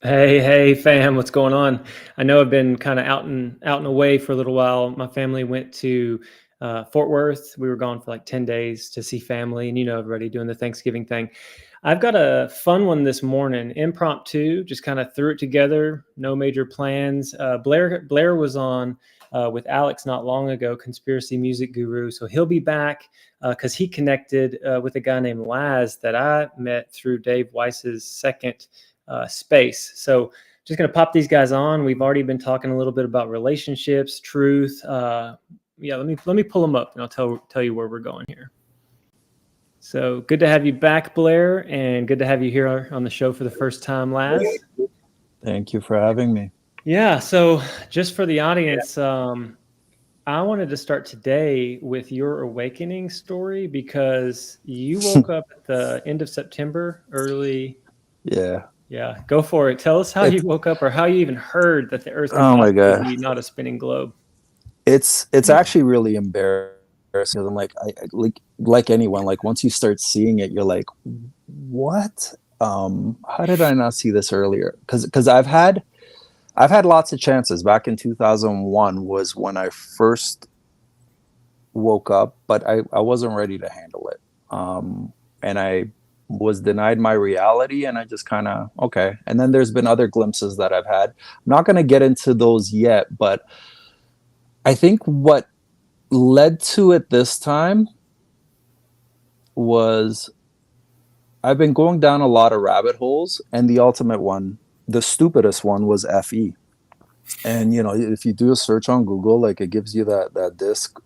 Hey, fam, what's going on? I know I've been kind of out and away for a little while. My family went to Fort Worth. We were gone for like 10 days to see family, and everybody doing the Thanksgiving thing. I've got a fun one this morning, impromptu, just kind of threw it together, no major plans. Blair was on with Alex not long ago, conspiracy music guru. So he'll be back because he connected with a guy named Laz that I met through Dave Weiss's second space. So just going to pop these guys on. We've already been talking a little bit about relationships, truth. Yeah, let me pull them up and I'll tell you where we're going here. So good to have you back, Blair, and good to have you here on the show for the first time, Laz. Thank you for having me. Yeah, so just for the audience, I wanted to start today with your awakening story because you woke up at the end of September, early. Yeah, go for it. Tell us how you woke up or how you even heard that the Earth could possibly be not a spinning globe. It's actually really embarrassing. I'm like anyone, like once you start seeing it, you're like, what? How did I not see this earlier? Because I've had lots of chances. Back in 2001 was when I first woke up, but I wasn't ready to handle it. And I was denied my reality, and I just kind of, okay. And then there's been other glimpses that I've had. I'm not going to get into those yet, but I think what led to it this time was I've been going down a lot of rabbit holes, and the ultimate one, the stupidest one, was FE. And if you do a search on Google, like it gives you that disc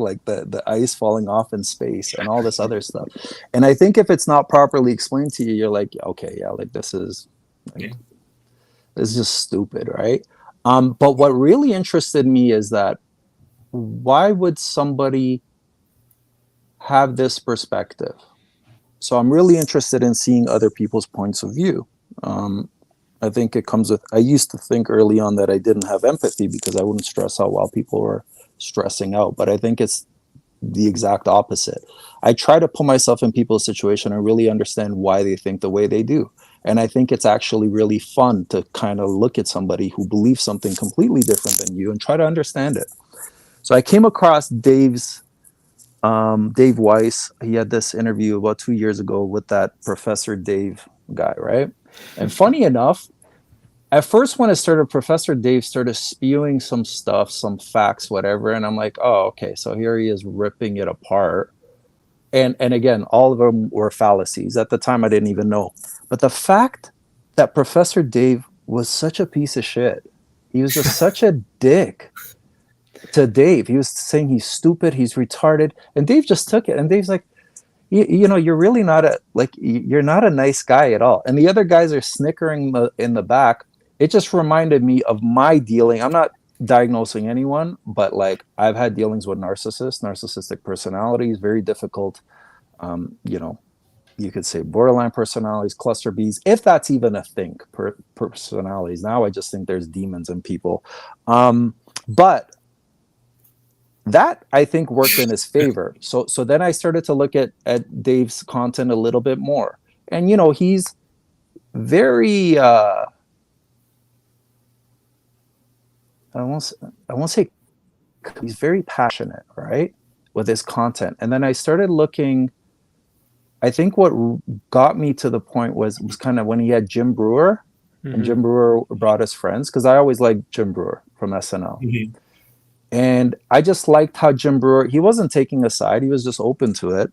like the ice falling off in space and all this other stuff. And I think if it's not properly explained to you, you're like, okay, yeah, like this is just stupid, right? But what really interested me is that why would somebody have this perspective? So I'm really interested in seeing other people's points of view. I think it comes with, I used to think early on that I didn't have empathy because I wouldn't stress out while people were stressing out. But I think it's the exact opposite. I try to put myself in people's situation and really understand why they think the way they do. And I think it's actually really fun to kind of look at somebody who believes something completely different than you and try to understand it. So I came across Dave Weiss. He had this interview about 2 years ago with that Professor Dave guy, right? And funny enough, at first when it started, Professor Dave started spewing some stuff, some facts, whatever. And I'm like, oh, okay, so here he is ripping it apart. And again, all of them were fallacies. At the time, I didn't even know. But the fact that Professor Dave was such a piece of shit, he was just such a dick to Dave. He was saying he's stupid, he's retarded. And Dave just took it. And Dave's like, you're really not you're not a nice guy at all. And the other guys are snickering in the back. It just reminded me of my dealing. I'm not diagnosing anyone, but like I've had dealings with narcissistic personalities, very difficult. You could say borderline personalities, cluster Bs, if that's even a thing. Personalities. Now I just think there's demons in people. But that I think worked in his favor. So then I started to look at Dave's content a little bit more. And he's very I won't say he's very passionate, right, with his content. And then I started looking. I think what got me to the point was kind of when he had Jim Brewer, and Jim Brewer brought his friends, because I always liked Jim Brewer from SNL. Mm-hmm. And I just liked how Jim Brewer, he wasn't taking a side, he was just open to it.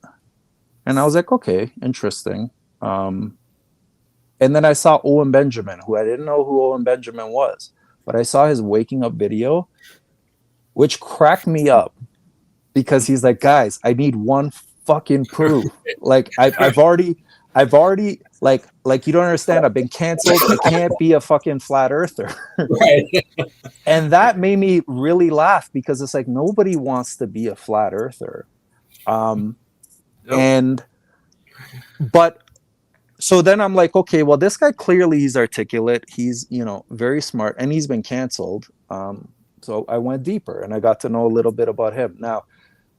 And I was like, okay, interesting. And then I saw Owen Benjamin, who I didn't know who Owen Benjamin was, but I saw his waking up video, which cracked me up, because he's like, guys, I need one fucking proof. Like I've already like you don't understand, I've been canceled, I can't be a fucking flat earther. Right. And that made me really laugh, because it's like nobody wants to be a flat earther. But so then I'm like, okay, well, this guy clearly, he's articulate, he's very smart, and he's been canceled. So I went deeper and I got to know a little bit about him. Now,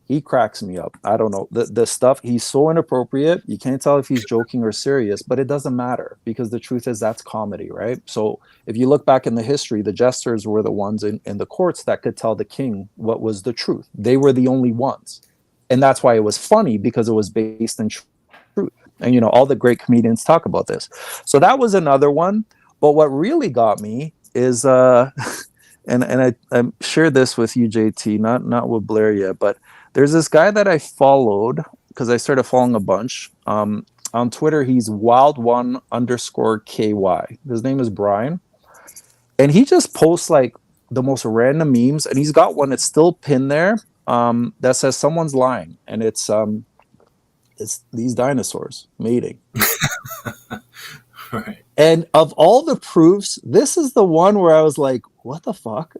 He cracks me up. I don't know. The stuff, he's so inappropriate. You can't tell if he's joking or serious, but it doesn't matter because the truth is that's comedy, right? So if you look back in the history, the jesters were the ones in the courts that could tell the king what was the truth. They were the only ones. And that's why it was funny, because it was based in truth. And, you know, all the great comedians talk about this. So that was another one. But what really got me is, and I shared this with you, JT, not with Blair yet, but there's this guy that I followed because I started following a bunch. On Twitter, he's wild1_KY. His name is Brian. And he just posts like the most random memes. And he's got one that's still pinned there that says someone's lying. And it's these dinosaurs mating. Right. And of all the proofs, this is the one where I was like, what the fuck?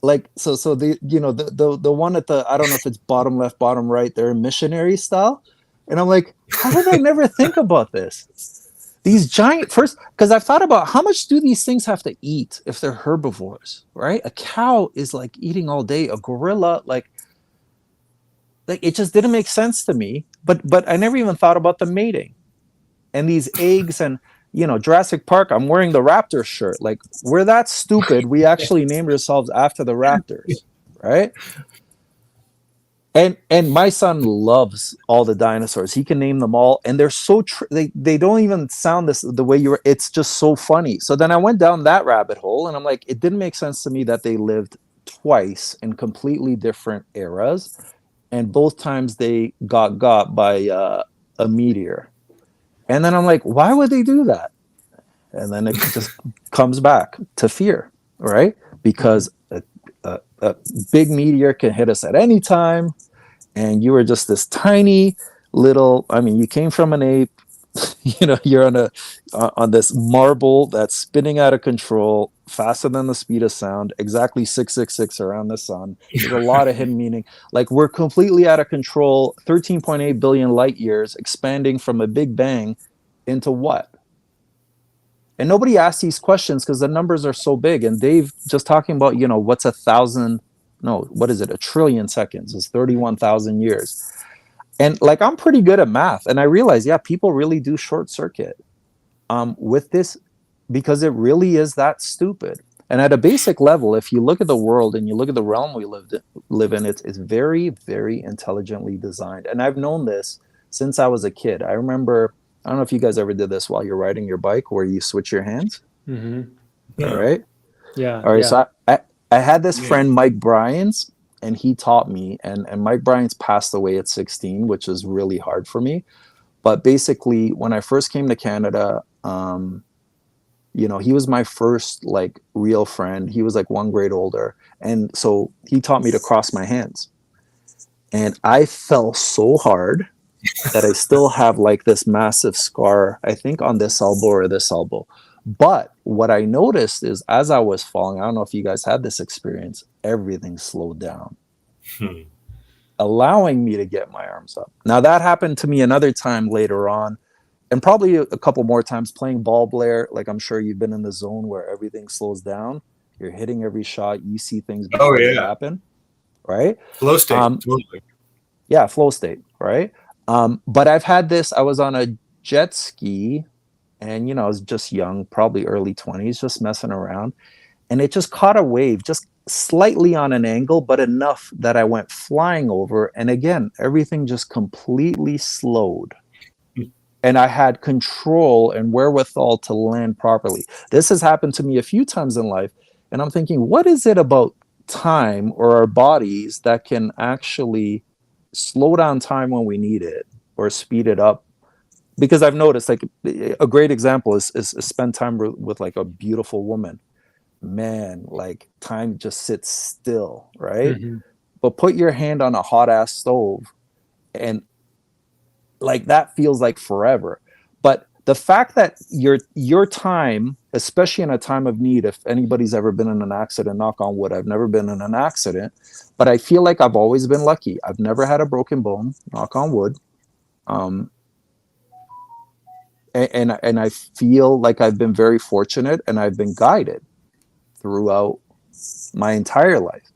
Like, so the, you know, the one at the, I don't know if it's bottom left, bottom right, they're missionary style. And I'm like, how did I never think about this? These giant, first, because I've thought about how much do these things have to eat if they're herbivores, right? A cow is like eating all day. A gorilla, like it just didn't make sense to me. But I never even thought about the mating and these eggs. And, you know, Jurassic Park, I'm wearing the raptor shirt. Like, we're that stupid. We actually named ourselves after the raptors, right? And my son loves all the dinosaurs. He can name them all, and they're so they don't even sound the way you were. It's just so funny. So then I went down that rabbit hole, and I'm like, it didn't make sense to me that they lived twice in completely different eras, and both times they got by a meteor. And then I'm like, why would they do that? And then it just comes back to fear, right? Because a big meteor can hit us at any time. And you were just this tiny little, I mean, you came from an ape, you know, you're on this marble that's spinning out of control, faster than the speed of sound, exactly 666 around the sun. There's a lot of hidden meaning. Like, we're completely out of control, 13.8 billion light years, expanding from a big bang into what? And nobody asks these questions because the numbers are so big. And Dave just talking about, you know, what's 1,000, no, what is it? 1 trillion seconds is 31,000 years. And like, I'm pretty good at math. And I realize, yeah, people really do short circuit with this because it really is that stupid. And at a basic level, if you look at the world and you look at the realm we live in, it's very, very intelligently designed. And I've known this since I was a kid. I remember, I don't know if you guys ever did this while you're riding your bike where you switch your hands. Mm-hmm. Yeah. All right. Yeah. All right. Yeah. So I had this friend, Mike Bryans, and he taught me, and Mike Bryans passed away at 16, which is really hard for me. But basically, when I first came to Canada, you know, he was my first like real friend. He was like 1 grade older. And so he taught me to cross my hands. And I fell so hard that I still have like this massive scar, I think on this elbow or this elbow. But what I noticed is as I was falling, I don't know if you guys had this experience, everything slowed down, allowing me to get my arms up. Now that happened to me another time later on, and probably a couple more times playing ball, Blair. Like, I'm sure you've been in the zone where everything slows down. You're hitting every shot. You see things before they happen, right? Flow state. Totally. Yeah, flow state, right? But I've had this. I was on a jet ski. And, you know, I was just young, probably early 20s, just messing around. And it just caught a wave, just slightly on an angle, but enough that I went flying over. And again, everything just completely slowed. And I had control and wherewithal to land properly. This has happened to me a few times in life. And I'm thinking, what is it about time or our bodies that can actually slow down time when we need it or speed it up? Because I've noticed, like, a great example is spend time with like a beautiful woman. Man, like, time just sits still, right? Mm-hmm. But put your hand on a hot ass stove and like that feels like forever. But the fact that your time, especially in a time of need, if anybody's ever been in an accident, knock on wood, I've never been in an accident, but I feel like I've always been lucky. I've never had a broken bone, knock on wood. And I feel like I've been very fortunate and I've been guided throughout my entire life.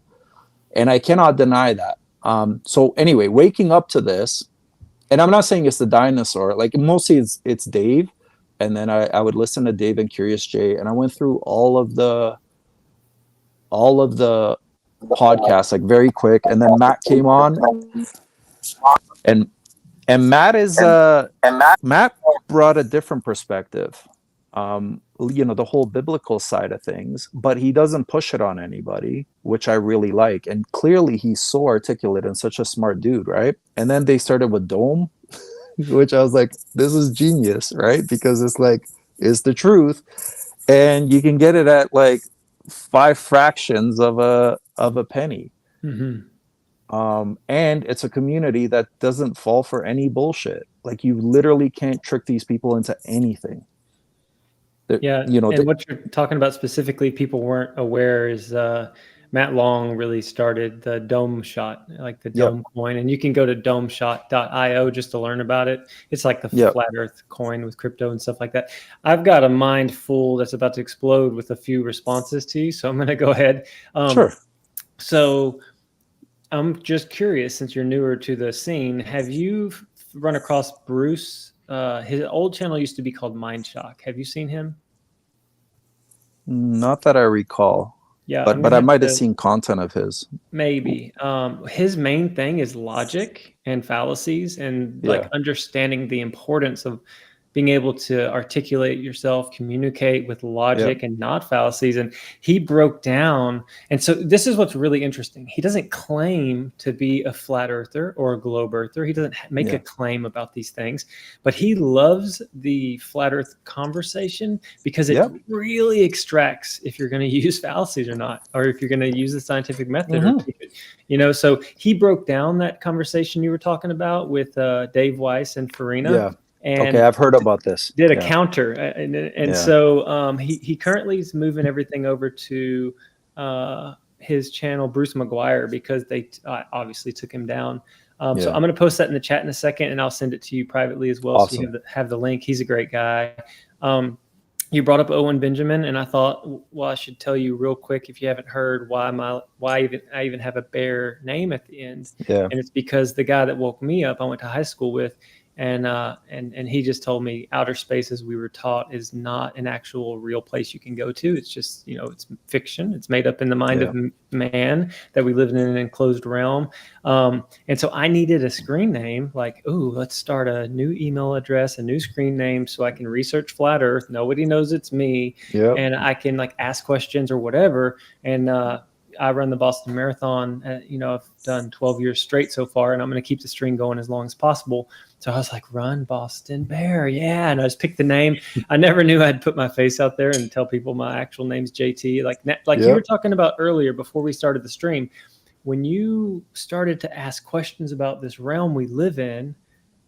And I cannot deny that. So anyway, waking up to this, and I'm not saying it's the dinosaur. Like mostly it's Dave, and then I would listen to Dave and Curious Jay, and I went through all of the podcasts like very quick, and then Matt came on, and Matt is Matt brought a different perspective. The whole biblical side of things, but he doesn't push it on anybody, which I really like. And clearly he's so articulate and such a smart dude, right? And then they started with Dome, which I was like, this is genius, right? Because it's like, it's the truth. And you can get it at like 5 fractions of a penny. Mm-hmm. And it's a community that doesn't fall for any bullshit. Like you literally can't trick these people into anything. Yeah, and what you're talking about specifically, people weren't aware, is Matt Long really started the Dome Shot, like the Dome coin, and you can go to domeshot.io just to learn about it. It's like the flat Earth coin with crypto and stuff like that. I've got a mind full that's about to explode with a few responses to you, so I'm going to go ahead. Sure. So I'm just curious, since you're newer to the scene, have you run across Bruce? His old channel used to be called Mind Shock. Have you seen him? Not that I recall. Yeah, but I might have seen content of his. Maybe. His main thing is logic and fallacies, and like understanding the importance of being able to articulate yourself, communicate with logic and not fallacies. And he broke down. And so this is what's really interesting. He doesn't claim to be a flat earther or a globe earther. He doesn't make a claim about these things, but he loves the flat earth conversation because it really extracts if you're going to use fallacies or not, or if you're going to use the scientific method. Or, so he broke down that conversation you were talking about with Dave Weiss and Farina. Yeah. And I've heard about this. Did a counter, and so he currently is moving everything over to his channel, Bruce McGuire, because they obviously took him down. So I'm going to post that in the chat in a second, and I'll send it to you privately as well, so you have the link. He's a great guy. You brought up Owen Benjamin, and I thought, well, I should tell you real quick, if you haven't heard, why I even have a bear name at the end. And it's because the guy that woke me up, I went to high school with. And he just told me outer space, as we were taught, is not an actual real place you can go to. It's just, it's fiction. It's made up in the mind of man, that we live in an enclosed realm. And so I needed a screen name, like, let's start a new email address, a new screen name, so I can research flat earth. Nobody knows it's me. And I can like ask questions or whatever. And, I run the Boston Marathon. I've done 12 years straight so far, and I'm going to keep the string going as long as possible. So I was like, run Boston Bear. Yeah. And I just picked the name. I never knew I'd put my face out there and tell people my actual name's JT. Like you were talking about earlier before we started the stream, when you started to ask questions about this realm we live in,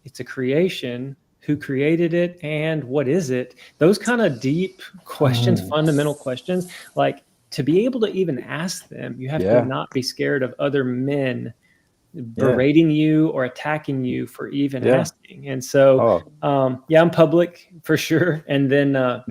it's a creation. Who created it and what is it? Those kind of deep questions, fundamental questions, like, to be able to even ask them, you have to not be scared of other men berating you or attacking you for even asking. And so, I'm public for sure. And then I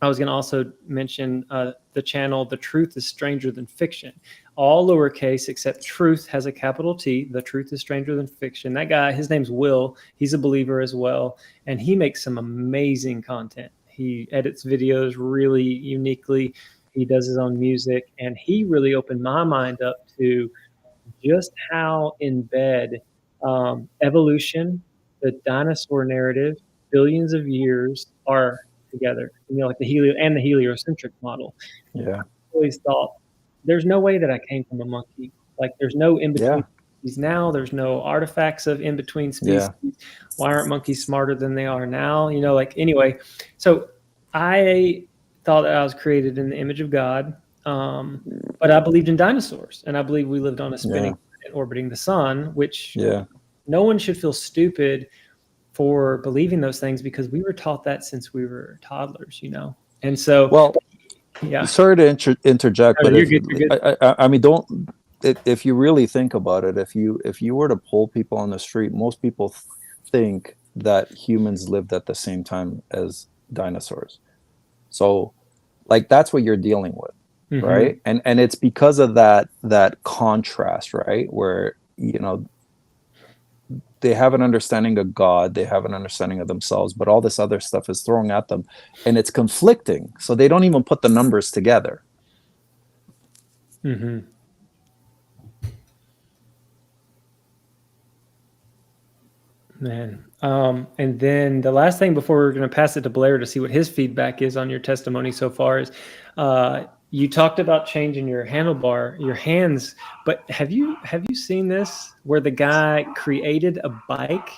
was going to also mention the channel, The Truth is Stranger Than Fiction. All lowercase, except truth has a capital T. The Truth is Stranger Than Fiction. That guy, his name's Will. He's a believer as well. And he makes some amazing content. He edits videos really uniquely. He does his own music, and he really opened my mind up to just how in bed evolution, the dinosaur narrative, billions of years are together. Like the heliocentric model. I always thought there's no way that I came from a monkey. Like there's no in between species now. There's no artifacts of in between species. Why aren't monkeys smarter than they are now? Anyway. So I thought that I was created in the image of God, but I believed in dinosaurs, and I believe we lived on a spinning planet orbiting the sun, which no one should feel stupid for believing those things, because we were taught that since we were toddlers, And so, sorry to interject, but you're good. I mean, if you really think about it, if you were to poll people on the street, most people think that humans lived at the same time as dinosaurs. So like that's what you're dealing with, right? And it's because of that contrast, right? Where you know, they have an understanding of God, they have an understanding of themselves, but all this other stuff is thrown at them and it's conflicting. So they don't even put the numbers together. Mm-hmm. Man. And then the last thing before we're going to pass it to Blair to see what his feedback is on your testimony so far is, you talked about changing your handlebar, your hands, but have you seen this where the guy created a bike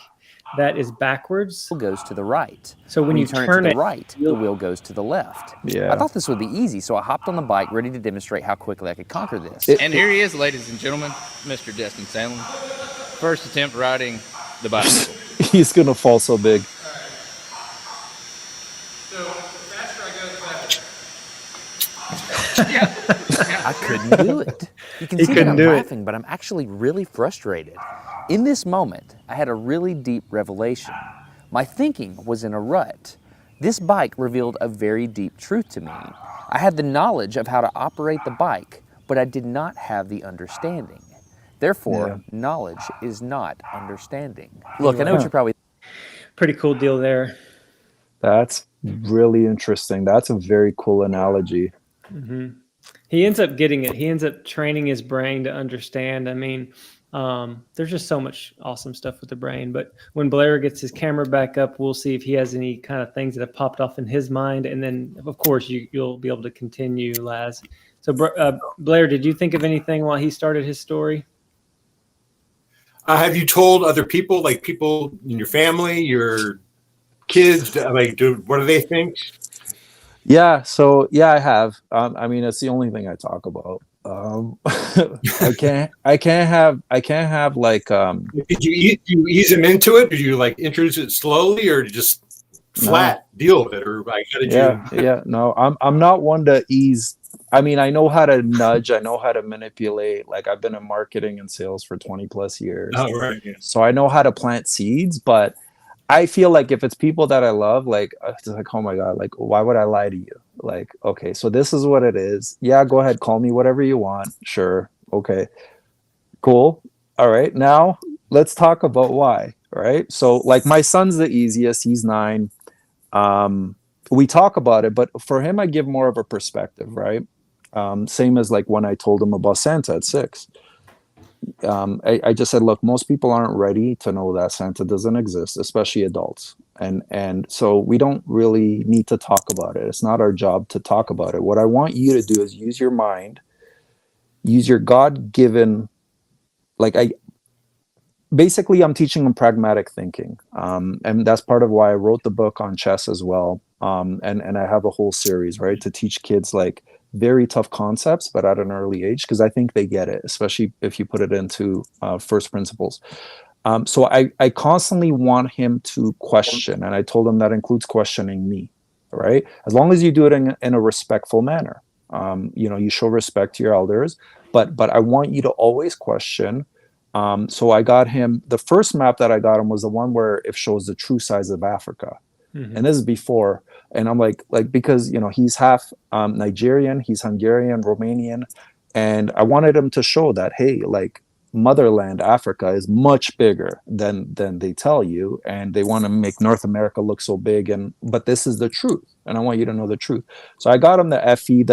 that is backwards? Wheel goes to the right. So when you turn turn it to it, the right, the wheel goes to the left. Yeah. I thought this would be easy, so I hopped on the bike ready to demonstrate how quickly I could conquer this. And here he is, ladies and gentlemen, Mr. Destin Sandlin. First attempt riding the bicycle. He's gonna fall so big. So the faster I go, the better. I couldn't do it. You can see that I'm laughing, but I'm actually really frustrated. In this moment, I had a really deep revelation. My thinking was in a rut. This bike revealed a very deep truth to me. I had the knowledge of how to operate the bike, but I did not have the understanding. Therefore, knowledge is not understanding. Look, I know what you're probably... Pretty cool deal there. That's really interesting. That's a very cool analogy. Mm-hmm. He ends up getting it. He ends up training his brain to understand. I mean, there's just so much awesome stuff with the brain. But when Blair gets his camera back up, we'll see if he has any kind of things that have popped off in his mind. And then, of course, you'll be able to continue, Laz. So, Blair, did you think of anything while he started his story? Have you told other people, like people in your family, your kids, like, what do they think? Yeah. So yeah, I have. I mean, it's the only thing I talk about. I can't have like. Did you ease them into it? Did you like introduce it slowly, or just flat deal with it, or like how did you? Yeah. No, I'm not one to ease. I mean, I know how to nudge. I know how to manipulate. Like I've been in marketing and sales for 20 plus years. Oh, right. Yeah. So I know how to plant seeds, but I feel like if it's people that I love, like, it's like, oh my God, like, why would I lie to you? Like, okay, so this is what it is. Yeah, go ahead. Call me whatever you want. Sure. Okay, cool. All right. Now let's talk about why. Right. So like my son's the easiest. He's 9. We talk about it, but for him, I give more of a perspective. Right. Same as like when I told him about Santa at 6. I just said, look, most people aren't ready to know that Santa doesn't exist, especially adults. And so we don't really need to talk about it. It's not our job to talk about it. What I want you to do is use your mind, use your God-given, basically I'm teaching them pragmatic thinking. And that's part of why I wrote the book on chess as well. And I have a whole series, right, to teach kids like very tough concepts, but at an early age, because I think they get it, especially if you put it into first principles. So I constantly want him to question, and I told him that includes questioning me, right? As long as you do it in a respectful manner. You show respect to your elders, but I want you to always question. So I got him, the first map that I got him was the one where it shows the true size of Africa. Mm-hmm. And this is before. And I'm like, because, he's half Nigerian, he's Hungarian, Romanian. And I wanted him to show that, hey, like motherland Africa is much bigger than they tell you. And they want to make North America look so big. But this is the truth. And I want you to know the truth. So I got him the FE,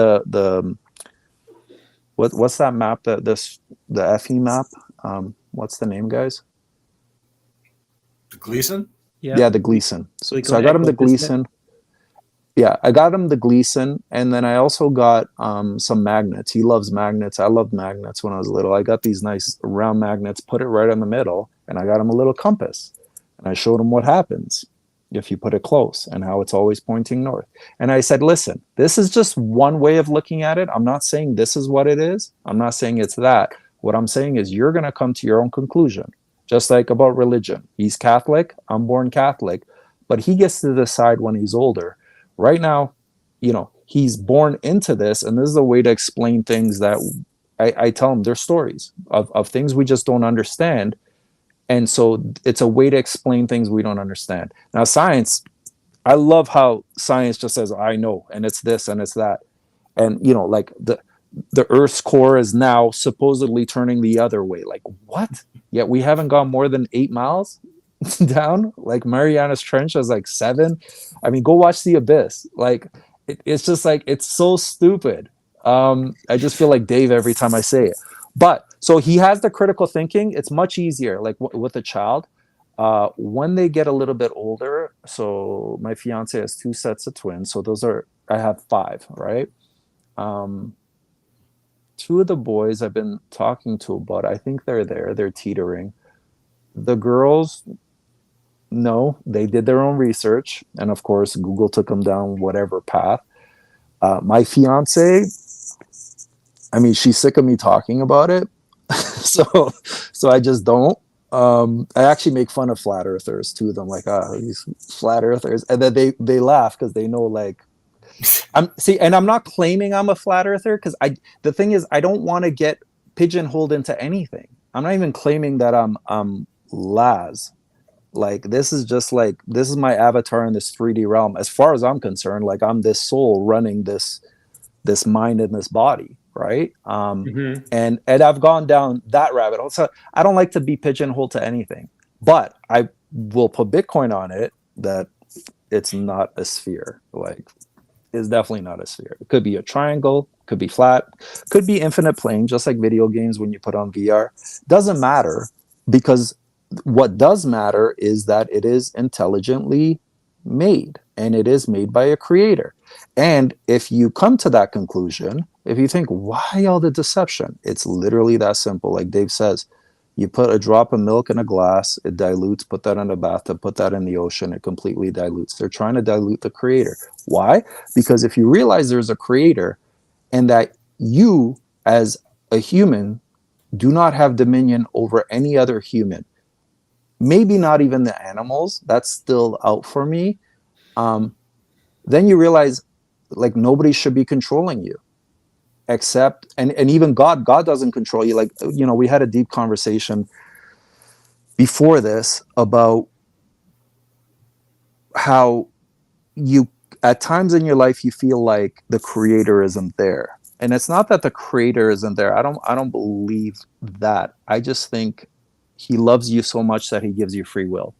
what's that map? The FE map? What's the name, guys? The Gleason? Yeah, the Gleason. So I got him the Gleason. Yeah, I got him the Gleason, and then I also got some magnets. He loves magnets. I loved magnets when I was little. I got these nice round magnets, put it right in the middle, and I got him a little compass. And I showed him what happens if you put it close and how it's always pointing north. And I said, listen, this is just one way of looking at it. I'm not saying this is what it is. I'm not saying it's that. What I'm saying is you're going to come to your own conclusion. Just like about religion. He's Catholic. I'm born Catholic. But he gets to decide when he's older. Right now, he's born into this. And this is a way to explain things that I tell him. They're stories of things we just don't understand. And so it's a way to explain things we don't understand. Now, science, I love how science just says, I know. And it's this and it's that. And, like the Earth's core is now supposedly turning the other way. Like, what? Yet we haven't gone more than 8 miles down. Like, Mariana's Trench is like 7. I mean, go watch The Abyss. Like, it's just like, it's so stupid. I just feel like Dave every time I say it. But so he has the critical thinking. It's much easier, like with a child. When they get a little bit older, so my fiance has 2 sets of twins. So I have 5, right? 2 of the boys I've been talking to, but I think they're teetering. The girls, no, they did their own research. And of course, Google took them down whatever path. My fiance, I mean, she's sick of me talking about it. so I just don't. I actually make fun of flat earthers too. I'm like, these flat earthers. And then they laugh because they know, like, and I'm not claiming I'm a flat earther, because the thing is, I don't want to get pigeonholed into anything. I'm not even claiming that I'm Laz. Like, this is just like, this is my avatar in this 3D realm. As far as I'm concerned, like, I'm this soul running this mind in this body, right? And I've gone down that rabbit hole. So I don't like to be pigeonholed to anything, but I will put Bitcoin on it that it's not a sphere. Like, it's definitely not a sphere. It could be a triangle, could be flat, could be infinite plane, just like video games when you put on VR. Doesn't matter, because what does matter is that it is intelligently made, and it is made by a creator. And if you come to that conclusion, if you think, why all the deception? It's literally that simple. Like Dave says, you put a drop of milk in a glass, it dilutes, put that in a bathtub, put that in the ocean, it completely dilutes. They're trying to dilute the creator. Why? Because if you realize there's a creator, and that you as a human do not have dominion over any other human, maybe not even the animals, that's still out for me, then you realize, like, nobody should be controlling you. Except, and even God doesn't control you. Like, you know, we had a deep conversation before this about how you, at times in your life, you feel like the creator isn't there. And it's not that the creator isn't there. I don't believe that. I just think he loves you so much that he gives you free will.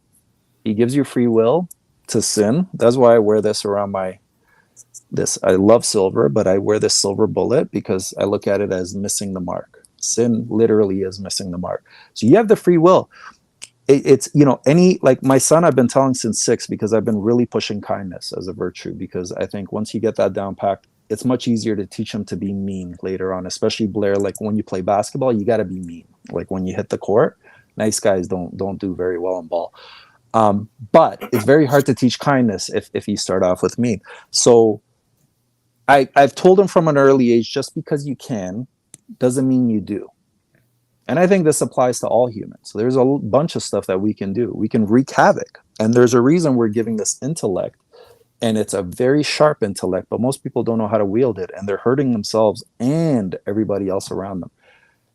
He gives you free will to sin. That's why I wear this around I love silver, but I wear this silver bullet because I look at it as missing the mark. Sin literally is missing the mark. So you have the free will. It's, you know, like my son, I've been telling since 6, because I've been really pushing kindness as a virtue, because I think once you get that down packed, it's much easier to teach him to be mean later on, especially Blair. Like, when you play basketball, you got to be mean. Like, when you hit the court, nice guys don't do very well in ball. But it's very hard to teach kindness if you start off with mean. So I've told him from an early age, just because you can doesn't mean you do. And I think this applies to all humans. So there's a bunch of stuff that we can do. We can wreak havoc. And there's a reason we're giving this intellect. And it's a very sharp intellect, but most people don't know how to wield it. And they're hurting themselves and everybody else around them.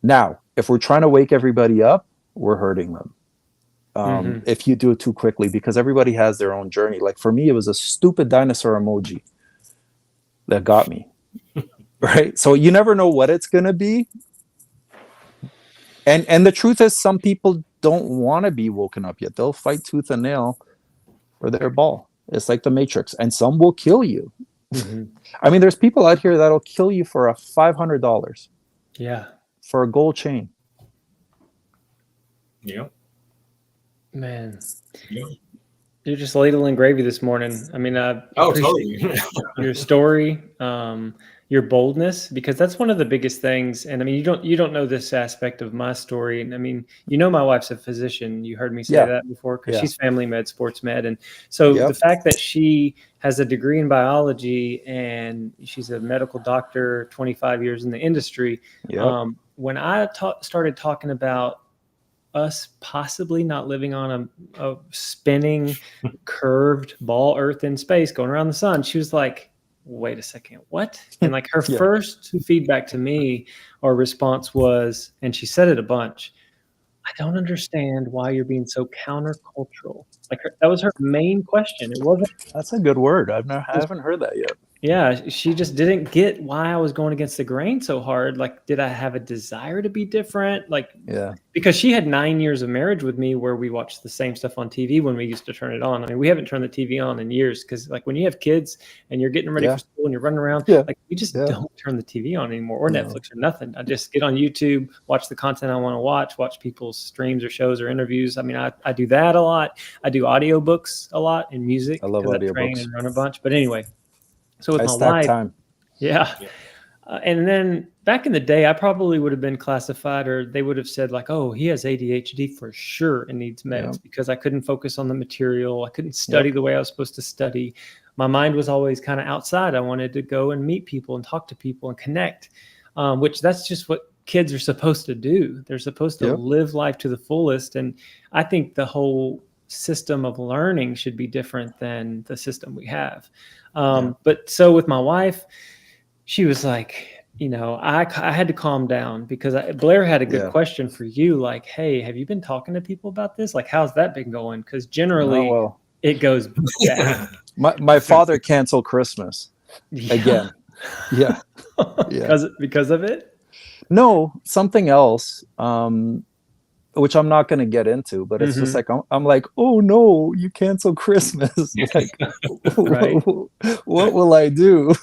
Now, if we're trying to wake everybody up, we're hurting them. If you do it too quickly, because everybody has their own journey. Like, for me, it was a stupid dinosaur emoji that got me. Right? So you never know what it's going to be. And the truth is, some people don't want to be woken up yet. They'll fight tooth and nail for their ball. It's like the Matrix. And some will kill you. I mean, there's people out here that'll kill you for $500. Yeah. For a gold chain. Yeah. Man. Yeah. You're just ladling gravy this morning. I mean, Totally. your story, your boldness, because that's one of the biggest things. And I mean, you don't know this aspect of my story. And I mean, you know, my wife's a physician. You heard me say that before, because she's family med, sports med. And so the fact that she has a degree in biology and she's a medical doctor, 25 years in the industry. When I started talking about us possibly not living on a spinning curved ball Earth in space going around the sun, she was like, wait a second, what? And like her first feedback to me or response was, and she said it a bunch, I don't understand why you're being so countercultural. Like, that was her main question. It wasn't. That's a good word. I haven't heard that yet. Yeah, she just didn't get why I was going against the grain so hard. Like, did I have a desire to be different? Like, because she had 9 years of marriage with me where we watched the same stuff on TV when we used to turn it on. I mean, we haven't turned the TV on in years because, like, when you have kids and you're getting ready for school and you're running around, like, we just don't turn the TV on anymore, or Netflix or nothing. I just get on YouTube, watch the content I want to watch people's streams or shows or interviews. I mean, I do that a lot. I do audiobooks a lot and music. I love audiobooks. Train and run a bunch. But anyway. So with my wife, and then back in the day, I probably would have been classified, or they would have said like, "Oh, he has ADHD for sure and needs meds," because I couldn't focus on the material. I couldn't study the way I was supposed to study. My mind was always kind of outside. I wanted to go and meet people and talk to people and connect, which that's just what kids are supposed to do. They're supposed to live life to the fullest, and I think the whole system of learning should be different than the system we have. But so with my wife, she was like, you know, I had to calm down because Blair had a good question for you. Like, hey, have you been talking to people about this? Like, how's that been going? Because generally it goes bad. My father canceled Christmas again. Because of it? No, something else. Which I'm not going to get into, but it's just like, I'm like, oh no, you cancel Christmas. Like, what will I do?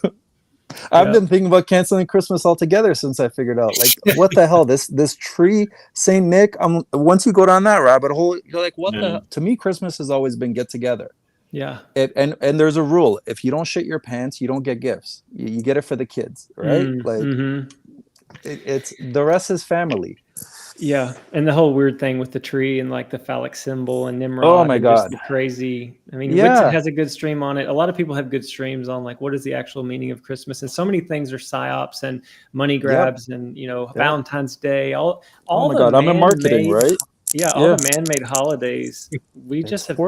I've been thinking about canceling Christmas altogether since I figured out, like, what the hell, this tree, Saint Nick. Once you go down that rabbit hole, you're like, what the? To me, Christmas has always been get together. Yeah. And there's a rule: if you don't shit your pants, you don't get gifts. You get it for the kids, right? It's the rest is family. Yeah, and the whole weird thing with the tree and like the phallic symbol and Nimrod. Oh my God, crazy! I mean, Wixit has a good stream on it. A lot of people have good streams on like what is the actual meaning of Christmas, and so many things are psyops and money grabs and Valentine's Day. All oh my God, I'm in marketing, right? Yeah, all the man-made holidays. We just have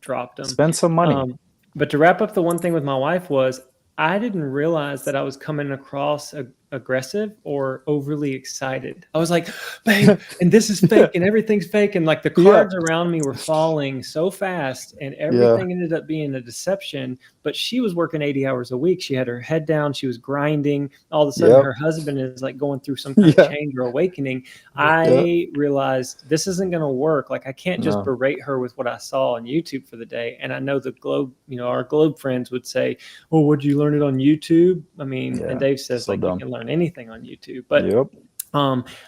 dropped them. Spend some money. But to wrap up, the one thing with my wife was I didn't realize that I was coming across aggressive or overly excited. I was like, babe, and this is fake and everything's fake. And like the cards around me were falling so fast and everything ended up being a deception. But she was working 80 hours a week. She had her head down. She was grinding. All of a sudden her husband is like going through some kind of change or awakening. I realized this isn't going to work. Like I can't just berate her with what I saw on YouTube for the day. And I know the Globe, our Globe friends would say, oh, would you learn it on YouTube? I mean, and Dave says you can learn anything on YouTube, but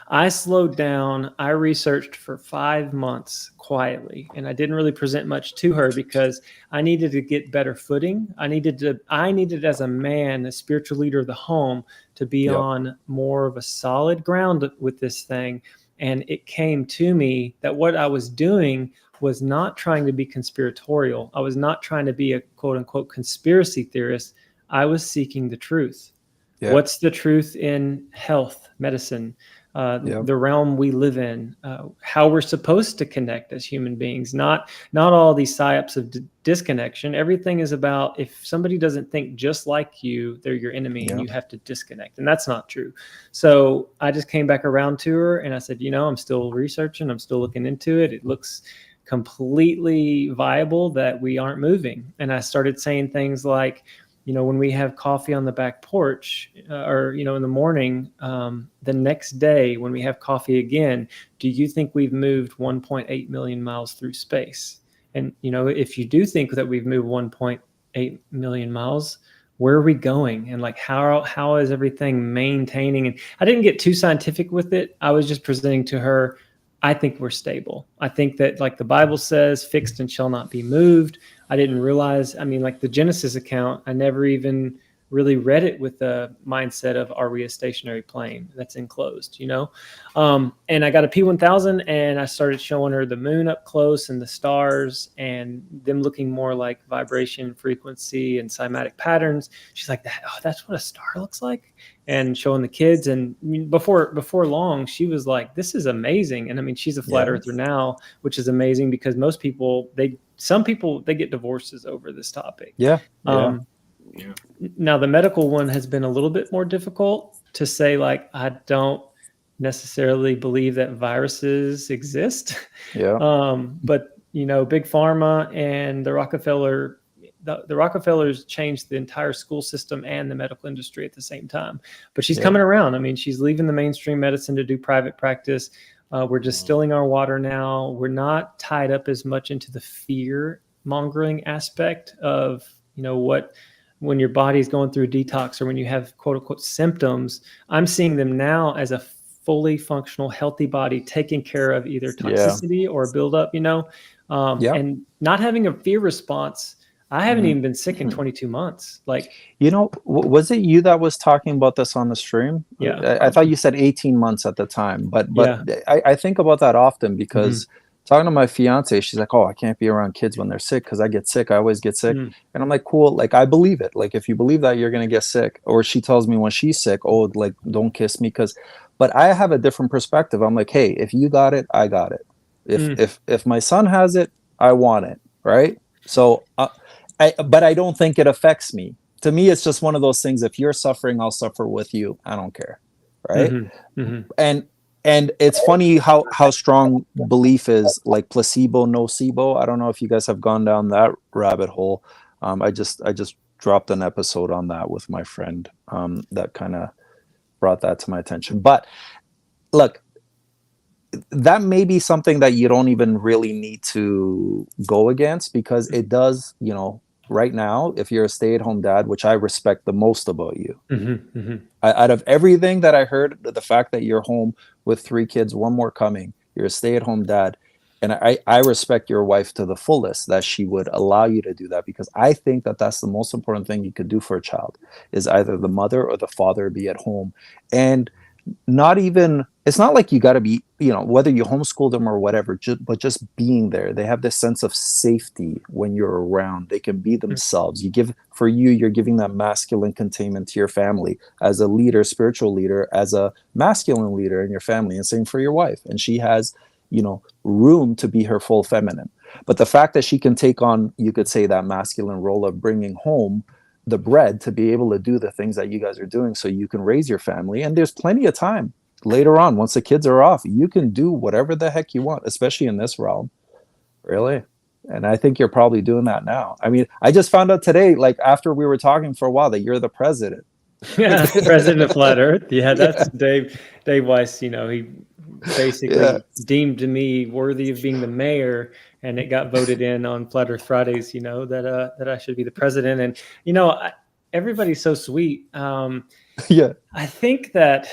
I slowed down. I researched for 5 months quietly, and I didn't really present much to her because I needed to get better footing. I needed as a man, a spiritual leader of the home, to be on more of a solid ground with this thing. And it came to me that what I was doing was not trying to be conspiratorial. I was not trying to be a quote unquote conspiracy theorist. I was seeking the truth. What's the truth in health, medicine, the realm we live in, how we're supposed to connect as human beings, not all these psyops of disconnection. Everything is about if somebody doesn't think just like you, they're your enemy and you have to disconnect. And that's not true. So I just came back around to her and I said, I'm still researching. I'm still looking into it. It looks completely viable that we aren't moving. And I started saying things like, when we have coffee on the back porch or, in the morning, the next day when we have coffee again, do you think we've moved 1.8 million miles through space? And, if you do think that we've moved 1.8 million miles, where are we going? And like, how is everything maintaining? And I didn't get too scientific with it. I was just presenting to her, I think we're stable. I think that like the Bible says, fixed and shall not be moved. I didn't realize, like the Genesis account, I never even really read it with the mindset of, are we a stationary plane that's enclosed, And I got a P1000 and I started showing her the moon up close and the stars and them looking more like vibration, frequency, and cymatic patterns. She's like, that's what a star looks like? And showing the kids. And before long, she was like, this is amazing. And she's a flat earther now, which is amazing because some people get divorces over this topic. Now the medical one has been a little bit more difficult to say, like, I don't necessarily believe that viruses exist. But, Big Pharma and the Rockefeller the Rockefellers changed the entire school system and the medical industry at the same time. But she's coming around. I mean, she's leaving the mainstream medicine to do private practice. We're distilling our water now. We're not tied up as much into the fear mongering aspect of, when your body's going through a detox or when you have quote unquote symptoms. I'm seeing them now as a fully functional, healthy body taking care of either toxicity or buildup, and not having a fear response. I haven't even been sick in 22 months. Like, was it you that was talking about this on the stream? Yeah. I thought you said 18 months at the time, but I think about that often because talking to my fiance, she's like, oh, I can't be around kids when they're sick because I get sick. I always get sick. And I'm like, cool. Like, I believe it. Like, if you believe that, you're going to get sick. Or she tells me when she's sick, oh, like, don't kiss me. But I have a different perspective. I'm like, hey, if you got it, I got it. If my son has it, I want it. Right. So, but I don't think it affects me. To me, it's just one of those things. If you're suffering, I'll suffer with you. I don't care. Right. And it's funny how strong belief is, like placebo, nocebo. I don't know if you guys have gone down that rabbit hole. I just dropped an episode on that with my friend that kind of brought that to my attention. But look, that may be something that you don't even really need to go against, because it does, right now, if you're a stay-at-home dad, which I respect the most about you, out of everything that I heard, the fact that you're home with 3 kids, 1 more coming, you're a stay-at-home dad, and I respect your wife to the fullest, that she would allow you to do that, because I think that that's the most important thing you could do for a child, is either the mother or the father be at home. And not even, it's not like you got to be, whether you homeschool them or whatever, but just being there. They have this sense of safety when you're around. They can be themselves. You're giving that masculine containment to your family as a leader, spiritual leader, as a masculine leader in your family, and same for your wife. And she has, room to be her full feminine. But the fact that she can take on, you could say, that masculine role of bringing home the bread to be able to do the things that you guys are doing so you can raise your family. And there's plenty of time later on, once the kids are off, you can do whatever the heck you want, especially in this realm. Really. And I think you're probably doing that now. I mean, I just found out today, like after we were talking for a while, that you're the president. Yeah, president of Flat Earth. Yeah, that's Dave Weiss. He basically deemed me worthy of being the mayor, and it got voted in on Flat Earth Fridays, that I should be the president. And, everybody's so sweet. I think that,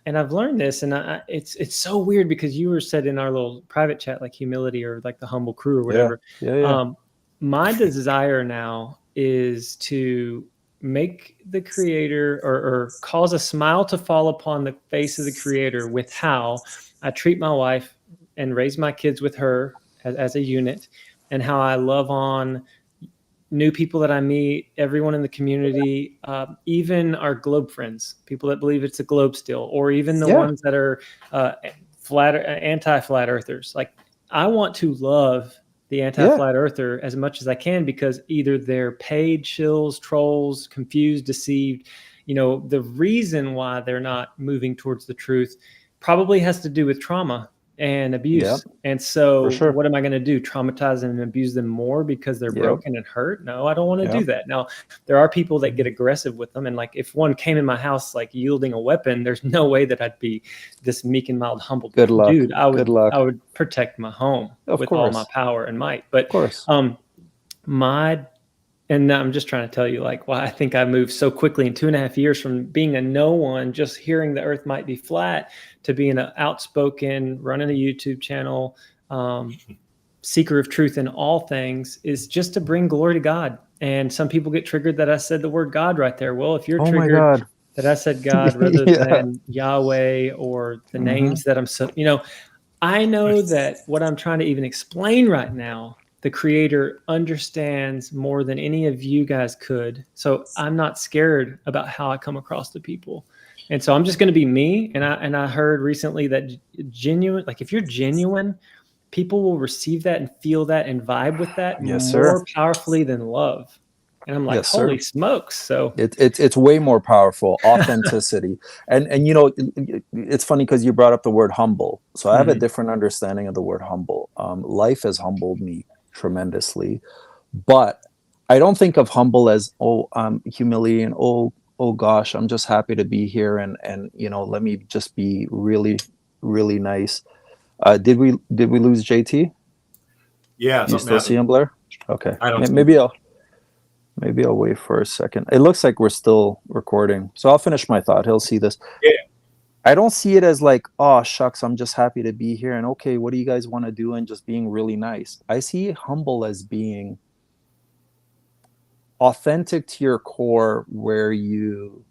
and I've learned this, and it's so weird, because you were said in our little private chat, like humility or like the humble crew or whatever. My desire now is to make the creator or cause a smile to fall upon the face of the creator with how I treat my wife and raise my kids with her as a unit, and how I love on new people that I meet, everyone in the community, even our globe friends, people that believe it's a globe still, or even the ones that are anti-flat earthers. Like, I want to love the anti-flat earther as much as I can, because either they're paid shills, trolls, confused, deceived. The reason why they're not moving towards the truth probably has to do with trauma and abuse. And so what am I going to do? Traumatize and abuse them more because they're broken and hurt? No, I don't want to do that. Now, there are people that get aggressive with them. And like, if one came in my house, like yielding a weapon, there's no way that I'd be this meek and mild, humble dude. I would protect my home with all my power and might. But and I'm just trying to tell you, like, why I think I moved so quickly in 2.5 years from being a no one, just hearing the earth might be flat, to being an outspoken, running a YouTube channel, seeker of truth in all things, is just to bring glory to God. And some people get triggered that I said the word God right there. Well, if you're triggered that I said God rather than Yahweh or the names that I'm I know that what I'm trying to even explain right now, the creator understands more than any of you guys could. So I'm not scared about how I come across to people. And so I'm just going to be me. And I heard recently that genuine, like if you're genuine, people will receive that and feel that and vibe with that more powerfully than love. And I'm like, holy smokes. So it's way more powerful, authenticity. and it's funny because you brought up the word humble. So I have a different understanding of the word humble. Life has humbled me tremendously, but I don't think of humble as humility and oh gosh, I'm just happy to be here and let me just be really really nice. Did we lose JT? Yeah, You still see him, Blair? Okay. I don't. Maybe I'll wait for a second. It looks like we're still recording, so I'll finish my thought. He'll see this. Yeah. I don't see it as like, oh shucks, I'm just happy to be here and okay, what do you guys want to do, and just being really nice. I see humble as being authentic to your core, where you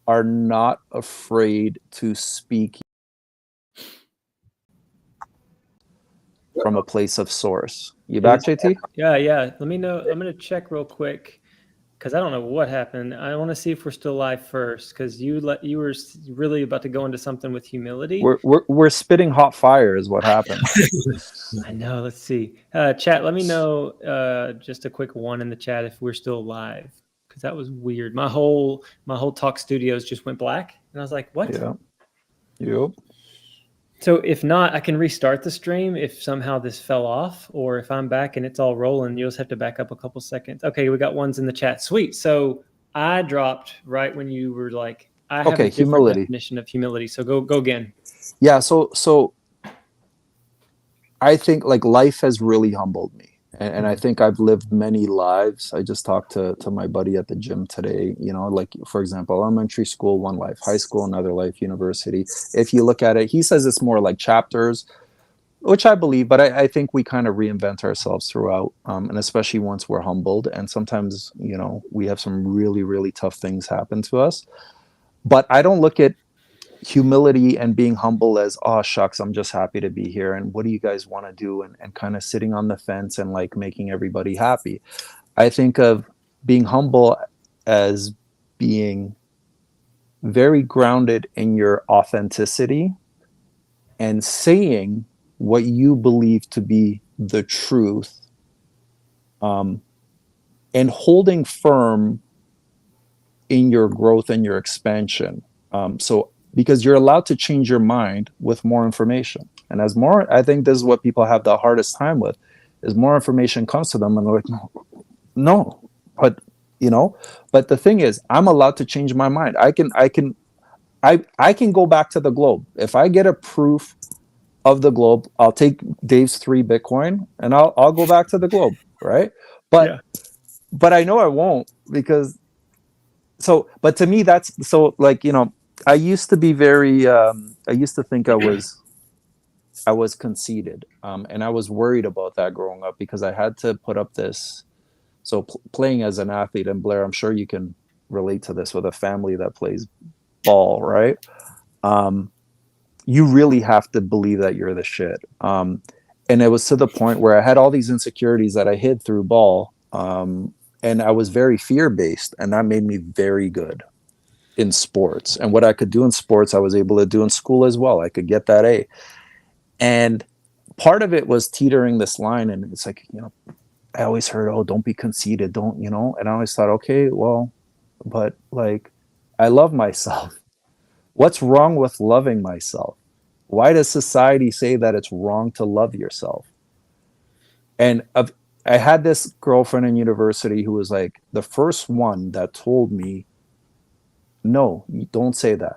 are not afraid to speak from a place of source. You back, JT? Yeah. Let me know. I'm going to check real quick because I don't know what happened. I want to see if we're still live first, because you were really about to go into something with humility. We're spitting hot fire is what happened. I know. Let's see. Chat, let me know just a quick one in the chat if we're still live, because that was weird. My whole Talk Studios just went black, and I was like, "What?" Yeah. Yep. So if not, I can restart the stream if somehow this fell off, or if I'm back and it's all rolling, you'll just have to back up a couple seconds. Okay, we got ones in the chat. Sweet. So I dropped right when you were like, I have a different humility. definition of humility. So go again. Yeah. So I think like life has really humbled me. And I think I've lived many lives. I just talked to my buddy at the gym today, like, for example, elementary school, one life, high school, another life, university. If you look at it, he says it's more like chapters, which I believe, but I think we kind of reinvent ourselves throughout. And especially once we're humbled. And sometimes, we have some really, really tough things happen to us. But I don't look at humility and being humble as, oh shucks, I'm just happy to be here and what do you guys want to do, and kind of sitting on the fence and like making everybody happy. I think of being humble as being very grounded in your authenticity and saying what you believe to be the truth, and holding firm in your growth and your expansion. So because you're allowed to change your mind with more information. And I think this is what people have the hardest time with, is more information comes to them and they're like, no, but but the thing is, I'm allowed to change my mind. I can go back to the globe. If I get a proof of the globe, I'll take Dave's 3 Bitcoin and I'll go back to the globe. Right. But I know I won't, because but to me, that's so like, I used to be very, I used to think I was conceited. And I was worried about that growing up, because I had to put up this. So playing as an athlete, and Blair, I'm sure you can relate to this with a family that plays ball, right? You really have to believe that you're the shit. And it was to the point where I had all these insecurities that I hid through ball. And I was very fear-based, and that made me very good in sports. And what I could do in sports, I was able to do in school as well. I could get that A. And part of it was teetering this line. And it's like, I always heard, oh, don't be conceited, don't, and I always thought, okay, well, but like, I love myself. What's wrong with loving myself? Why does society say that it's wrong to love yourself? And I had this girlfriend in university who was like the first one that told me, no, you don't say that.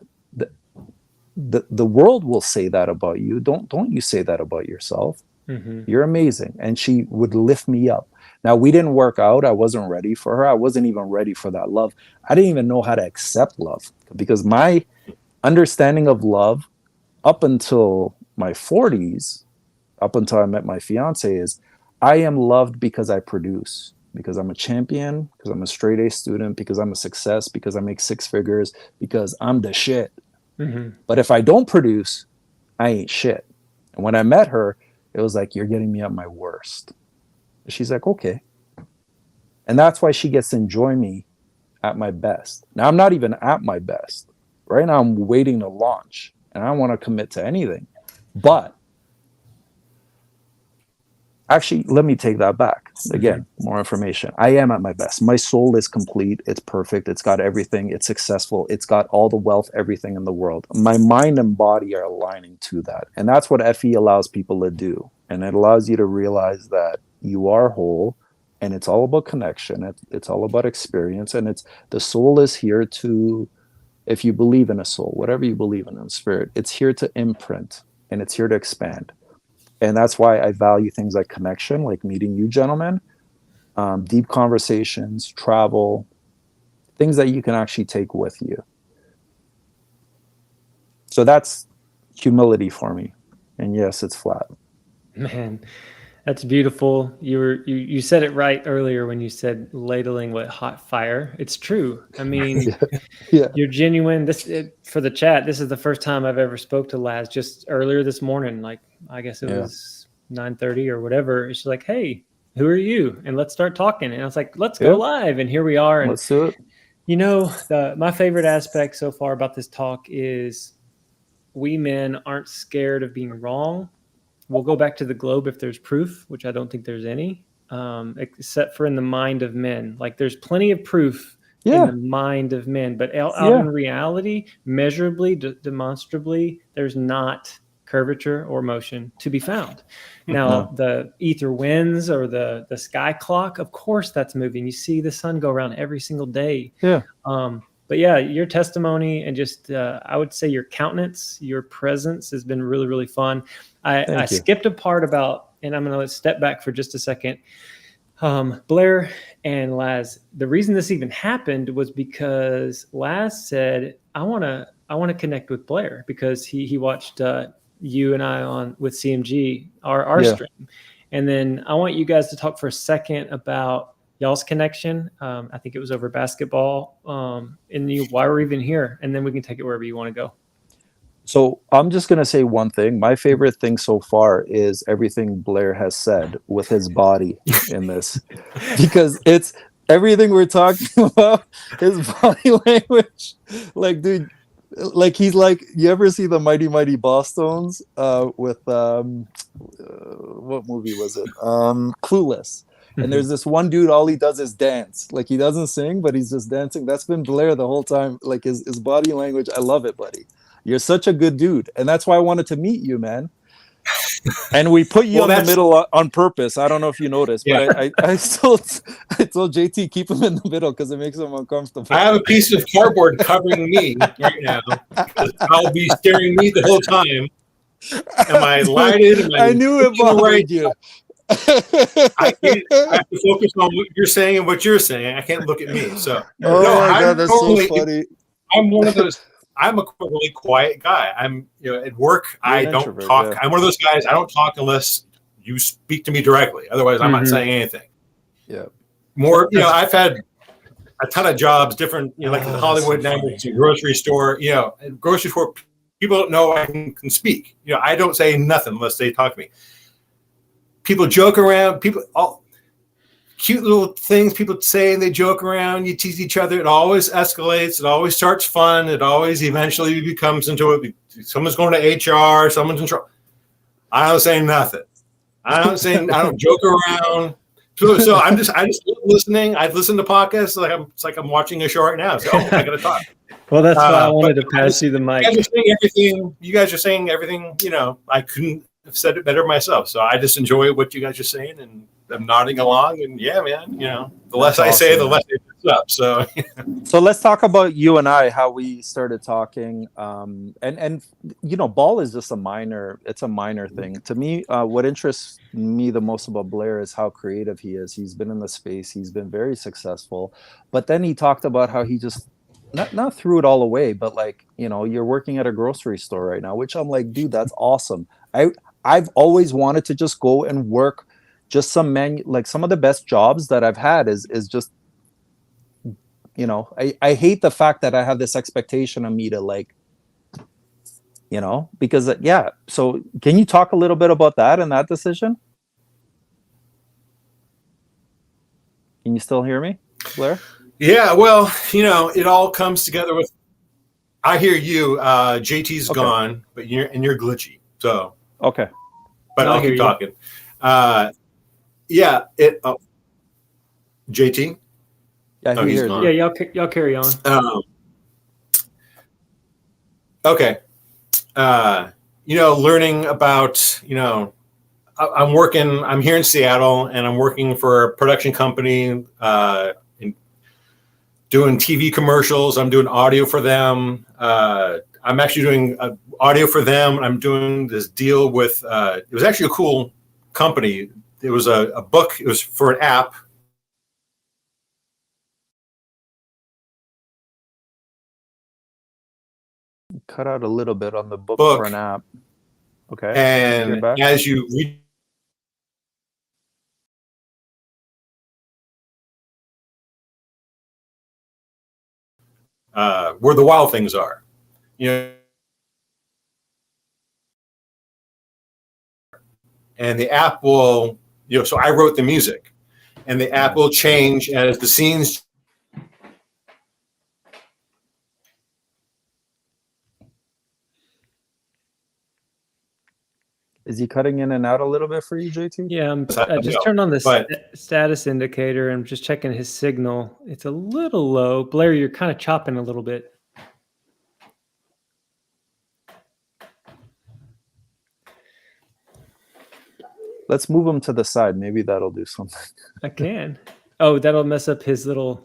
The world will say that about you. Don't you say that about yourself. Mm-hmm. You're amazing. And she would lift me up. Now, we didn't work out. I wasn't ready for her. I wasn't even ready for that love. I didn't even know how to accept love, because my understanding of love up until my 40s, up until I met my fiance, is I am loved because I produce, because I'm a champion, because I'm a straight A student, because I'm a success, because I make 6 figures, because I'm the shit. Mm-hmm. But if I don't produce, I ain't shit. And when I met her, it was like, you're getting me at my worst. She's like, okay. And that's why she gets to enjoy me at my best. Now, I'm not even at my best. Right now, I'm waiting to launch, and I don't want to commit to anything. But actually, let me take that back. Again, more information. I am at my best. My soul is complete. It's perfect. It's got everything. It's successful. It's got all the wealth, everything in the world. My mind and body are aligning to that. And that's what FE allows people to do. And it allows you to realize that you are whole, and it's all about connection. It's all about experience, and it's the soul is here to, if you believe in a soul, whatever you believe in spirit, it's here to imprint and it's here to expand. And that's why I value things like connection, like meeting you gentlemen, deep conversations, travel, things that you can actually take with you. So that's humility for me. And yes, it's flat. Man, that's beautiful. You said it right earlier when you said ladling with hot fire. It's true. I mean, Yeah. you're genuine. For the chat, this is the first time I've ever spoke to Laz, just earlier this morning. Like, I guess it was 9:30 or whatever. She's like, "Hey, who are you? And let's start talking." And I was like, "Let's go live." And here we are. And let's do it. You know, my favorite aspect so far about this talk is we men aren't scared of being wrong. We'll go back to the globe if there's proof, which I don't think there's any, except for in the mind of men. Like, there's plenty of proof in the mind of men, but out in reality, measurably, demonstrably, there's not curvature or motion to be found. Now, the ether winds or the sky clock, of course that's moving. You see the sun go around every single day. Yeah. But yeah, your testimony and just, I would say your countenance, your presence has been really, really fun. I skipped a part about, and I'm going to step back for just a second. Blair and Laz, the reason this even happened was because Laz said, I want to connect with Blair because he watched you and I on with CMG, our stream. And then I want you guys to talk for a second about y'all's connection. I think it was over basketball, and why we're even here. And then we can take it wherever you want to go. So I'm just going to say one thing. My favorite thing so far is everything Blair has said with his body in this, because it's everything we're talking about, his body language. Like, dude, like he's like, you ever see the Mighty Mighty Bosstones with what movie was it? Clueless. And there's this one dude, all he does is dance. Like, he doesn't sing, but he's just dancing. That's been Blair the whole time. Like, his body language. I love it, buddy. You're such a good dude. And that's why I wanted to meet you, man. And we put you in the middle on purpose. I don't know if you noticed, but I told JT, keep him in the middle because it makes him uncomfortable. I have a piece of cardboard covering me right now. I'll be staring me the whole time. Am I lighted? I knew it bothered you. I have to focus on what you're saying and what you're saying. I can't look at me. So my God, that's so funny. I'm one of those. I'm a really quiet guy. I'm at work. I don't talk. Yeah. I'm one of those guys. I don't talk unless you speak to me directly. Otherwise, I'm not saying anything. Yeah. More. I've had a ton of jobs, different. Like in Hollywood, now it's a grocery store. At grocery store, people don't know I can speak. I don't say nothing unless they talk to me. People joke around. People, all cute little things people say, and they joke around. You tease each other. It always escalates. It always starts fun. It always eventually becomes into it. Someone's going to HR. Someone's in trouble. I don't say nothing. I don't joke around. So I'm just listening. I've listened to podcasts. It's like I'm watching a show right now. So I got to talk. Well, that's why I wanted to pass you the mic. You guys are saying everything. I couldn't have said it better myself. So I just enjoy what you guys are saying, and I'm nodding along. And yeah, man, the less I say, the less it gets up. So, so let's talk about you and I, how we started talking. And ball is just a minor thing to me. What interests me the most about Blair is how creative he is. He's been in the space. He's been very successful. But then he talked about how he just not threw it all away, but like, you're working at a grocery store right now, which I'm like, dude, that's awesome. I've always wanted to just go and work just some of the best jobs that I've had is just, I hate the fact that I have this expectation of me to because So can you talk a little bit about that and that decision? Can you still hear me, Blair? Yeah, well, it all comes together with, I hear you, JT's gone, but you're glitchy. So, okay. But I'll keep talking. JT? Yeah, he's gone. Yeah, y'all carry on. Okay. Learning about, I'm here in Seattle, and I'm working for a production company, doing TV commercials. I'm doing audio for them. I'm actually doing audio for them. I'm doing this deal with, it was actually a cool company. It was a book. It was for an app. Cut out a little bit on the book for an app. Okay. And as you read, where the wild things are, and the app will, so I wrote the music, and the app will change as the scenes. Is he cutting in and out a little bit for you, JT? Yeah, I just turned on the status indicator. I'm just checking his signal. It's a little low. Blair, you're kind of chopping a little bit. Let's move him to the side. Maybe that'll do something. I can. Oh, that'll mess up his little...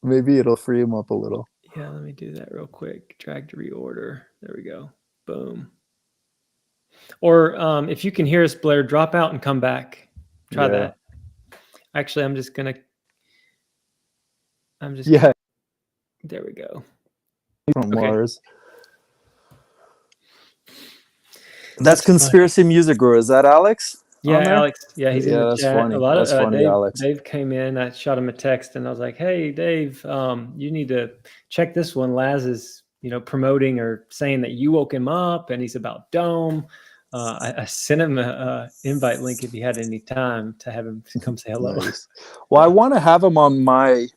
Maybe it'll free him up a little. Yeah, let me do that real quick. Drag to reorder. There we go. Boom. Or if you can hear us, Blair, drop out and come back. Try that. Actually, I'm just gonna. There we go. From Mars. That's Conspiracy funny. Music Guru. Is that Alex? Yeah, Alex. Yeah, he's in the that's chat. Funny. That's funny, Dave, Alex. Dave came in. I shot him a text, and I was like, "Hey, Dave, you need to check this one. Laz is, promoting or saying that you woke him up, and he's about Dome." I sent him an invite link if he had any time to have him come say hello. Nice. Well, I want to have him on my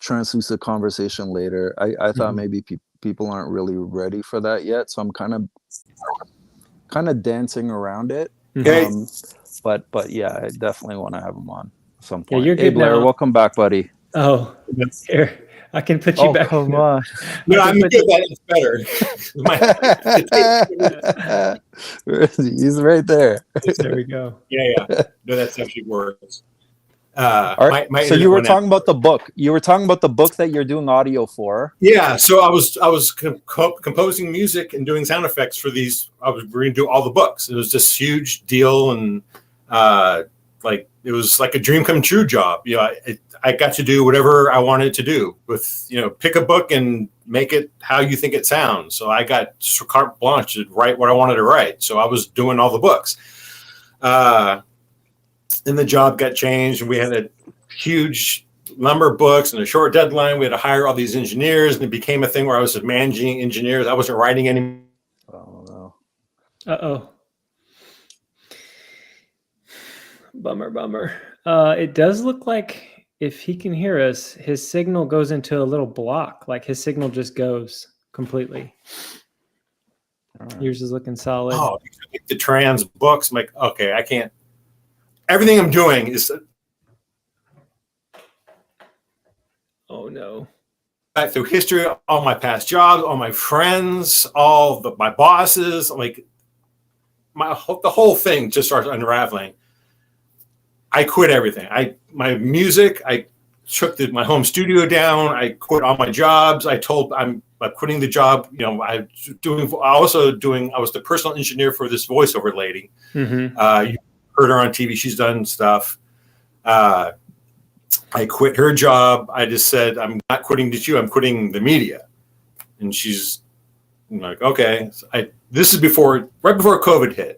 translucent conversation later. I thought maybe people aren't really ready for that yet, so I'm kind of dancing around it. Okay. But yeah, I definitely want to have him on at some point. Yeah, you're good. Hey, Blair, now. Welcome back, buddy. Oh, here. I can put you back. Come on. No, I'm good. It's better. He's right there. There we go. Yeah. No, that's actually works. Right. So you were talking about the book. You were talking about the book that you're doing audio for. Yeah. So I was composing music and doing sound effects for these. I was going to do all the books. It was this huge deal, and it was like a dream come true job. I got to do whatever I wanted to do with, pick a book and make it how you think it sounds. So I got just carte blanche to write what I wanted to write. So I was doing all the books. Then the job got changed, and we had a huge number of books and a short deadline. We had to hire all these engineers, and it became a thing where I was managing engineers. I wasn't writing any. Oh, no. Uh-oh. Bummer. It does look like if he can hear us, his signal goes into a little block. Like his signal just goes completely. Right. Yours is looking solid. Oh, the trans books. I'm like, okay, I can't. Everything I'm doing is. Oh no. Back through history, all my past jobs, all my friends, my bosses, like the whole thing just starts unraveling. I quit everything. My music, I took my home studio down. I quit all my jobs. I'm quitting the job. I was the personal engineer for this voiceover lady. Mm-hmm. You heard her on TV. She's done stuff. I quit her job. I just said, I'm not quitting you. I'm quitting the media. And she's like, okay. So this is right before COVID hit.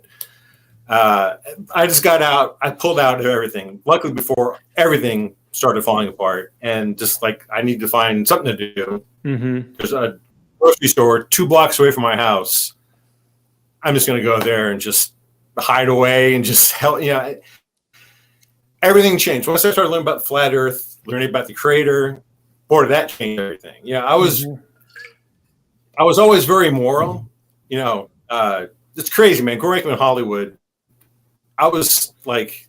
I just got out. I pulled out of everything. Luckily, before everything started falling apart, and just like I need to find something to do. Mm-hmm. There's a grocery store 2 blocks away from my house. I'm just going to go there and just hide away and just everything changed once I started learning about flat Earth, learning about the Creator. Boy, that changed everything. I was always very moral. It's crazy, man. Growing up in Hollywood, I was like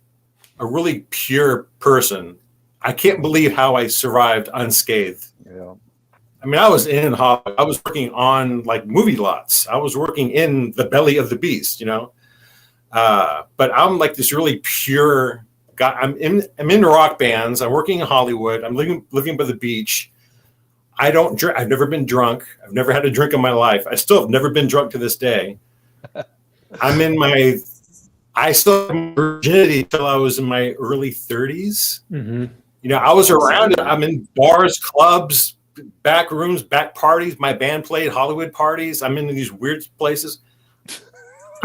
a really pure person. I can't believe how I survived unscathed. Yeah. I mean, I was in Hollywood. I was working on like movie lots. I was working in the belly of the beast, you know. But I'm like this really pure guy. I'm in rock bands. I'm working in Hollywood. I'm living by the beach. I don't drink. I've never been drunk. I've never had a drink in my life. I still have never been drunk to this day. I still have my virginity until I was in my early 30s. Mm-hmm. You know, I was around it. I'm in bars, clubs, back rooms, back parties. My band played Hollywood parties. I'm in these weird places.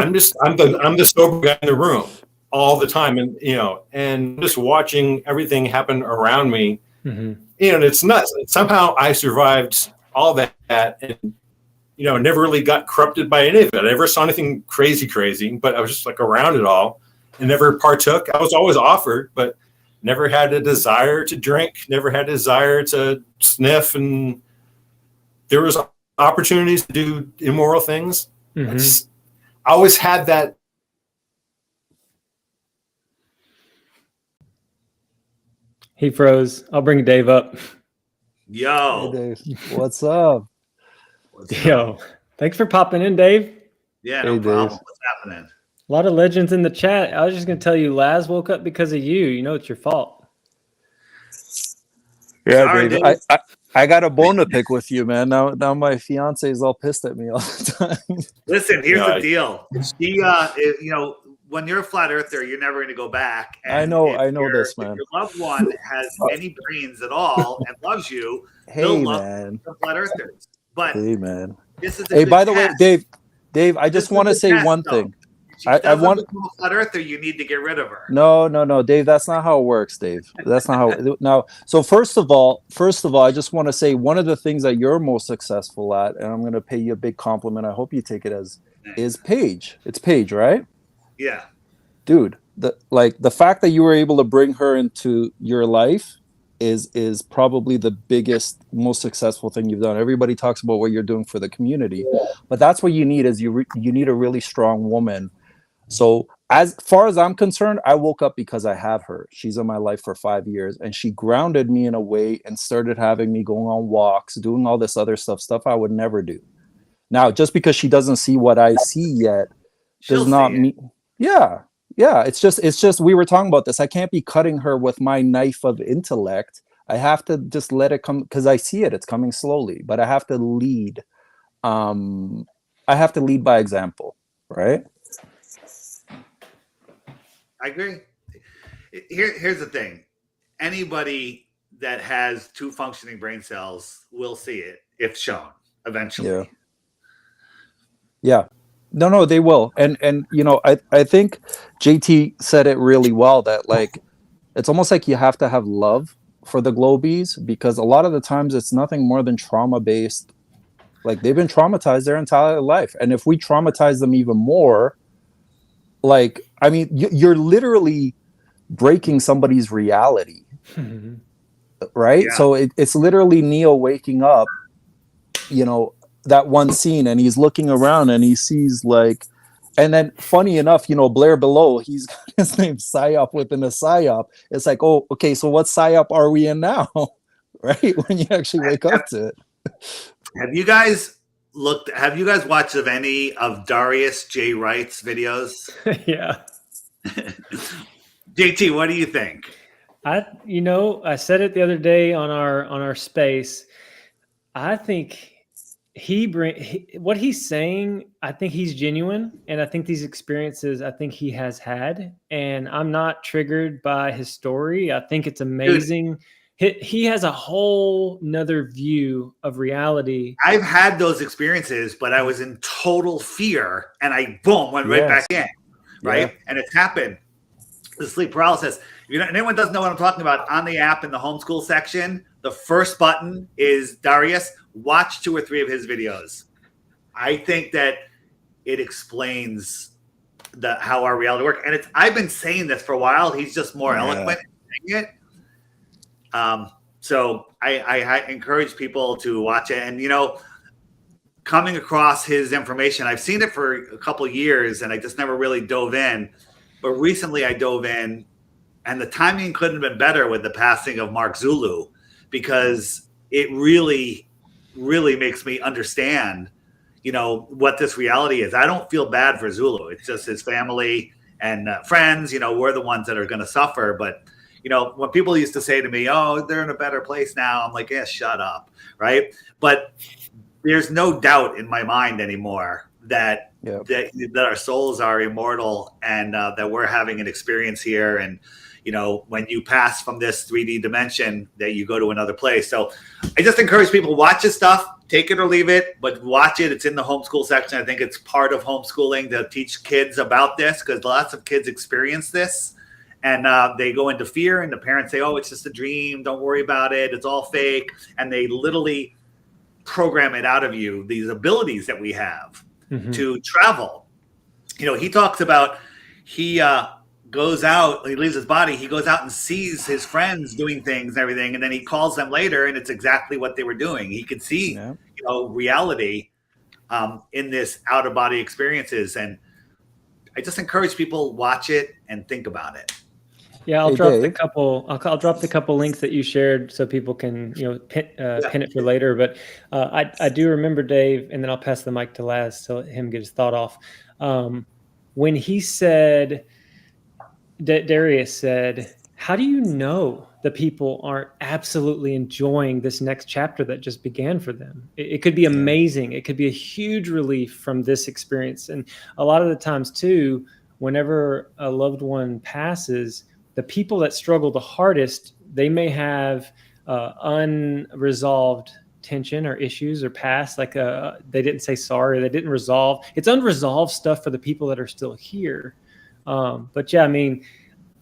I'm the sober guy in the room all the time, and you know, and just watching everything happen around me. Mm-hmm. You know, it's nuts. Somehow I survived all that, and you know, never really got corrupted by any of it. I never saw anything crazy, but I was just like around it all and never partook. I was always offered, but never had a desire to drink, never had a desire to sniff, and there was opportunities to do immoral things. Mm-hmm. I always had that. He froze. I'll bring Dave up. Yo. Hey, Dave. What's up? Yo, thanks for popping in, Dave. Yeah, no Hey, problem. Dave. What's happening? A lot of legends in the chat. I was just going to tell you, Laz woke up because of you. You know, it's your fault. Yeah, Sorry, Dave. Dave. I got a bone to pick with you, man. Now my fiance is all pissed at me all the time. Listen, here's Yeah. the deal. She, you know, when you're a flat earther, you're never going to go back. And I know if this, man. If your loved one has any brains at all and loves you, Hey, they'll love man. the flat earthers. But Hey, man. this is a Hey, good by the way, test. Dave, I just This want to is a say test, one though. thing. If she I doesn't want- become a flat earther, you need to get rid of her. No, Dave, that's not how it works, Dave. That's not how. Now, so first of all, I just want to say one of the things that you're most successful at, and I'm going to pay you a big compliment. I hope you take it as is Paige. It's Paige, right? Yeah. Dude, the fact that you were able to bring her into your life is probably the biggest, most successful thing you've done. Everybody talks about what you're doing for the community, but that's what you need is you need a really strong woman. So as far as I'm concerned, I woke up because I have her. She's in my life for 5 years, and she grounded me in a way and started having me going on walks, doing all this other stuff I would never do. Now, just because she doesn't see what I see yet does not mean, yeah. It's just we were talking about this. I can't be cutting her with my knife of intellect. I have to just let it come because I see it. It's coming slowly, but I have to lead. I have to lead by example, right? I agree. Here's the thing. Anybody that has 2 functioning brain cells will see it if shown eventually. Yeah. No, they will. And you know, I think JT said it really well that like it's almost like you have to have love for the Globies because a lot of the times it's nothing more than trauma based. Like they've been traumatized their entire life. And if we traumatize them even more, like, I mean, you're literally breaking somebody's reality, right? Yeah. So it's literally Neo waking up, you know, that one scene, and he's looking around and he sees like, and then funny enough, you know, Blair below, he's got his name PsyOp within a PsyOp. It's like, oh, okay, so what PsyOp are we in now? Right? When you actually wake up to it. Have you guys watched of any of Darius J. Wright's videos? Yeah. JT, what do you think? I said it the other day on our space. I think what he's saying, I think he's genuine, and I think these experiences, I think he has had, and I'm not triggered by his story. I think it's amazing. He has a whole nother view of reality. I've had those experiences, but I was in total fear, and I went right back in, right? Yeah. And it's happened. The sleep paralysis. If anyone doesn't know what I'm talking about, on the app in the homeschool section, the first button is Darius. Watch 2 or 3 of his videos. I think that it explains how our reality works. And I've been saying this for a while. He's just more eloquent in saying it. So I encourage people to watch it. And, you know, coming across his information, I've seen it for a couple of years, and I just never really dove in. But recently I dove in, and the timing couldn't have been better with the passing of Mark Zulu, because it really really makes me understand, what this reality is. I don't feel bad for Zulu. It's just his family and friends, we're the ones that are going to suffer. But, when people used to say to me, oh, they're in a better place now, I'm like, yeah, shut up. Right. But there's no doubt in my mind anymore that our souls are immortal and that we're having an experience here. And, when you pass from this 3D dimension, that you go to another place. So I just encourage people, watch this stuff, take it or leave it, but watch it. It's in the homeschool section. I think it's part of homeschooling to teach kids about this, because lots of kids experience this and they go into fear, and the parents say, oh, it's just a dream. Don't worry about it. It's all fake. And they literally program it out of you, these abilities that we have to travel. He talks about, he goes out, he leaves his body, he goes out and sees his friends doing things and everything, and then he calls them later, and it's exactly what they were doing. He could see reality in this out-of-body experiences. And I just encourage people, watch it and think about it. Yeah, I'll drop the couple links that you shared so people can pin it for later. But I do remember, Dave, and then I'll pass the mic to Laz to let him get his thought off. When he said, Darius said, how do you know the people aren't absolutely enjoying this next chapter that just began for them? It could be amazing. It could be a huge relief from this experience. And a lot of the times too, whenever a loved one passes, the people that struggle the hardest, they may have unresolved tension or issues or past, like they didn't say sorry, they didn't resolve. It's unresolved stuff for the people that are still here. But yeah, I mean,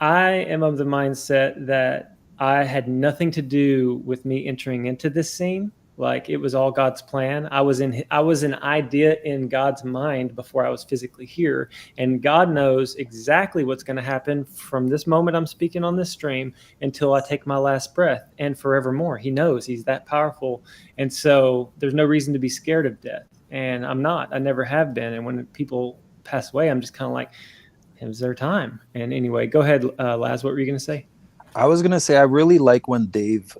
I am of the mindset that I had nothing to do with me entering into this scene. Like, it was all God's plan. I was an idea in God's mind before I was physically here. And God knows exactly what's going to happen from this moment I'm speaking on this stream until I take my last breath, and forevermore. He knows. He's that powerful. And so there's no reason to be scared of death. And I'm not. I never have been. And when people pass away, I'm just kind of like, it was their time. And anyway, go ahead, Laz. What were you going to say? I was going to say, I really like when Dave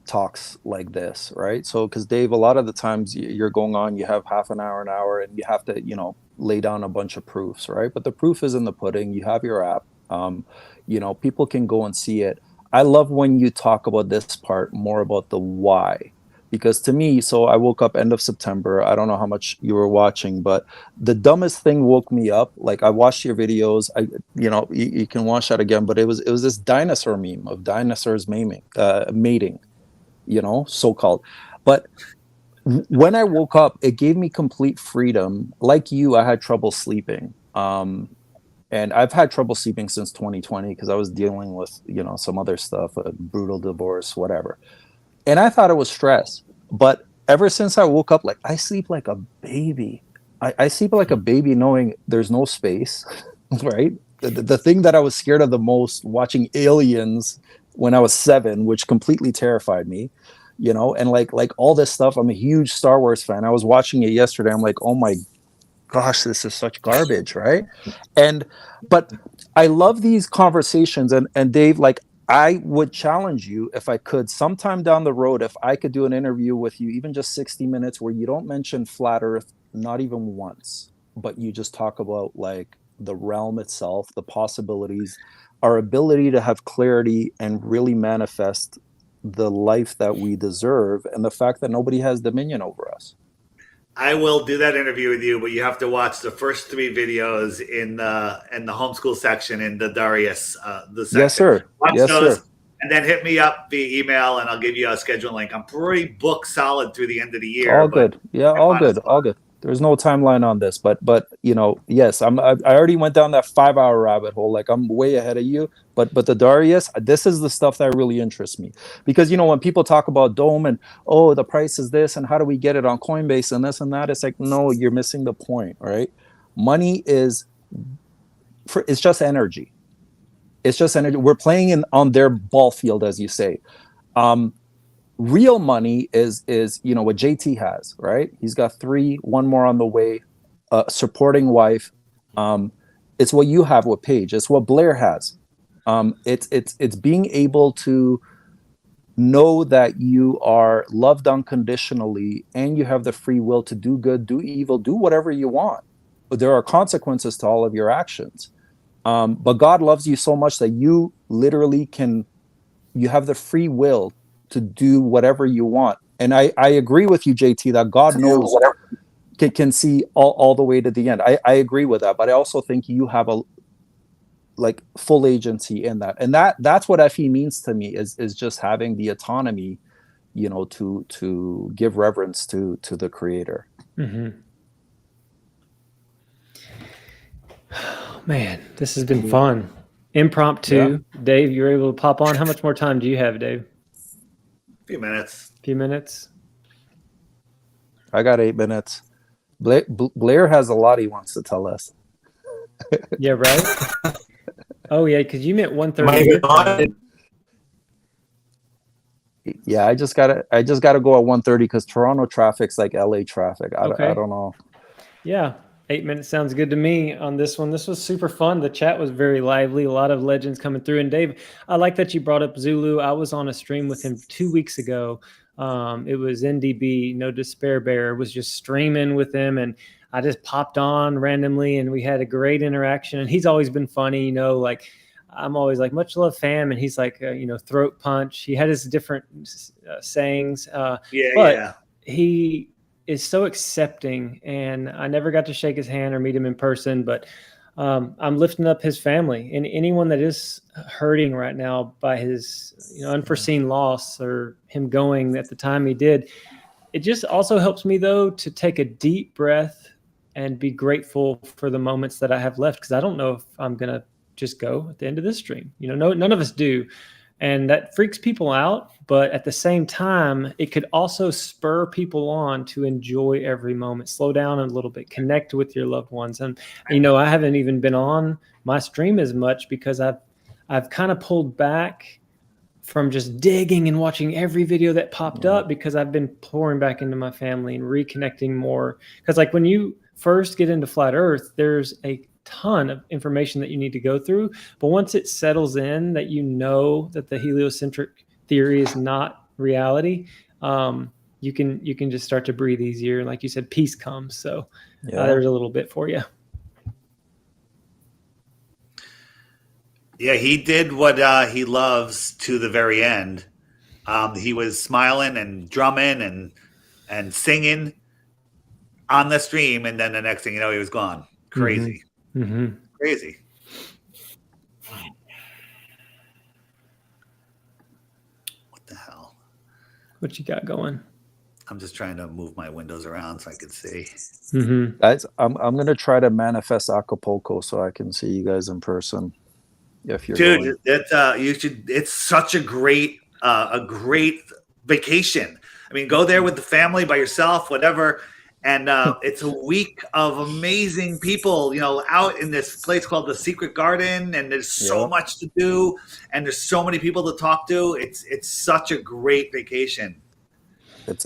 talks like this, right? So, because Dave, a lot of the times you're going on, you have half an hour, and you have to, lay down a bunch of proofs, right? But the proof is in the pudding. You have your app. People can go and see it. I love when you talk about this part more about the why. Because to me, so I woke up end of September. I don't know how much you were watching, but the dumbest thing woke me up. Like, I watched your videos. You can watch that again. But it was this dinosaur meme of dinosaurs mating, so-called. But when I woke up, it gave me complete freedom. Like you, I had trouble sleeping. And I've had trouble sleeping since 2020 because I was dealing with, some other stuff, a brutal divorce, whatever. And I thought it was stress. But ever since I woke up, like, I sleep like a baby. I sleep like a baby knowing there's no space, right? The thing that I was scared of the most, watching Aliens when I was 7, which completely terrified me, and like all this stuff. I'm a huge Star Wars fan. I was watching it yesterday. I'm like, oh my gosh, this is such garbage, right? But I love these conversations. And Dave, like, I would challenge you, if I could, sometime down the road, if I could do an interview with you, even just 60 minutes, where you don't mention flat Earth, not even once, but you just talk about, like, the realm itself, the possibilities, our ability to have clarity and really manifest the life that we deserve, and the fact that nobody has dominion over us. I will do that interview with you, but you have to watch the first 3 videos in the homeschool section in the Darius the section. Yes, sir. Watch yes, those, sir. and then hit me up via email, and I'll give you a schedule link. I'm pretty booked solid through the end of the year. All good. Yeah, all good. There's no timeline on this, but yes, I already went down that 5-hour rabbit hole. Like, I'm way ahead of you. But the Darius, this is the stuff that really interests me, because when people talk about Dome and, oh, the price is this and how do we get it on Coinbase and this and that, it's like, no, you're missing the point, right? Money it's just energy. It's just energy. We're playing on their ball field, as you say. Real money is what JT has, right? He's got 3, 1 more on the way, supporting wife. It's what you have with Paige. It's what Blair has. It's being able to know that you are loved unconditionally and you have the free will to do good, do evil, do whatever you want. But there are consequences to all of your actions. But God loves you so much that you literally you have the free will to do whatever you want. And I agree with you, JT, that God knows, can see all the way to the end. I agree with that, but I also think you have a full agency in that. And that's what FE means to me, is just having the autonomy, to give reverence to the creator. Mm-hmm. Oh, man, this has been fun. Impromptu. Yeah. Dave, you're able to pop on. How much more time do you have, Dave? A few minutes. Few minutes. I got 8 minutes. Blair has a lot he wants to tell us. Yeah, right? Oh, yeah, because you meant 1:30. Yeah, I just gotta go at 1:30 because Toronto traffic's like LA traffic. I don't know. Yeah, 8 minutes sounds good to me on this one. This was super fun. The chat was very lively. A lot of legends coming through. And Dave, I like that you brought up Zulu. I was on a stream with him 2 weeks ago. It was NDB, No Despair Bear, was just streaming with him, and I just popped on randomly, and we had a great interaction. And he's always been funny, like I'm always like, much love, fam, and he's like, throat punch. He had his different sayings, but he is so accepting, and I never got to shake his hand or meet him in person, but I'm lifting up his family and anyone that is hurting right now by his unforeseen loss or him going at the time he did. It just also helps me, though, to take a deep breath and be grateful for the moments that I have left, because I don't know if I'm going to just go at the end of this stream. None of us do. And that freaks people out. But at the same time, it could also spur people on to enjoy every moment, slow down a little bit, connect with your loved ones. And, I haven't even been on my stream as much because I've kind of pulled back from just digging and watching every video that popped up, because I've been pouring back into my family and reconnecting more. Because like when you first get into flat Earth, there's a ton of information that you need to go through, but once it settles in that that the heliocentric theory is not reality, you can just start to breathe easier, and like you said, peace comes. So there's a little bit for you. Yeah, he did what he loves to the very end. He was smiling and drumming and singing on the stream, and then the next thing you know, he was gone. Crazy. Mm-hmm. Crazy. What the hell? What you got going? I'm just trying to move my windows around so I can see. Mm-hmm. Guys, I'm gonna try to manifest Acapulco so I can see you guys in person. If you're Dude, you should. It's such a great vacation. I mean, go there with the family, by yourself, whatever. And it's a week of amazing people, out in this place called the Secret Garden, and there's so much to do, and there's so many people to talk to. It's such a great vacation.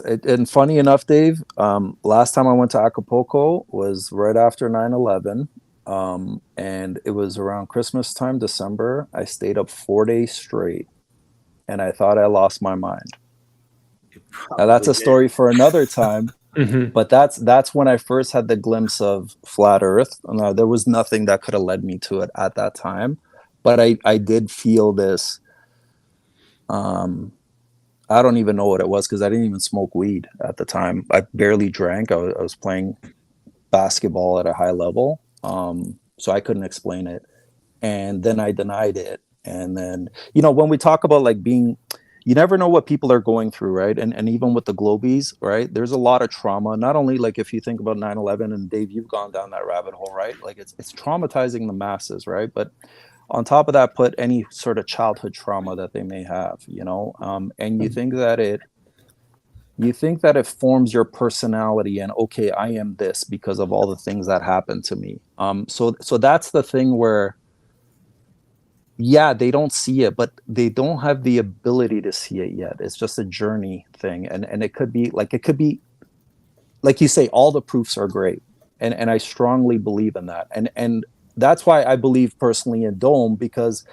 And funny enough, Dave, last time I went to Acapulco was right after 9/11, and it was around Christmas time, December. I stayed up 4 days straight, and I thought I lost my mind. Now that's a story for another time. Mm-hmm. But that's when I first had the glimpse of flat Earth. There was nothing that could have led me to it at that time, but I did feel this. I don't even know what it was because I didn't even smoke weed at the time. I barely drank. I was playing basketball at a high level, so I couldn't explain it. And then I denied it. And then when we talk about like being. You never know what people are going through, right? And even with the Globies, right? There's a lot of trauma. Not only like if you think about 9/11, and Dave, you've gone down that rabbit hole, right? Like it's traumatizing the masses, right? But on top of that, put any sort of childhood trauma that they may have, and you think that it forms your personality, and okay, I am this because of all the things that happened to me. So that's the thing where. Yeah, they don't see it, but they don't have the ability to see it yet. It's just a journey thing. And it could be like you say, all the proofs are great. And I strongly believe in that. And that's why I believe personally in Dome, because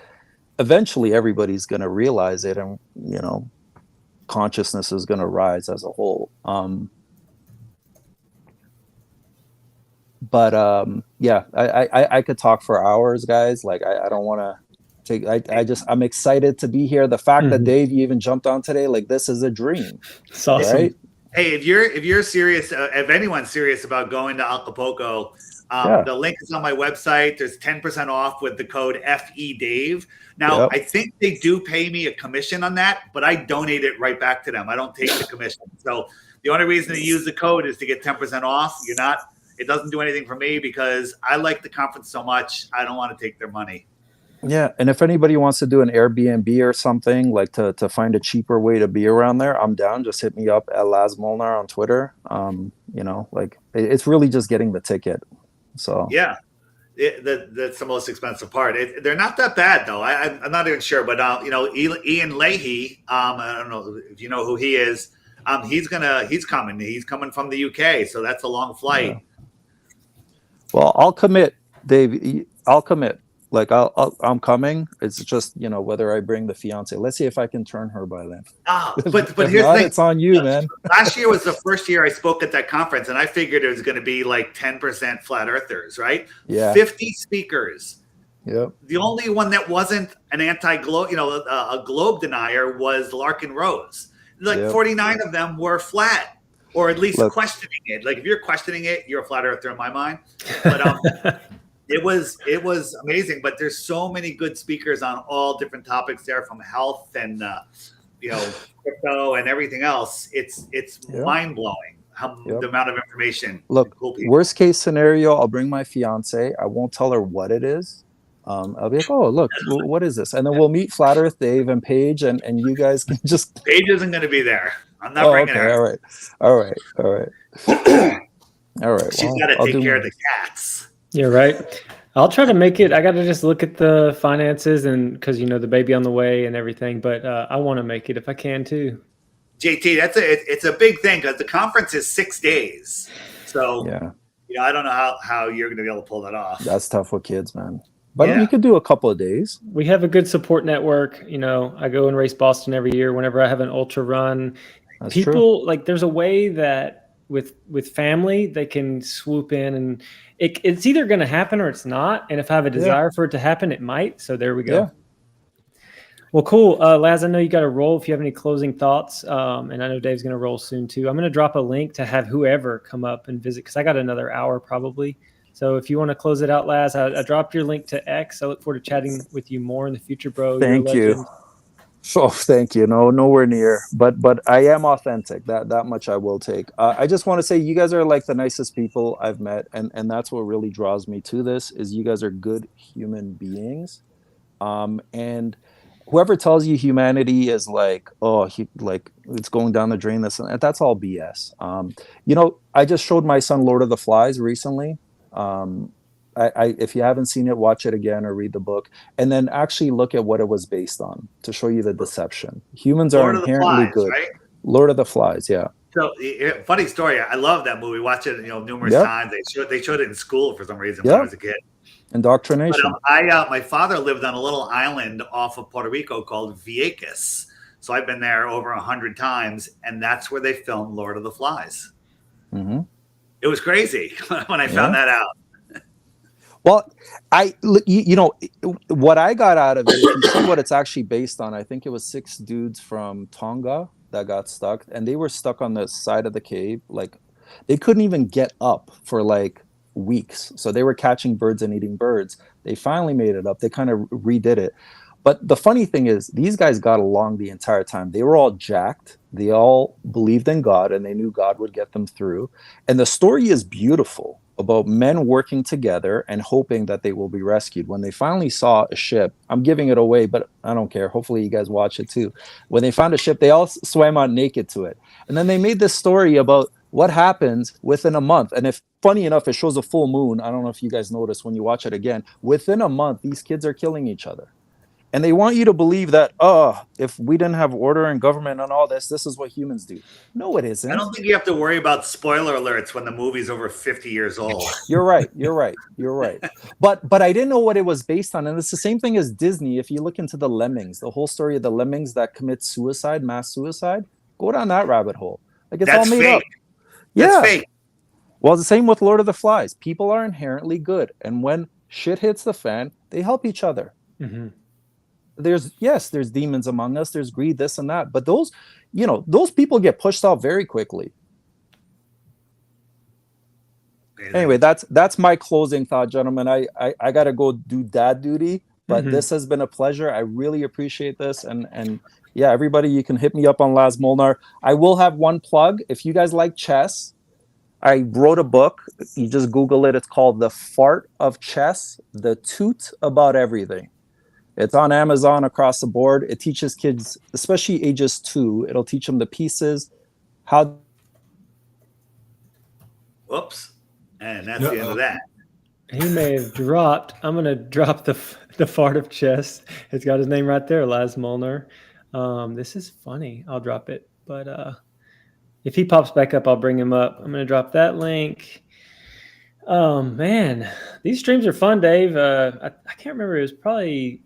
eventually everybody's going to realize it. And, consciousness is going to rise as a whole. Yeah, I could talk for hours, guys. Like I don't want to take. I'm excited to be here. The fact that Dave, you even jumped on today, like this is a dream. It's awesome. Right? Hey, if you're serious, if anyone's serious about going to Acapulco, the link is on my website. There's 10% off with the code FEDave. Now, I think they do pay me a commission on that, but I donate it right back to them. I don't take the commission. So the only reason to use the code is to get 10% off. It doesn't do anything for me because I like the conference so much. I don't want to take their money. Yeah, and if anybody wants to do an Airbnb or something, like to find a cheaper way to be around there, I'm down. Just hit me up at Laz Molnar on Twitter. Like it's really just getting the ticket. So yeah, that's the most expensive part. They're not that bad though. I'm not even sure, but Ian Leahy, I don't know if you know who he is. He's coming. He's coming from the UK, so that's a long flight. Yeah. Well, I'll commit, Dave. I'll commit. Like I'm coming. It's just whether I bring the fiance. Let's see if I can turn her by then. But here's the thing. It's on you, man. Last year was the first year I spoke at that conference, and I figured it was going to be like 10% flat earthers, right? Yeah. 50 speakers. Yep. The only one that wasn't an anti-globe, a globe denier was Larkin Rose. Like 49 of them were flat, or at least questioning it. Like if you're questioning it, you're a flat earther in my mind. But It was amazing, but there's so many good speakers on all different topics there, from health and crypto and everything else. It's mind blowing the amount of information. Look, worst case scenario, I'll bring my fiance. I won't tell her what it is. I'll be like, oh, look, what is this? And then we'll meet Flat Earth Dave and Paige, and you guys can just. Paige isn't going to be there. I'm not bringing her. All right. She's got to take care of the cats. You're right. I'll try to make it. I got to just look at the finances and because the baby on the way and everything. But I want to make it if I can too. JT, it's a big thing because the conference is 6 days. So I don't know how you're going to be able to pull that off. That's tough with kids, man. But you could do a couple of days. We have a good support network. I go and race Boston every year. Whenever I have an ultra run, That's people true. like there's a way that with family they can swoop in and. It's either going to happen or it's not. And if I have a desire for it to happen, it might. So there we go. Yeah. Well, cool. Laz, I know you got to roll if you have any closing thoughts. And I know Dave's going to roll soon too. I'm going to drop a link to have whoever come up and visit because I got another hour probably. So if you want to close it out, Laz, I dropped your link to X. I look forward to chatting with you more in the future, bro. Thank you. Oh, thank you. No, nowhere near. But I am authentic. That much I will take. I just want to say you guys are like the nicest people I've met, and that's what really draws me to this. Is you guys are good human beings, and whoever tells you humanity is like it's going down the drain, that's all BS. I just showed my son Lord of the Flies recently. If you haven't seen it, watch it again or read the book, and then actually look at what it was based on to show you the deception. Humans are inherently good. Right? Lord of the Flies, yeah. So, funny story. I love that movie. Watch it, numerous times. They showed it in school for some reason when I was a kid. Indoctrination. But my father lived on a little island off of Puerto Rico called Vieques. So I've been there over 100 times, and that's where they filmed Lord of the Flies. Mm-hmm. It was crazy when I found that out. Well, what I got out of it, if you see what it's actually based on, I think it was 6 dudes from Tonga that got stuck, and they were stuck on the side of the cave. Like, they couldn't even get up for like weeks. So they were catching birds and eating birds. They finally made it up. They kind of redid it. But the funny thing is, these guys got along the entire time. They were all jacked. They all believed in God, and they knew God would get them through. And the story is beautiful about men working together and hoping that they will be rescued. When they finally saw a ship, I'm giving it away, but I don't care. Hopefully you guys watch it too. When they found a ship, they all swam out naked to it. And then they made this story about what happens within a month. And funny enough, it shows a full moon. I don't know if you guys noticed when you watch it again. Within a month, these kids are killing each other. And they want you to believe that, if we didn't have order and government and all this, this is what humans do. No, it isn't. I don't think you have to worry about spoiler alerts when the movie's over 50 years old. You're right. But I didn't know what it was based on. And it's the same thing as Disney. If you look into the Lemmings, the whole story of the Lemmings that commit suicide, mass suicide, Go down that rabbit hole. Like, it's That's all made fake. up. Yeah. That's fake. Well, the same with Lord of the Flies. People are inherently good, and when shit hits the fan, they help each other. Mm-hmm. There's demons among us. There's greed, this and that. But those people get pushed off very quickly. Anyway, that's my closing thought, gentlemen. I gotta go do dad duty, but this has been a pleasure. I really appreciate this, and yeah, everybody, you can hit me up on Laz Molnar. I will have one plug. If you guys like chess, I wrote a book. You just Google it. It's called The Fart of Chess: The Toot About Everything. It's on Amazon across the board. It teaches kids, especially ages 2. It'll teach them the pieces, how. Whoops. And that's the end of that. He may have dropped. I'm going to drop the fart of chess. It's got his name right there, Laz Molnar. This is funny. I'll drop it. But if he pops back up, I'll bring him up. I'm going to drop that link. Oh, man. These streams are fun, Dave. I can't remember. It was probably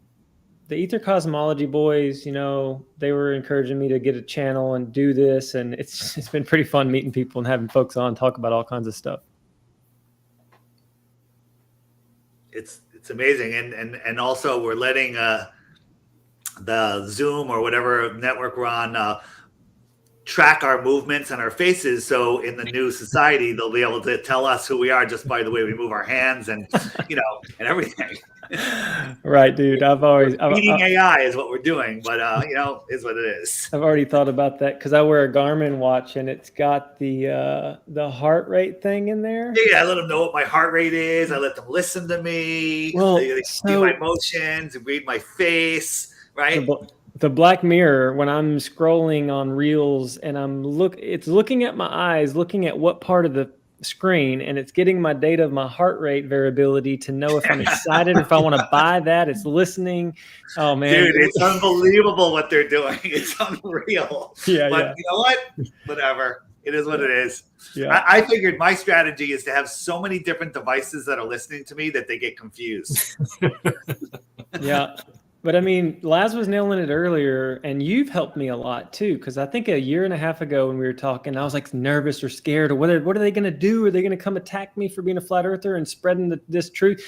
the Ether Cosmology boys. You know, they were encouraging me to get a channel and do this. And it's been pretty fun meeting people and having folks on talk about all kinds of stuff. It's amazing, and also we're letting the Zoom or whatever network we're on track our movements and our faces. So in the new society, they'll be able to tell us who we are just by the way we move our hands and and everything. Right, dude. Beating AI is what we're doing, but is what it is. I've already thought about that because I wear a Garmin watch and it's got the heart rate thing in there. Yeah, I let them know what my heart rate is. I let them listen to me. Well, they see my motions, read my face. Right. The Black Mirror, when I'm scrolling on Reels and it's looking at my eyes, looking at what part of the screen, and it's getting my data of my heart rate variability to know if I'm excited, if I want to buy that. It's listening. Oh man, dude, it's unbelievable what they're doing. It's unreal. Yeah, but you know what? Whatever. It is what it is. Yeah. I figured my strategy is to have so many different devices that are listening to me that they get confused. Yeah. But I mean, Laz was nailing it earlier, and you've helped me a lot too. Because I think a year and a half ago when we were talking, I was like nervous or scared, or what are they going to do? Are they going to come attack me for being a flat earther and spreading this truth?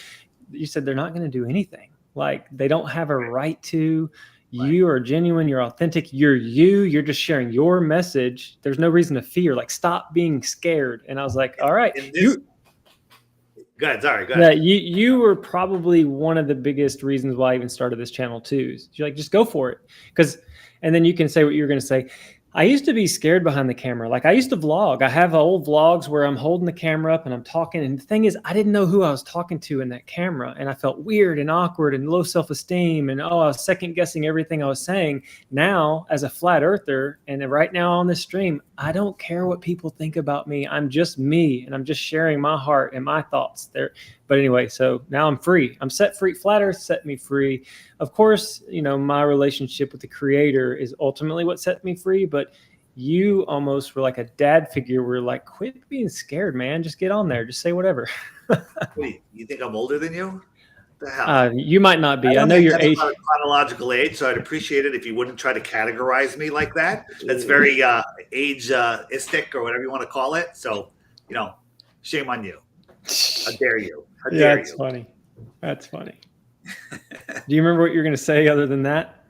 You said they're not going to do anything. Like, they don't have a right to. You are genuine. You're authentic. You're you. You're just sharing your message. There's no reason to fear. Like, stop being scared. And I was like, all right. Go ahead. Sorry. Go ahead. Yeah, you were probably one of the biggest reasons why I even started this channel too. You're like, just go for it. And then you can say what you're going to say. I used to be scared behind the camera. Like, I used to vlog. I have old vlogs where I'm holding the camera up and I'm talking. And the thing is, I didn't know who I was talking to in that camera. And I felt weird and awkward and low self-esteem. And I was second guessing everything I was saying. Now, as a flat earther, and right now on this stream, I don't care what people think about me. I'm just me. And I'm just sharing my heart and my thoughts there. But anyway, so now I'm free. I'm set free. Flat Earth set me free. Of course, my relationship with the Creator is ultimately what set me free. But you almost were like a dad figure. We're like, quit being scared, man. Just get on there. Just say whatever. Wait, you think I'm older than you? The hell? You might not be. I know your age. Chronological age, so I'd appreciate it if you wouldn't try to categorize me like that. That's very age-istic or whatever you want to call it. So, shame on you. How dare you? How dare That's funny. That's funny. Do you remember what you're going to say other than that?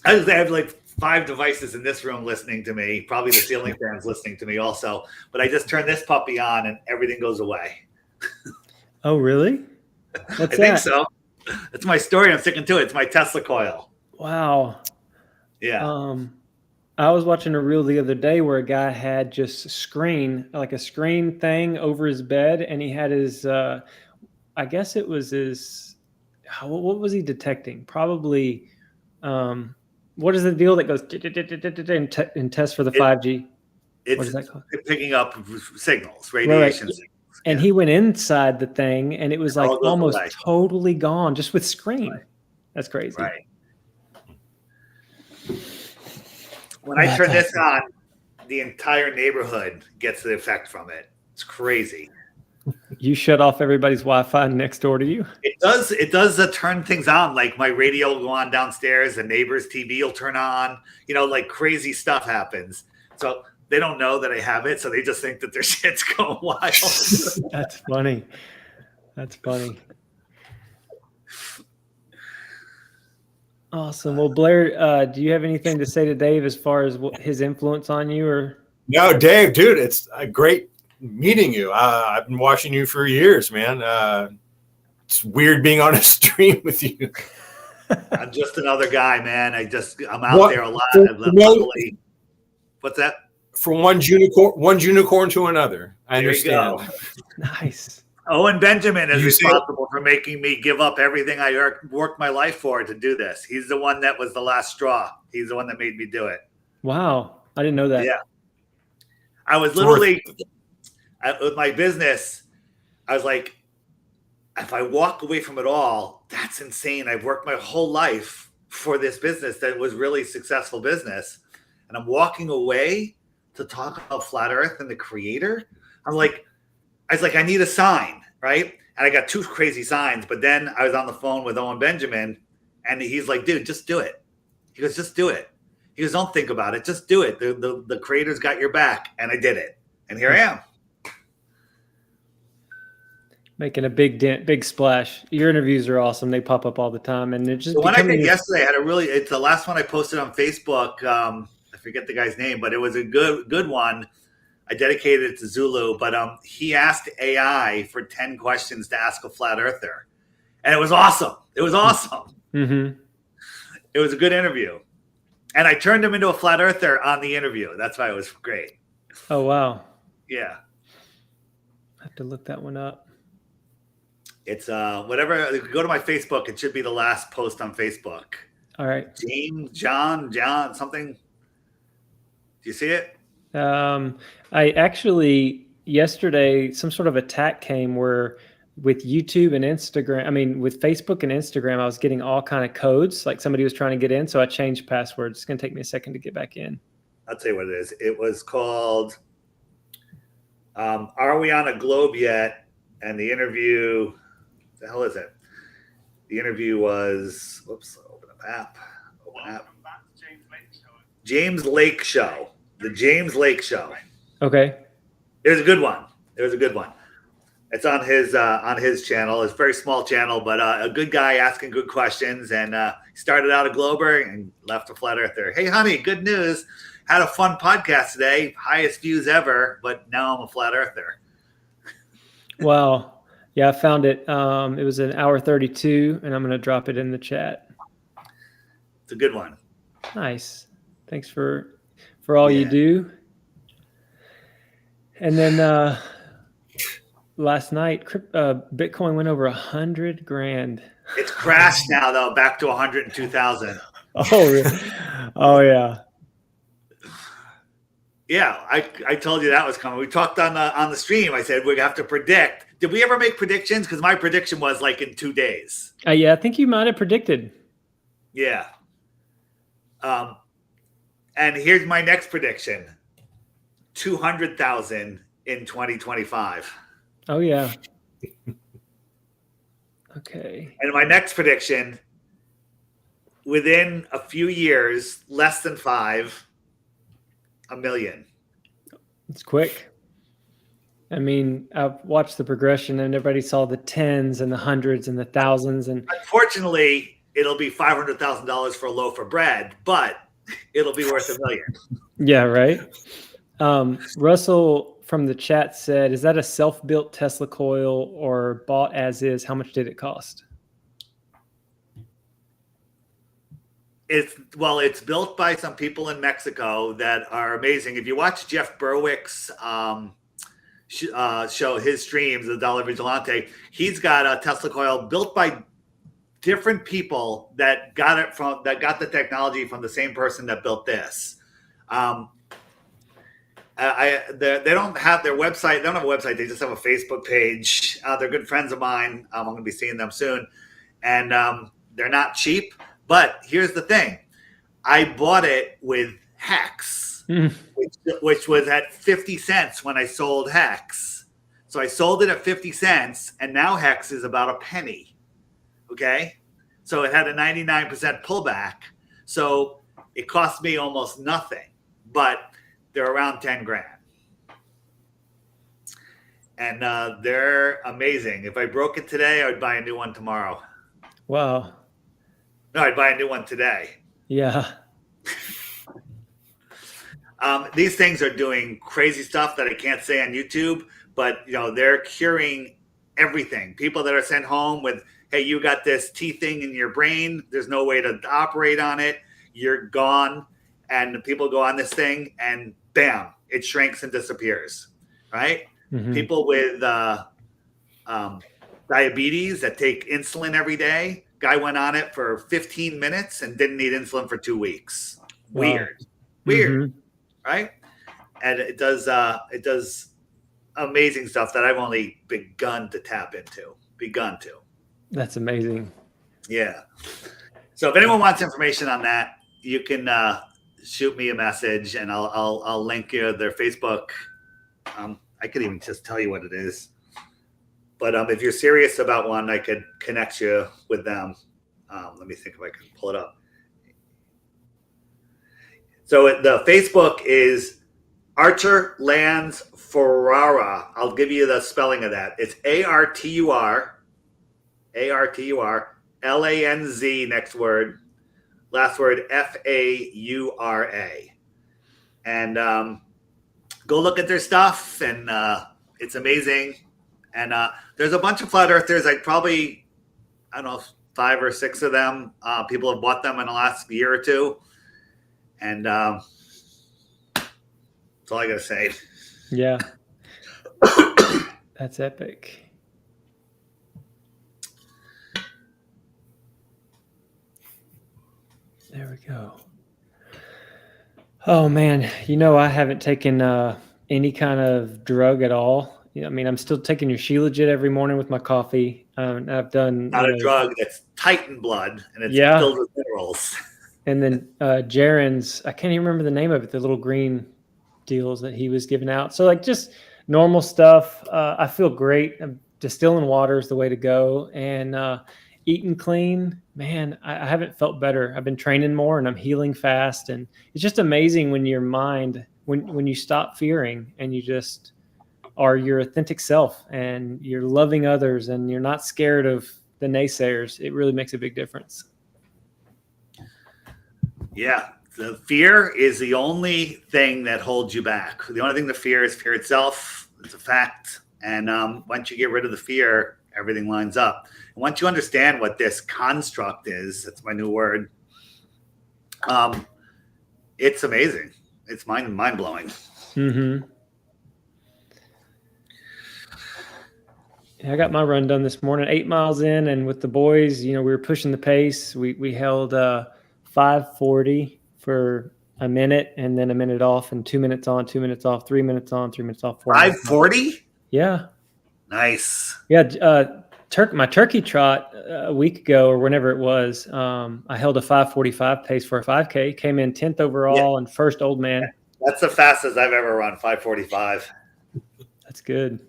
I have like 5 devices in this room listening to me. Probably the ceiling fans listening to me also. But I just turn this puppy on and everything goes away. Oh, really? What's that? I think so. That's my story. I'm sticking to it. It's my Tesla coil. Wow. Yeah. I was watching a reel the other day where a guy had just a screen thing over his bed, and he had his, I guess it was his, what was he detecting? Probably, what is the deal that goes and test for the 5G? What is that called? Picking up signals, radiation signals. And he went inside the thing, and it was like almost totally gone just with screen. Right. That's crazy. Right. When I turn this on, the entire neighborhood gets the effect from it. It's crazy. You shut off everybody's Wi-Fi next door to you? It does. It does turn things on. Like my radio will go on downstairs, the neighbor's TV will turn on. Like crazy stuff happens. So they don't know that I have it, so they just think that their shit's going wild. That's funny. That's funny. Awesome. Well, Blair, do you have anything to say to Dave as far as his influence on you, or? No, Dave, dude, it's a great meeting you. I've been watching you for years, man. It's weird being on a stream with you. I'm just another guy, man. I'm out there a lot. What's that? From one unicorn to another. I understand. Nice. Owen Benjamin is responsible for making me give up everything I worked my life for to do this. He's the one that was the last straw. He's the one that made me do it. Wow. I didn't know that. Yeah. I was literally, with my business, I was like, if I walk away from it all, that's insane. I've worked my whole life for this business that was really successful business. And I'm walking away to talk about Flat Earth and the creator. I was like, I need a sign, right? And I got 2 crazy signs. But then I was on the phone with Owen Benjamin, and he's like, dude, just do it. He goes, just do it. He goes, don't think about it. Just do it. The creator's got your back. And I did it. And here I am. Making a big dent, big splash. Your interviews are awesome. They pop up all the time. And it's just the one I did yesterday, I had it's the last one I posted on Facebook. I forget the guy's name, but it was a good one. I dedicated it to Zulu, but he asked AI for 10 questions to ask a flat earther. And it was awesome. It was awesome. Mm-hmm. It was a good interview. And I turned him into a flat earther on the interview. That's why it was great. Oh, wow. Yeah. I have to look that one up. It's whatever. Go to my Facebook. It should be the last post on Facebook. All right. John, something. Do you see it? I actually, yesterday, some sort of attack came where with YouTube and Instagram, with Facebook and Instagram, I was getting all kind of codes, like somebody was trying to get in. So I changed passwords. It's going to take me a second to get back in. I'll tell you what it is. It was called, Are We on a Globe Yet? And the interview, the hell is it? The interview was, open up app. James Lake Show. The James Lake Show. Okay. It was a good one. It's on his channel. It's a very small channel, but a good guy asking good questions. And he started out a Glober and left a flat earther. Hey, honey, good news. Had a fun podcast today. Highest views ever, but now I'm a flat earther. Wow. Yeah, I found it. It was an hour 32, and I'm going to drop it in the chat. It's a good one. Nice. Thanks for all you do. And then last night, Bitcoin went over 100 grand. It's crashed now, though, back to 102,000. Oh, really? Oh, yeah. Yeah, I told you that was coming. We talked on the stream. I said we have to predict. Did we ever make predictions? Because my prediction was like in 2 days. Yeah, I think you might have predicted. Yeah. And here's my next prediction: 200,000 in 2025. Oh yeah. Okay. And my next prediction: within a few years, less than 5, 1 million. It's quick. I've watched the progression, and everybody saw the tens and the hundreds and the thousands. And unfortunately, it'll be $500,000 for a loaf of bread, but it'll be worth $1 million. Yeah, right. Russell from the chat said, "Is that a self-built Tesla coil or bought as is? How much did it cost?" It's built by some people in Mexico that are amazing. If you watch Jeff Berwick's show, his streams, the Dollar Vigilante, he's got a Tesla coil built by different people that got the technology from the same person that built this. They don't have their website. They don't have a website. They just have a Facebook page. They're good friends of mine. I'm going to be seeing them soon, and they're not cheap. But here's the thing: I bought it with Hex, which was at 50 cents when I sold Hex. So I sold it at 50 cents, and now Hex is about a penny. Okay. So it had a 99% pullback. So it cost me almost nothing, but they're around 10 grand. And they're amazing. If I broke it today, I would buy a new one tomorrow. Wow. No, I'd buy a new one today. Yeah. These things are doing crazy stuff that I can't say on YouTube, but they're curing everything. People that are sent home with, hey, you got this T thing in your brain. There's no way to operate on it. You're gone. And people go on this thing and bam, it shrinks and disappears. Right? Mm-hmm. People with diabetes that take insulin every day. Guy went on it for 15 minutes and didn't need insulin for 2 weeks. Weird. Wow. Weird. Mm-hmm. Right? And it does amazing stuff that I've only begun to tap into. That's amazing. Yeah. So if anyone wants information on that, you can shoot me a message and I'll link you their Facebook. I could even just tell you what it is. But if you're serious about one, I could connect you with them. Let me think if I can pull it up. So the Facebook is Artur Lanz Ferrara. I'll give you the spelling of that. It's ARTUR, next word, last word FAURA. And go look at their stuff, and it's amazing. And there's a bunch of flat earthers. I don't know, 5 or 6 of them. People have bought them in the last year or two. And that's all I got to say. Yeah. That's epic. There we go. Oh, man. I haven't taken any kind of drug at all. I mean, I'm still taking your Shilajit every morning with my coffee. I've done not a drug that's tight in blood and it's filled with minerals. And then Jaren's, I can't even remember the name of it, the little green deals that he was giving out. So like just normal stuff. I feel great. Distilling water is the way to go. And eating clean, man, I haven't felt better. I've been training more and I'm healing fast. And it's just amazing when your mind, when you stop fearing and you just are your authentic self and you're loving others and you're not scared of the naysayers, it really makes a big difference. Yeah. The fear is the only thing that holds you back. The only thing to fear is fear itself. It's a fact. And once you get rid of the fear, everything lines up. And once you understand what this construct is, that's my new word, it's amazing. It's mind-blowing. Mm-hmm. I got my run done this morning, 8 miles in, and with the boys, we were pushing the pace. We held 5:40 for a minute, and then a minute off, and 2 minutes on, 2 minutes off, 3 minutes on, 3 minutes off. 5:40? Yeah. Nice. Yeah. My turkey trot a week ago or whenever it was, I held a 5:45 pace for a 5K, came in 10th overall and first old man. That's the fastest I've ever run, 5:45. That's good.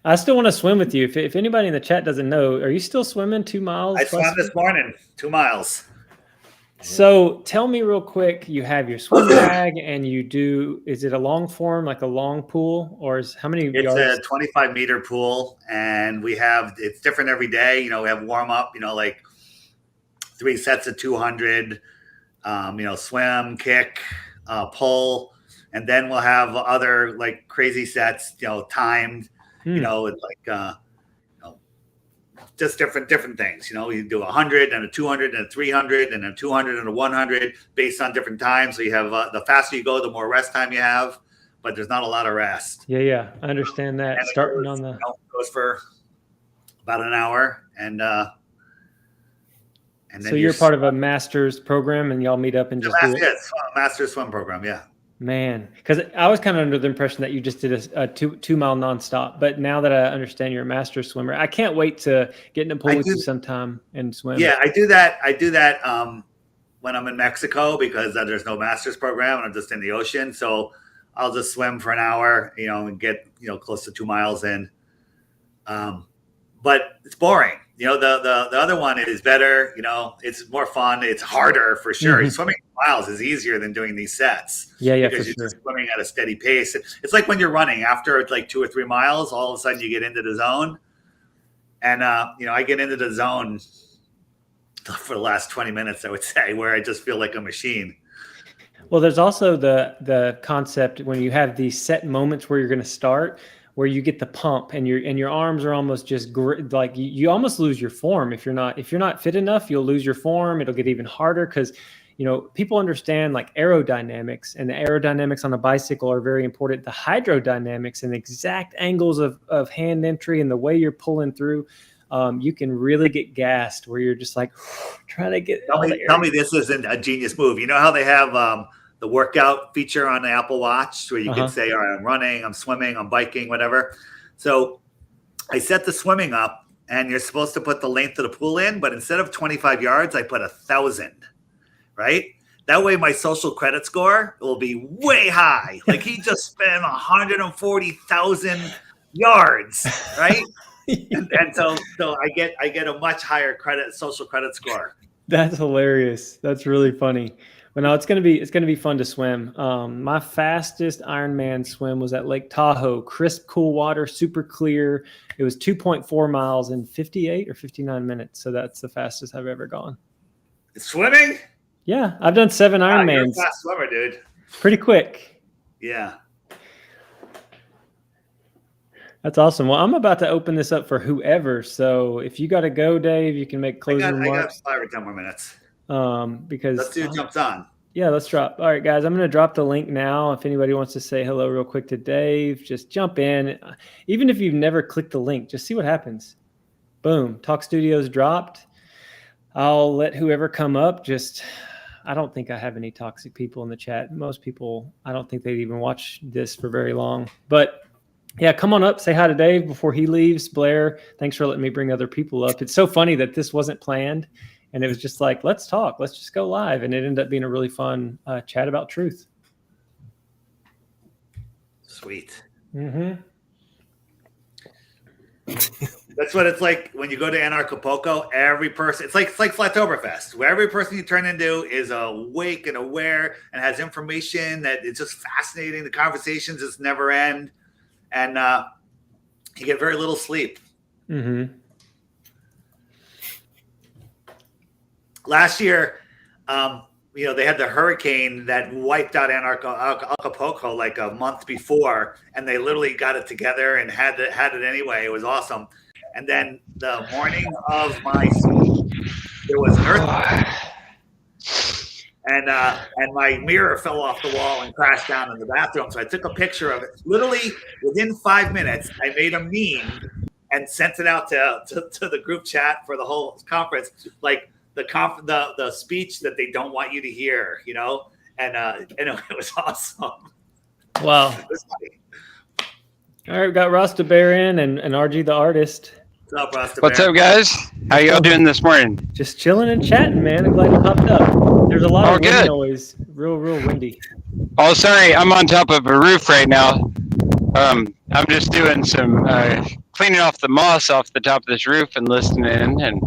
I still want to swim with you. If anybody in the chat doesn't know, are you still swimming 2 miles? I swam this morning, 2 miles. So tell me real quick, you have your swim bag and is it a long form, like a long pool, or how many yards? It's a 25-meter pool, and it's different every day. We have warm up, like 3 sets of 200, swim, kick, pull, and then we'll have other like crazy sets, timed, it's like, just different things. You do 100 and a 200 and a 300 and a 200 and a 100 based on different times. So you have the faster you go, the more rest time you have, but there's not a lot of rest. Yeah, I understand that. And Starting goes for about an hour, and then so you're part of a master's program, and y'all meet up and just do it. Yes, master's swim program. Yeah. Man, because I was kind of under the impression that you just did a 2 mile nonstop, but now that I understand you're a master swimmer, I can't wait to get in a pool with you sometime and swim. Yeah, I do that when I'm in Mexico because there's no master's program and I'm just in the ocean. So I'll just swim for an hour, and get, close to 2 miles in. But it's boring. The other one is better. It's more fun. It's harder for sure. Mm-hmm. Swimming miles is easier than doing these sets. Yeah, because for you're sure. just swimming at a steady pace. It's like when you're running after like 2 or 3 miles, all of a sudden you get into the zone. And, I get into the zone for the last 20 minutes, I would say, where I just feel like a machine. Well, there's also the concept when you have these set moments where you're going to start, where you get the pump and your arms are almost just like you almost lose your form. If you're not fit enough, you'll lose your form. It'll get even harder because, people understand like aerodynamics, and the aerodynamics on a bicycle are very important. The hydrodynamics and the exact angles of hand entry and the way you're pulling through, you can really get gassed where you're just like trying to get. Tell me this isn't a genius move. You know how they have the workout feature on the Apple Watch where you can say, all right, I'm running, I'm swimming, I'm biking, whatever. So I set the swimming up, and you're supposed to put the length of the pool in, but instead of 25 yards, I put 1,000. Right? That way my social credit score will be way high. Like he just spent 140,000 yards, right? and so I get a much higher social credit score. That's hilarious. That's really funny. But no, it's gonna be fun to swim. My fastest Ironman swim was at Lake Tahoe. Crisp, cool water, super clear. It was 2.4 miles in 58 or 59 minutes. So that's the fastest I've ever gone. Swimming? Yeah, I've done 7 Ironmans. You're a fast swimmer, dude. Pretty quick. Yeah. That's awesome. Well, I'm about to open this up for whoever. So if you got to go, Dave, you can make closing remarks. I got 5 or 10 more minutes. Because let's see who jumps on. Yeah, let's drop. All right, guys, I'm going to drop the link now. If anybody wants to say hello real quick to Dave, just jump in. Even if you've never clicked the link, just see what happens. Boom. Talk Studios dropped. I'll let whoever come up I don't think I have any toxic people in the chat. Most people, I don't think they'd even watch this for very long. But yeah, come on up. Say hi to Dave before he leaves. Blair, thanks for letting me bring other people up. It's so funny that this wasn't planned. And it was just like, let's talk. Let's just go live. And it ended up being a really fun chat about truth. Sweet. Mm-hmm. That's what it's like when you go to Anarchapulco. Every person, it's like Flattoberfest, where every person you turn into is awake and aware and has information that is just fascinating. The conversations just never end, and you get very little sleep. Mm-hmm. Last year, they had the hurricane that wiped out Acapulco like a month before, and they literally got it together and had it anyway. It was awesome. And then the morning of my speech, there was an earthquake, and my mirror fell off the wall and crashed down in the bathroom. So I took a picture of it. Literally within 5 minutes, I made a meme and sent it out to the group chat for the whole conference, like the speech that they don't want you to hear, and it was awesome. Wow. All right, we got Rasta Bear in and RG the artist. What's up, Rasta What's Bear? up, guys? How y'all doing this morning? Just chilling and chatting, man. I'm glad you popped up. There's a lot of wind good. noise. Real windy. Oh, sorry, I'm on top of a roof right now. I'm just doing some cleaning off the moss off the top of this roof and listening and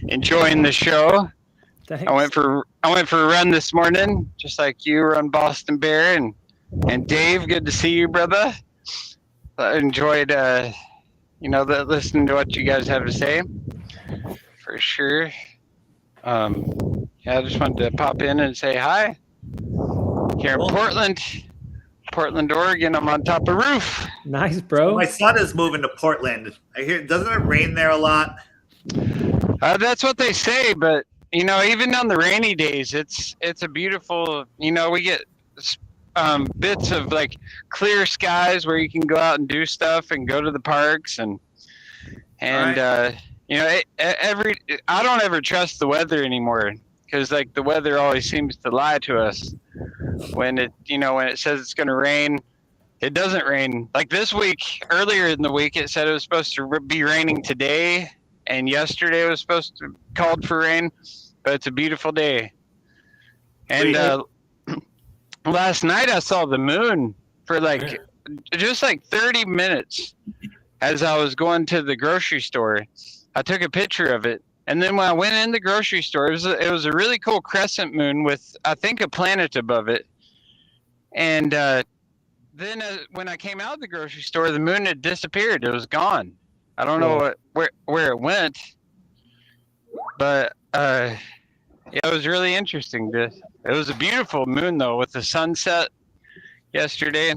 enjoying the show. Thanks. I went for a run this morning, just like you were on Boston Bear and Dave. Good to see you, brother. I enjoyed listening to what you guys have to say for sure. I just wanted to pop in and say hi. Here in Portland, Oregon. I'm on top of a roof. Nice, bro. My son is moving to Portland. I hear, doesn't it rain there a lot? That's what they say, but even on the rainy days, it's a beautiful. We get bits of like clear skies where you can go out and do stuff and go to the parks and right. I don't ever trust the weather anymore because like the weather always seems to lie to us when it says it's going to rain. It doesn't rain. Like this week, earlier in the week, it said it was supposed to be raining today. And yesterday it was called for rain, but it's a beautiful day. And last night I saw the moon for like just like 30 minutes as I was going to the grocery store. I took a picture of it. And then when I went in the grocery store, it was a really cool crescent moon with, I think, a planet above it. And then when I came out of the grocery store, the moon had disappeared. It was gone. I don't know where it went. But yeah, it was really interesting. It was a beautiful moon, though, with the sunset yesterday.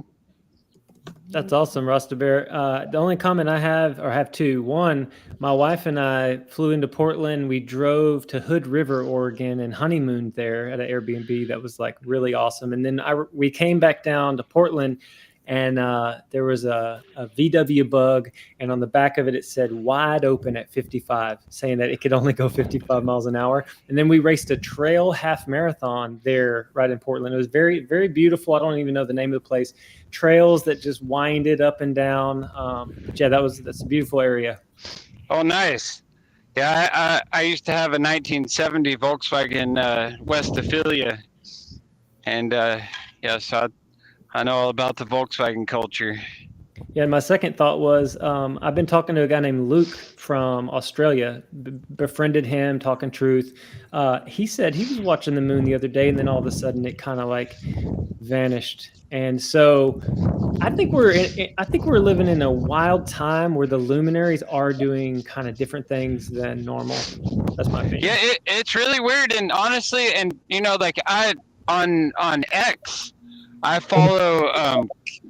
That's awesome, Rasta Bear. The only comment I have two. One, my wife and I flew into Portland. We drove to Hood River, Oregon, and honeymooned there at an Airbnb. That was like really awesome. And then we came back down to Portland, and there was a VW Bug, and on the back of it, it said wide open at 55, saying that it could only go 55 miles an hour. And then we raced a trail half marathon there right in Portland. It was very, very beautiful. I don't even know the name of the place. Trails that just winded up and down. But yeah, that's a beautiful area. Oh, nice. Yeah, I used to have a 1970 Volkswagen West Ophelia. And yeah, so I know all about the Volkswagen culture. Yeah, my second thought was I've been talking to a guy named Luke from Australia, befriended him, talking truth. He said he was watching the moon the other day, and then all of a sudden it kind of like vanished. And so I think we're living in a wild time where the luminaries are doing kind of different things than normal. That's my opinion. Yeah, it's really weird. And honestly, and you know, like on X, I follow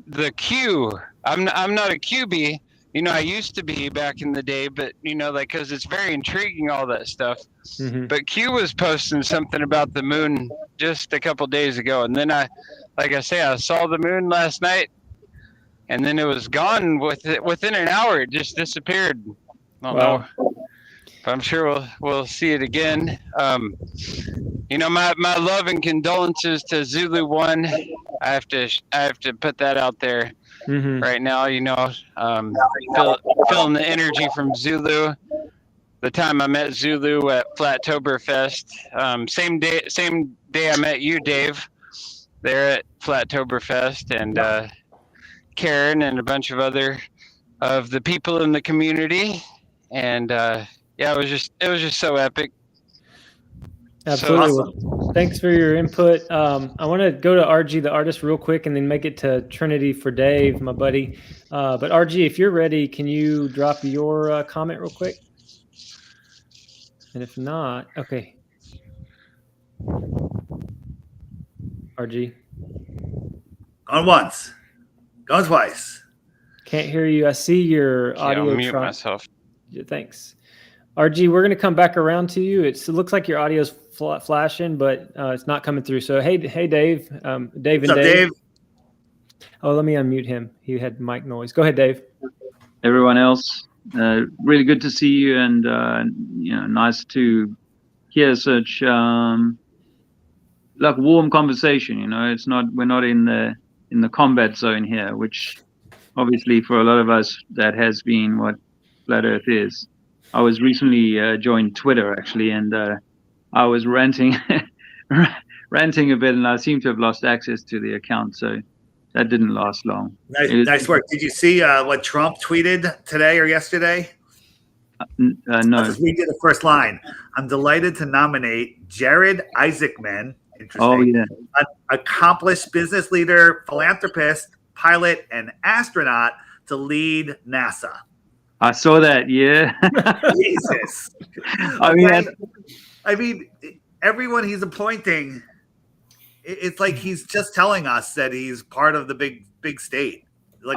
the Q. I'm not a QB. You know, I used to be back in the day, but you know, like, cause it's very intriguing, all that stuff. Mm-hmm. But Q was posting something about the moon just a couple days ago. And then I saw the moon last night, and then it was gone within an hour. It just disappeared. I don't know. But I'm sure we'll see it again. You know, my love and condolences to Zulu One. I have to put that out there right now. You know, feeling the energy from Zulu. The time I met Zulu at Flattoberfest. Same day I met you, Dave, there at Flattoberfest, and Karen and a bunch of other of the people in the community. And yeah, it was just so epic. Absolutely. So awesome. Well, thanks for your input. I want to go to RG, the artist, real quick, and then make it to Trinity for Dave, my buddy. But RG, if you're ready, can you drop your comment real quick? And if not, okay. RG. Going once. Going twice. Can't hear you. I see your audio. I'll mute myself. Thanks. RG, we're going to come back around to you. It looks like your audio's flashing, but it's not coming through. So, hey, Dave. Dave and What's up, Dave? Oh, let me unmute him. He had mic noise. Go ahead, Dave. Everyone else, really good to see you, and you know, nice to hear such like warm conversation. You know, we're not in the combat zone here, which obviously for a lot of us that has been what Flat Earth is. I was recently joined Twitter actually, and I was ranting ranting a bit, and I seem to have lost access to the account, so that didn't last long. Nice work. Did you see what Trump tweeted today or yesterday? No. I'll just read you the first line. I'm delighted to nominate Jared Isaacman, interesting, an accomplished business leader, philanthropist, pilot, and astronaut to lead NASA. I saw that, yeah. Jesus. I mean, everyone he's appointing, it's like he's just telling us that he's part of the big state. Like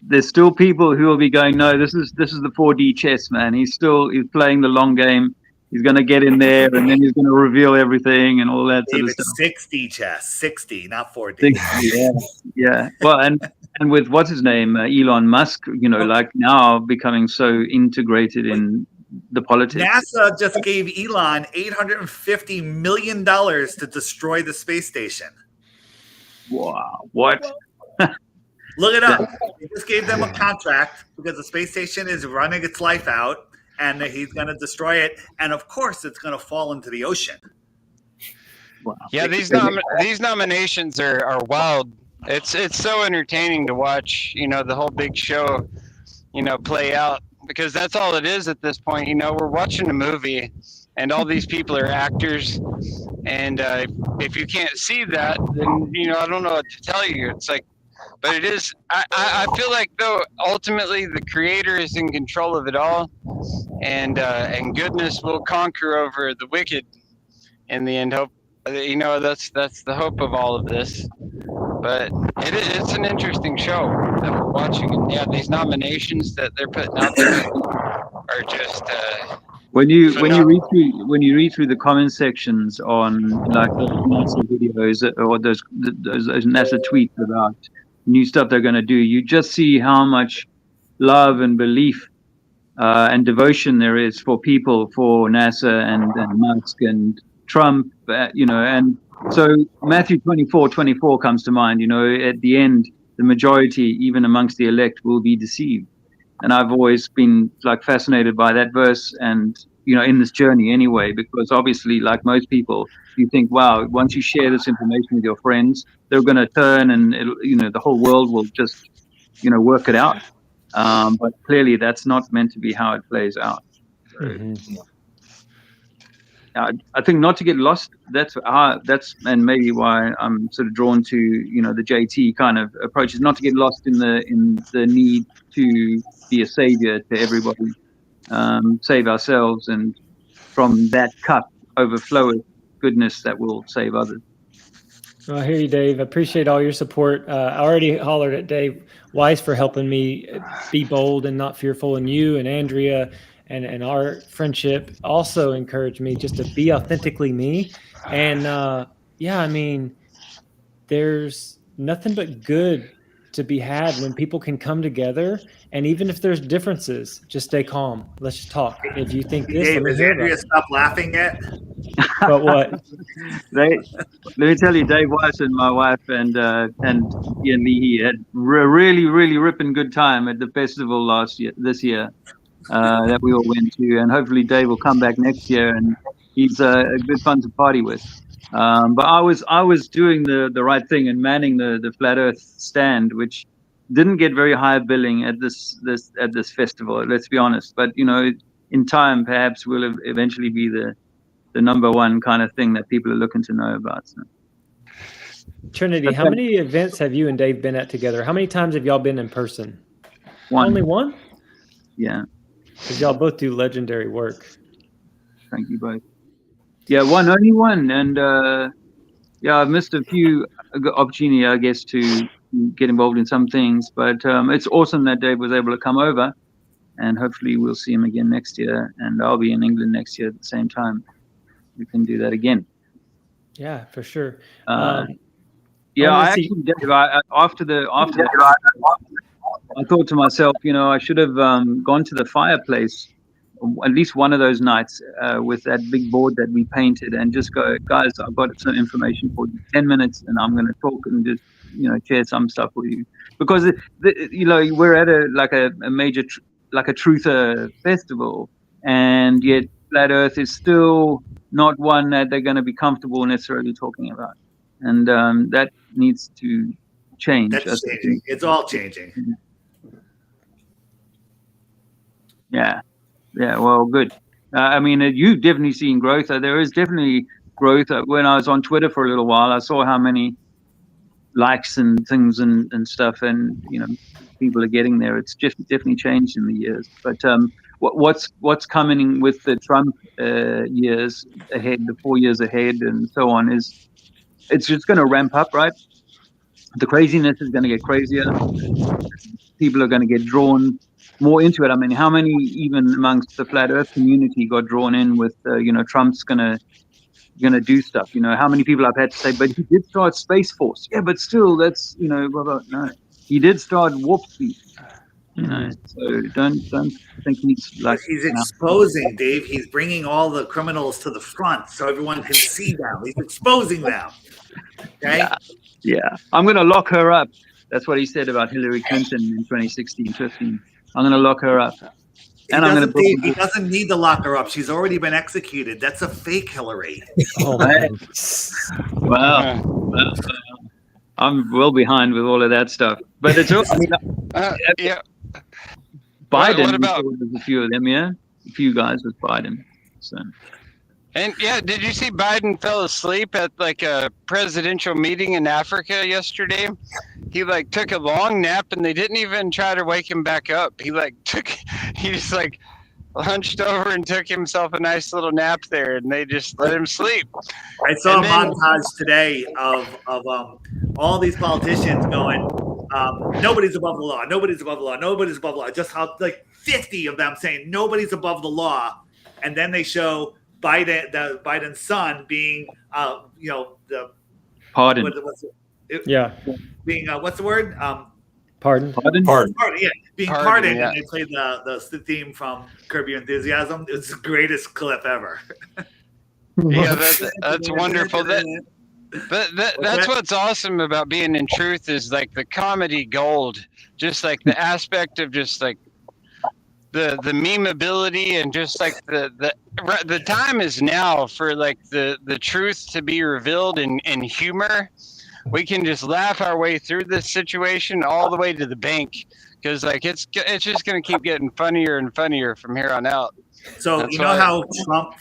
there's still people who will be going, no, this is the 4D chess, man. He's playing the long game. He's going to get in there, and then he's going to reveal everything and all that sort of stuff. 60 chess, 60, not 4D. 60, yeah. Well, and with what's his name, Elon Musk, you know, like now becoming so integrated in the politics. NASA just gave Elon $850 million to destroy the space station. Wow. What? Look it up. He just gave them a contract because the space station is running its life out, and he's going to destroy it. And of course, it's going to fall into the ocean. Wow. Yeah, these nominations are wild. It's so entertaining to watch, the whole big show, play out, because that's all it is at this point. We're watching a movie, and all these people are actors, and if you can't see that, then I don't know what to tell you. It's like, but it is. I feel like, though, ultimately the creator is in control of it all, and goodness will conquer over the wicked in the end. Hope that's the hope of all of this. But it's an interesting show that we're watching, and yeah, these nominations that they're putting out there are just. When you read through the comment sections on like those NASA videos or those NASA tweets about new stuff they're going to do, you just see how much love and belief and devotion there is for people, for NASA and Musk and Trump, and so Matthew 24:24 comes to mind. At the end, the majority, even amongst the elect, will be deceived. And I've always been like fascinated by that verse, and in this journey anyway, because obviously, like most people, you think, wow, once you share this information with your friends, they're going to turn, and the whole world will just work it out. But clearly, that's not meant to be how it plays out. So, I think not to get lost. That's and maybe why I'm sort of drawn to the JT kind of approach, is not to get lost in the need to be a savior to everybody, save ourselves, and from that cup overfloweth goodness that will save others. Well, I hear you, Dave. I appreciate all your support. I already hollered at Dave Weiss for helping me be bold and not fearful, and you and Andrea and our friendship also encouraged me just to be authentically me. And I mean, there's nothing but good to be had when people can come together, and even if there's differences, just stay calm. Let's just talk. If you think this, Dave, has Andrea stopped laughing yet? But what? Let me tell you, Dave Weiss and my wife and Ian Leahy had a really, really ripping good time at the festival this year that we all went to, and hopefully Dave will come back next year, and he's a good fun to party with. But I was doing the right thing and manning the Flat Earth stand, which didn't get very high billing at this festival. Let's be honest, but in time perhaps will eventually be the number one kind of thing that people are looking to know about. So. Trinity, how many events have you and Dave been at together? How many times have y'all been in person? One. Only one? Yeah. Because y'all both do legendary work. Thank you both. Yeah, only one. And I've missed a few opportunity, I guess, to get involved in some things. But it's awesome that Dave was able to come over, and hopefully we'll see him again next year. And I'll be in England next year at the same time. We can do that again. Yeah, for sure. I actually did. After that, I thought to myself, I should have gone to the fireplace at least one of those nights with that big board that we painted, and just go, guys, I've got some information for you. 10 minutes, and I'm going to talk and just share some stuff with you, because we're at a major like a truther festival, and yet Flat Earth is still not one that they're going to be comfortable necessarily talking about, and that needs to change. That's changing. It's all changing. Yeah. Well, good. I mean, you've definitely seen growth. There is definitely growth. When I was on Twitter for a little while, I saw how many likes and things and stuff, and people are getting there. It's just definitely changed in the years. But what's coming with the Trump years ahead, the 4 years ahead, and so on, is it's just going to ramp up, right? The craziness is going to get crazier. People are going to get drawn more into it. I mean, how many even amongst the Flat Earth community got drawn in with Trump's gonna do stuff? How many people I've had to say, but he did start Space Force. Yeah, but still, that's blah, blah. No, he did start Warp Speed. So don't think he's like. He's exposing, Dave. He's bringing all the criminals to the front so everyone can see them. He's exposing them. Okay. Yeah. I'm gonna lock her up. That's what he said about Hillary Clinton in 2016-15. I'm going to lock her up. He doesn't need to lock her up. She's already been executed. That's a fake Hillary. Oh, man. Wow. I'm well behind with all of that stuff. But it's all, yeah. Biden. What about there's a few of them? Yeah, a few guys with Biden. So. And yeah, did you see Biden fell asleep at like a presidential meeting in Africa yesterday? He like took a long nap and they didn't even try to wake him back up. He just like hunched over and took himself a nice little nap there, and they just let him sleep. I saw a montage today of all these politicians going, nobody's above the law, nobody's above the law, nobody's above the law. Just how like 50 of them saying nobody's above the law, and then they show Biden's son being, the pardon. Being what's the word? Pardon. Yeah, being pardoned, and they played the theme from Curb Your Enthusiasm. It's the greatest clip ever. Yeah, that's wonderful. That's what's awesome about being in truth is like the comedy gold, just like the aspect of just like the memeability and just like the time is now for like the truth to be revealed in humor. We can just laugh our way through this situation all the way to the bank because like it's just going to keep getting funnier and funnier from here on out. So that's how Trump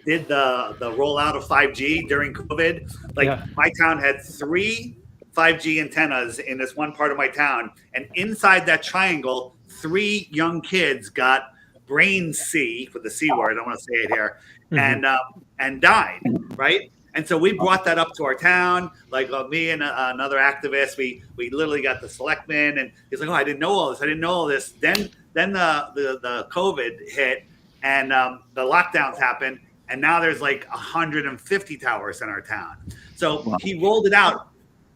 did the rollout of 5G during COVID? My town had 3 5G antennas in this one part of my town, and inside that triangle, 3 young kids got brain C, with the C word, I don't want to say it here, and died, right? And so we brought that up to our town, like me and another activist. We literally got the selectman, and he's like, "Oh, I didn't know all this. Then the COVID hit, and the lockdowns happened, and now there's like 150 towers in our town." So he rolled it out,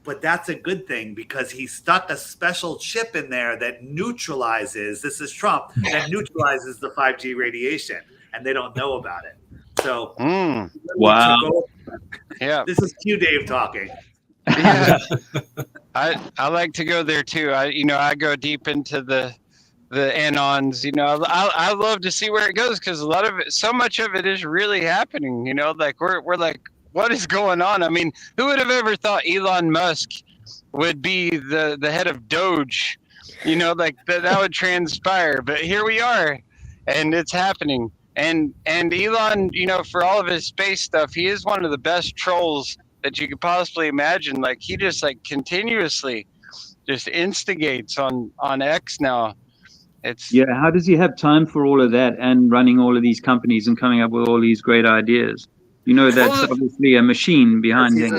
but that's a good thing because he stuck a special chip in there that neutralizes. This is Trump that neutralizes the 5G radiation, and they don't know about it. So wow. Yeah, this is Q Dave talking. Yeah, I like to go there too. I go deep into the anons. I love to see where it goes because a lot of it, so much of it is really happening. Like we're like, what is going on? I mean, who would have ever thought Elon Musk would be the head of Doge? Like that would transpire. But here we are, and it's happening. And Elon, for all of his space stuff, he is one of the best trolls that you could possibly imagine. Like he just like continuously just instigates on X now. How does he have time for all of that and running all of these companies and coming up with all these great ideas? That's obviously a machine behind him.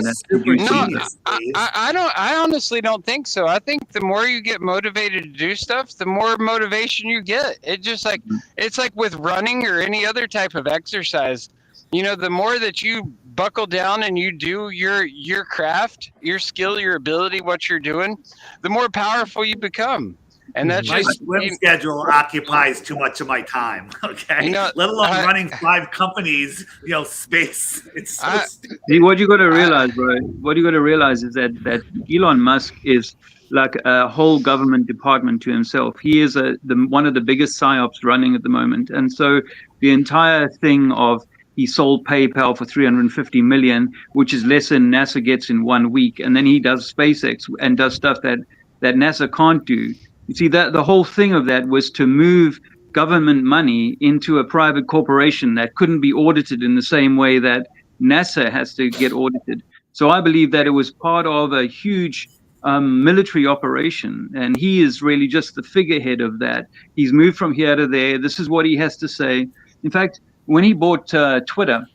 I honestly don't think so. I think the more you get motivated to do stuff, the more motivation you get. It just like it's like with running or any other type of exercise. The more that you buckle down and you do your craft, your skill, your ability, what you're doing, the more powerful you become. And that's my swim schedule occupies too much of my time. Okay, let alone running 5 companies. Space. It's so stupid. See, what you got to realize, bro. What you got to realize is that Elon Musk is like a whole government department to himself. He is one of the biggest psyops running at the moment, and so the entire thing of he sold PayPal for $350 million, which is less than NASA gets in 1 week, and then he does SpaceX and does stuff that NASA can't do. You see, that the whole thing of that was to move government money into a private corporation that couldn't be audited in the same way that NASA has to get audited. So I believe that it was part of a huge military operation, and he is really just the figurehead of that. He's moved from here to there. This is what he has to say. In fact, when he bought Twitter,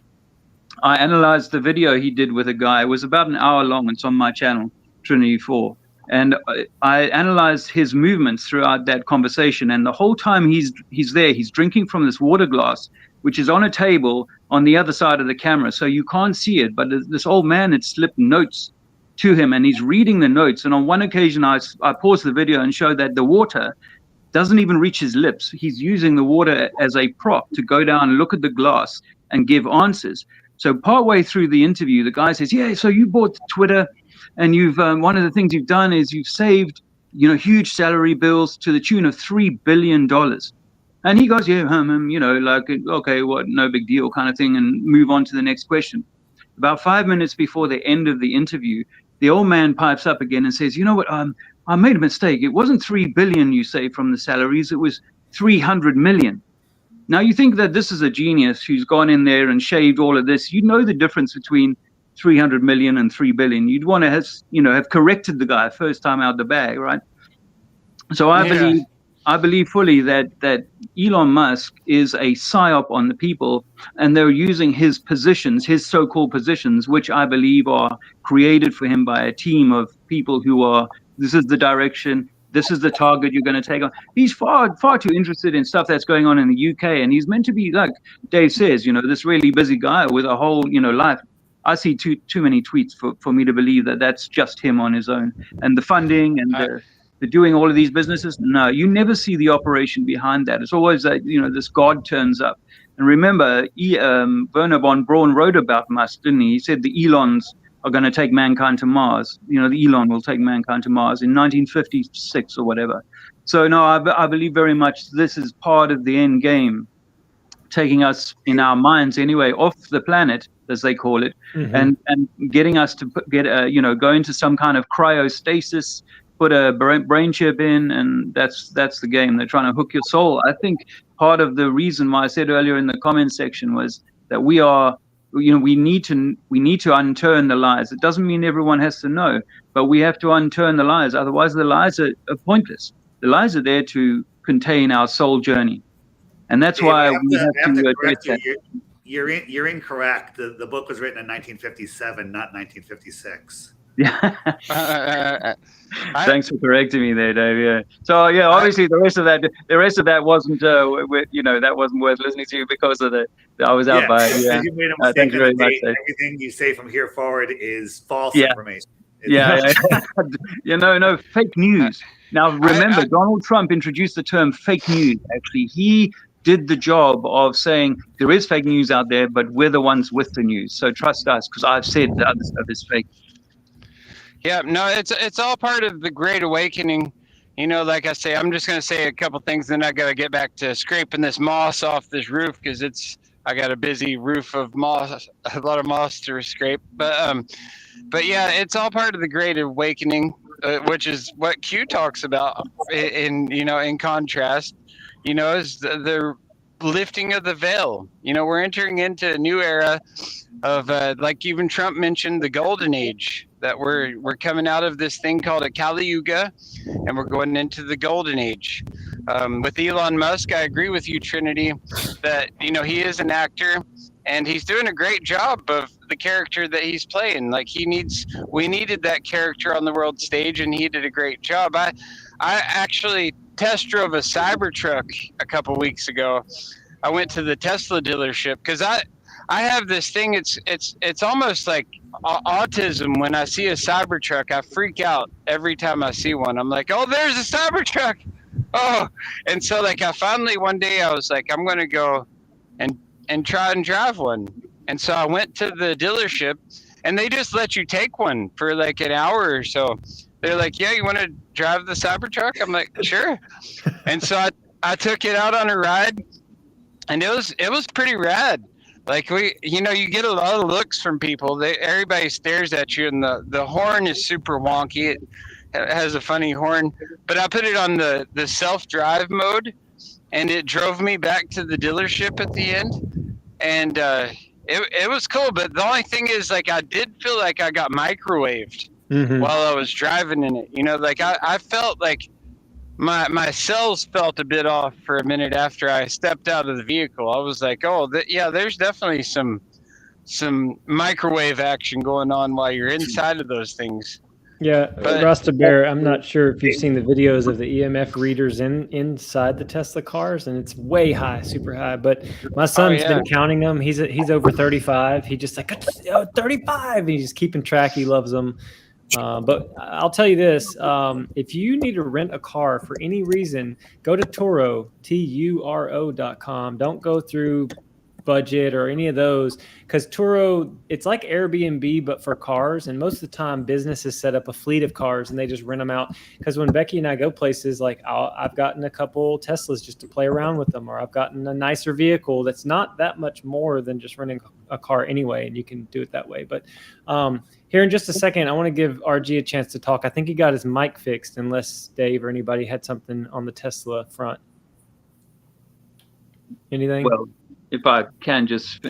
I analyzed the video he did with a guy. It was about an hour long. It's on my channel, Trinity 4. And I analyzed his movements throughout that conversation. And the whole time he's there, he's drinking from this water glass, which is on a table on the other side of the camera. So you can't see it. But this old man had slipped notes to him, and he's reading the notes. And on one occasion, I paused the video and showed that the water doesn't even reach his lips. He's using the water as a prop to go down and look at the glass and give answers. So partway through the interview, the guy says, yeah, so you bought Twitter. And you've one of the things you've done is you've saved, huge salary bills to the tune of $3 billion. And he goes, yeah, like, okay, what, no big deal kind of thing, and move on to the next question. About 5 minutes before the end of the interview, the old man pipes up again and says, you know what, I made a mistake. It wasn't 3 billion you say from the salaries, it was 300 million. Now you think that this is a genius who's gone in there and shaved all of this. You know the difference between 300 million and 3 billion. You'd want to have corrected the guy first time out the bag, right? So I believe fully that Elon Musk is a psyop on the people, and they're using his positions, his so-called positions, which I believe are created for him by a team of people who are, this is the direction, this is the target you're going to take on. He's far too interested in stuff that's going on in the UK, and he's meant to be, like Dave says, this really busy guy with a whole, life. I see too many tweets for me to believe that that's just him on his own. And the funding and the doing all of these businesses, no, you never see the operation behind that. It's always that, this God turns up. And remember, Werner von Braun wrote about Musk, didn't he? He said the Elons are going to take mankind to Mars. The Elon will take mankind to Mars in 1956 or whatever. So no, I believe very much this is part of the end game, taking us in our minds anyway off the planet, as they call it, and getting us to go into some kind of cryostasis, put a brain chip in, and that's the game. They're trying to hook your soul. I think part of the reason why I said earlier in the comment section was that we need to unturn the lies. It doesn't mean everyone has to know, but we have to unturn the lies. Otherwise, the lies are pointless. The lies are there to contain our soul journey, and that's why we have to address that. You're incorrect. The book was written in 1957, not 1956. Yeah. Thanks for correcting me there, Dave. Yeah. So yeah, obviously the rest of that wasn't that wasn't worth listening to because of I was out by. Yeah. You made a mistake. Thank you very much, Dave. Everything you say from here forward is false information. No fake news. Now remember, Donald Trump introduced the term fake news. Actually, he did the job of saying there is fake news out there, but we're the ones with the news. So trust us, because I've said the other stuff is fake. Yeah, no, it's all part of the Great Awakening. Like I say, I'm just going to say a couple things, then I got to get back to scraping this moss off this roof because I got a busy roof of moss, a lot of moss to scrape. But yeah, it's all part of the Great Awakening, which is what Q talks about. In contrast, is the lifting of the veil. We're entering into a new era of, like even Trump mentioned, the golden age. That we're coming out of this thing called a Kali Yuga, and we're going into the golden age. With Elon Musk, I agree with you, Trinity, that he is an actor, and he's doing a great job of the character that he's playing. Like we needed that character on the world stage, and he did a great job. I actually test drove a Cybertruck a couple weeks ago. I went to the Tesla dealership because I have this thing. It's almost like autism. When I see a Cybertruck, I freak out every time I see one. I'm like, oh, there's a Cybertruck. Oh, and so like I finally one day I was like, I'm gonna go and try and drive one. And so I went to the dealership, and they just let you take one for like an hour or so. They're like, yeah, you want to drive the Cybertruck? I'm like, sure. And so I took it out on a ride, and it was pretty rad. Like you get a lot of looks from people. Everybody stares at you, and the horn is super wonky. It has a funny horn, but I put it on the self-drive mode, and it drove me back to the dealership at the end, and it was cool. But the only thing is, like, I did feel like I got microwaved while I was driving in it. Like I felt like my cells felt a bit off for a minute after I stepped out of the vehicle. I was like, oh, there's definitely some microwave action going on while you're inside of those things. Yeah, Rasta Bear, I'm not sure if you've seen the videos of the EMF readers inside the Tesla cars, and it's way high, super high. But my son's been counting them. He's over 35. He just like 35. And he's just keeping track. He loves them. But I'll tell you this, if you need to rent a car for any reason, go to Turo, Turo.com. Don't go through budget or any of those, because Turo, it's like Airbnb but for cars, and most of the time businesses set up a fleet of cars and they just rent them out. Because when Becky and I go places, like I've gotten a couple Teslas just to play around with them, or I've gotten a nicer vehicle that's not that much more than just renting a car anyway, and you can do it that way. But here in just a second, I want to give RG a chance to talk. I think he got his mic fixed, unless Dave or anybody had something on the Tesla front. Anything? Well, if I can just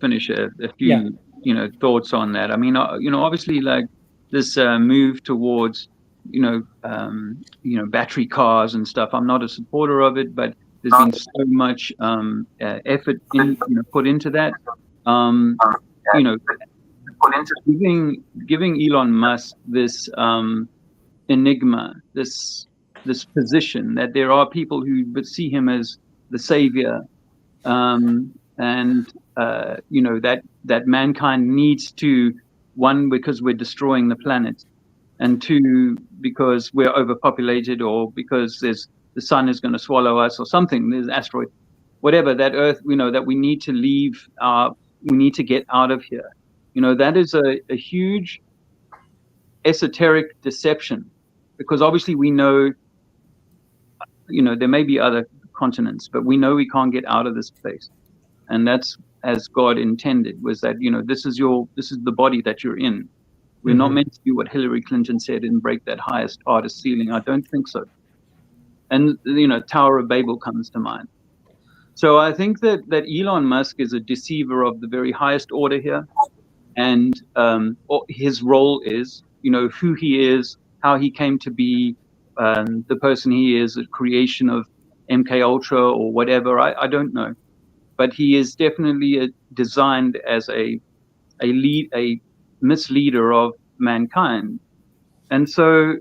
finish a few thoughts on that. I mean, obviously, like this move towards battery cars and stuff. I'm not a supporter of it, but there's been so much effort put into that. Giving Elon Musk this enigma, this position that there are people who would see him as the savior. That mankind needs to, one, because we're destroying the planet, and two, because we're overpopulated, or because the sun is going to swallow us or something, there's an asteroid, whatever, that Earth, that we need to leave, we need to get out of here. That is a huge esoteric deception, because obviously we know, there may be other continents, but we know we can't get out of this place, and that's as God intended, was that this is the body that you're in. We're not meant to do what Hillary Clinton said and break that hardest ceiling. I don't think so. And Tower of Babel comes to mind. So I think that Elon Musk is a deceiver of the very highest order here, and his role is who he is, how he came to be the person he is, a creation of MK Ultra or whatever, I don't know, but he is definitely designed as a misleader of mankind, and so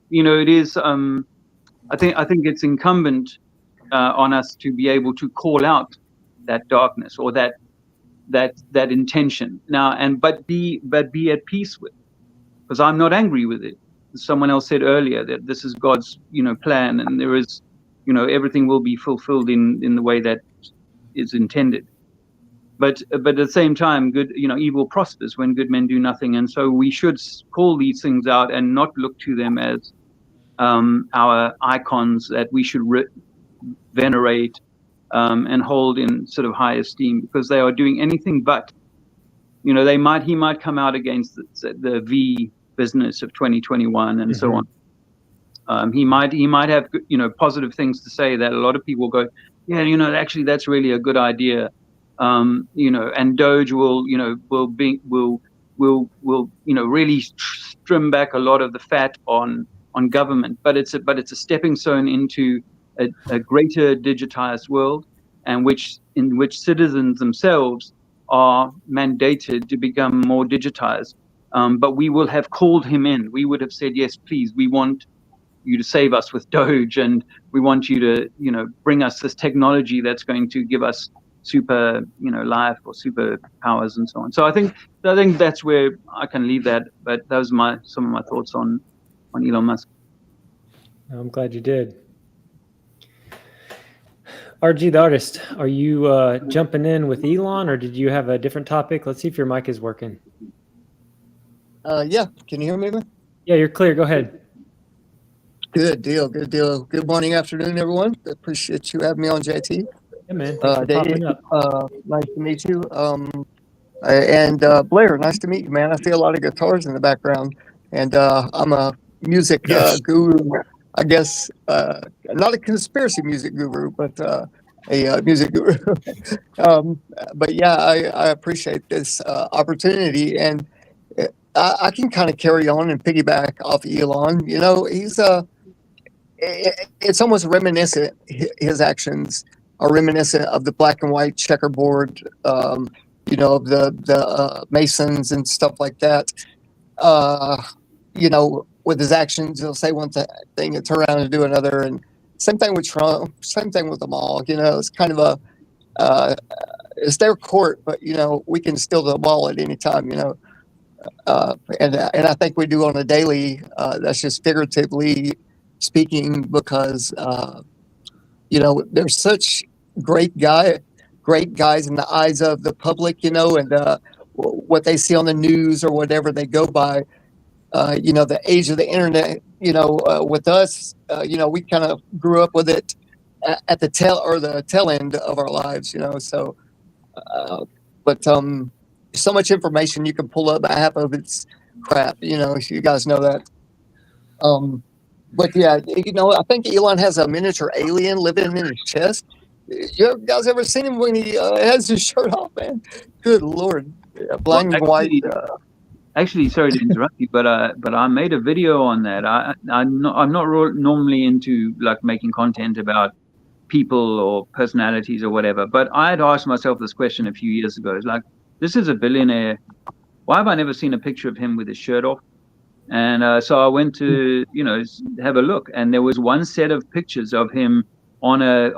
it is. I think it's incumbent on us to be able to call out that darkness or that intention now, but be at peace with, because I'm not angry with it. Someone else said earlier that this is God's plan, and there is. Everything will be fulfilled in the way that is intended. But at the same time, evil prospers when good men do nothing. And so we should call these things out and not look to them as our icons that we should venerate and hold in sort of high esteem, because they are doing anything but. He might come out against the V business of 2021 and so on. He might have positive things to say that a lot of people go, yeah, actually that's really a good idea, and Doge will really trim back a lot of the fat on government, but it's a stepping stone into a greater digitized world, and in which citizens themselves are mandated to become more digitized. But we will have called him in. We would have said, yes, please, we want you to save us with Doge, and we want you to bring us this technology that's going to give us super life or super powers and so on. So I think that's where I can leave that, but those are some of my thoughts on Elon Musk. I'm glad you did. RG the artist, are you jumping in with Elon, or did you have a different topic? Let's see if your mic is working. Yeah, can you hear me? Yeah, you're clear. Go ahead. Good deal. Good morning, afternoon, everyone. Appreciate you having me on, JT. Yeah, man. Thanks for popping up. Nice to meet you. And Blair, nice to meet you, man. I see a lot of guitars in the background, and I'm a music guru. I guess not a conspiracy music guru, but a music guru. But yeah, I appreciate this opportunity, and I can kind of carry on and piggyback off Elon. He's it's almost reminiscent. His actions are reminiscent of the black and white checkerboard, of the Masons and stuff like that. With his actions, he'll say one thing and turn around and do another. And same thing with Trump, same thing with them all. It's kind of it's their court, but we can steal the ball at any time. And I think we do on a daily. That's just figuratively speaking, because there's such great great guys in the eyes of the public, and what they see on the news or whatever they go by. The age of the internet, with us, we kind of grew up with it at the tail end of our lives, so, but so much information you can pull up, half of it's crap, you guys know that. But yeah, I think Elon has a miniature alien living in his chest. You guys ever seen him when he has his shirt off, man? Good Lord. Black and white. Actually, sorry to interrupt you, but I made a video on that. I'm not normally into like making content about people or personalities or whatever, but I had asked myself this question a few years ago. It's like, this is a billionaire. Why have I never seen a picture of him with his shirt off? And so I went to have a look, and there was one set of pictures of him on a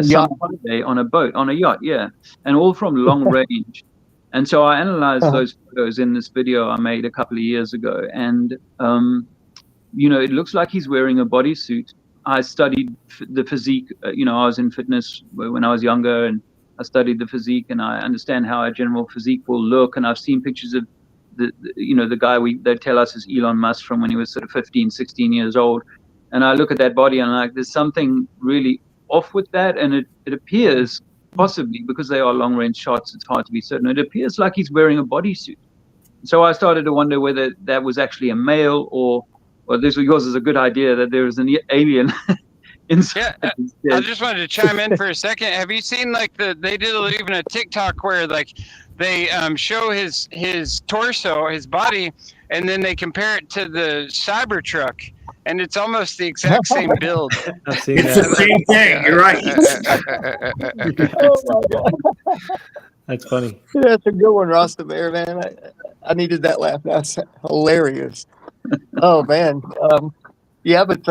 summer holiday on a boat, on a yacht, yeah, and all from long range. And so I analyzed those photos in this video I made a couple of years ago, and it looks like he's wearing a bodysuit. I studied the physique. I was in fitness when I was younger, and I studied the physique, and I understand how a general physique will look. And I've seen pictures of the guy they tell us is Elon Musk from when he was sort of 15, 16 years old. And I look at that body and I'm like, there's something really off with that. And it appears, possibly because they are long range shots, it's hard to be certain, it appears like he's wearing a bodysuit. So I started to wonder whether that was actually a male or this yours is a good idea that there is an alien inside. Yeah, I just wanted to chime in for a second. Have you seen they did even a TikTok where they show his torso, his body, and then they compare it to the Cybertruck, and it's almost the exact same build. I've seen it's that. The same thing. You're right. Oh my God. That's funny. Yeah, that's a good one, Rasta Bear, man. I needed that laugh. That's hilarious. Oh man. Yeah, but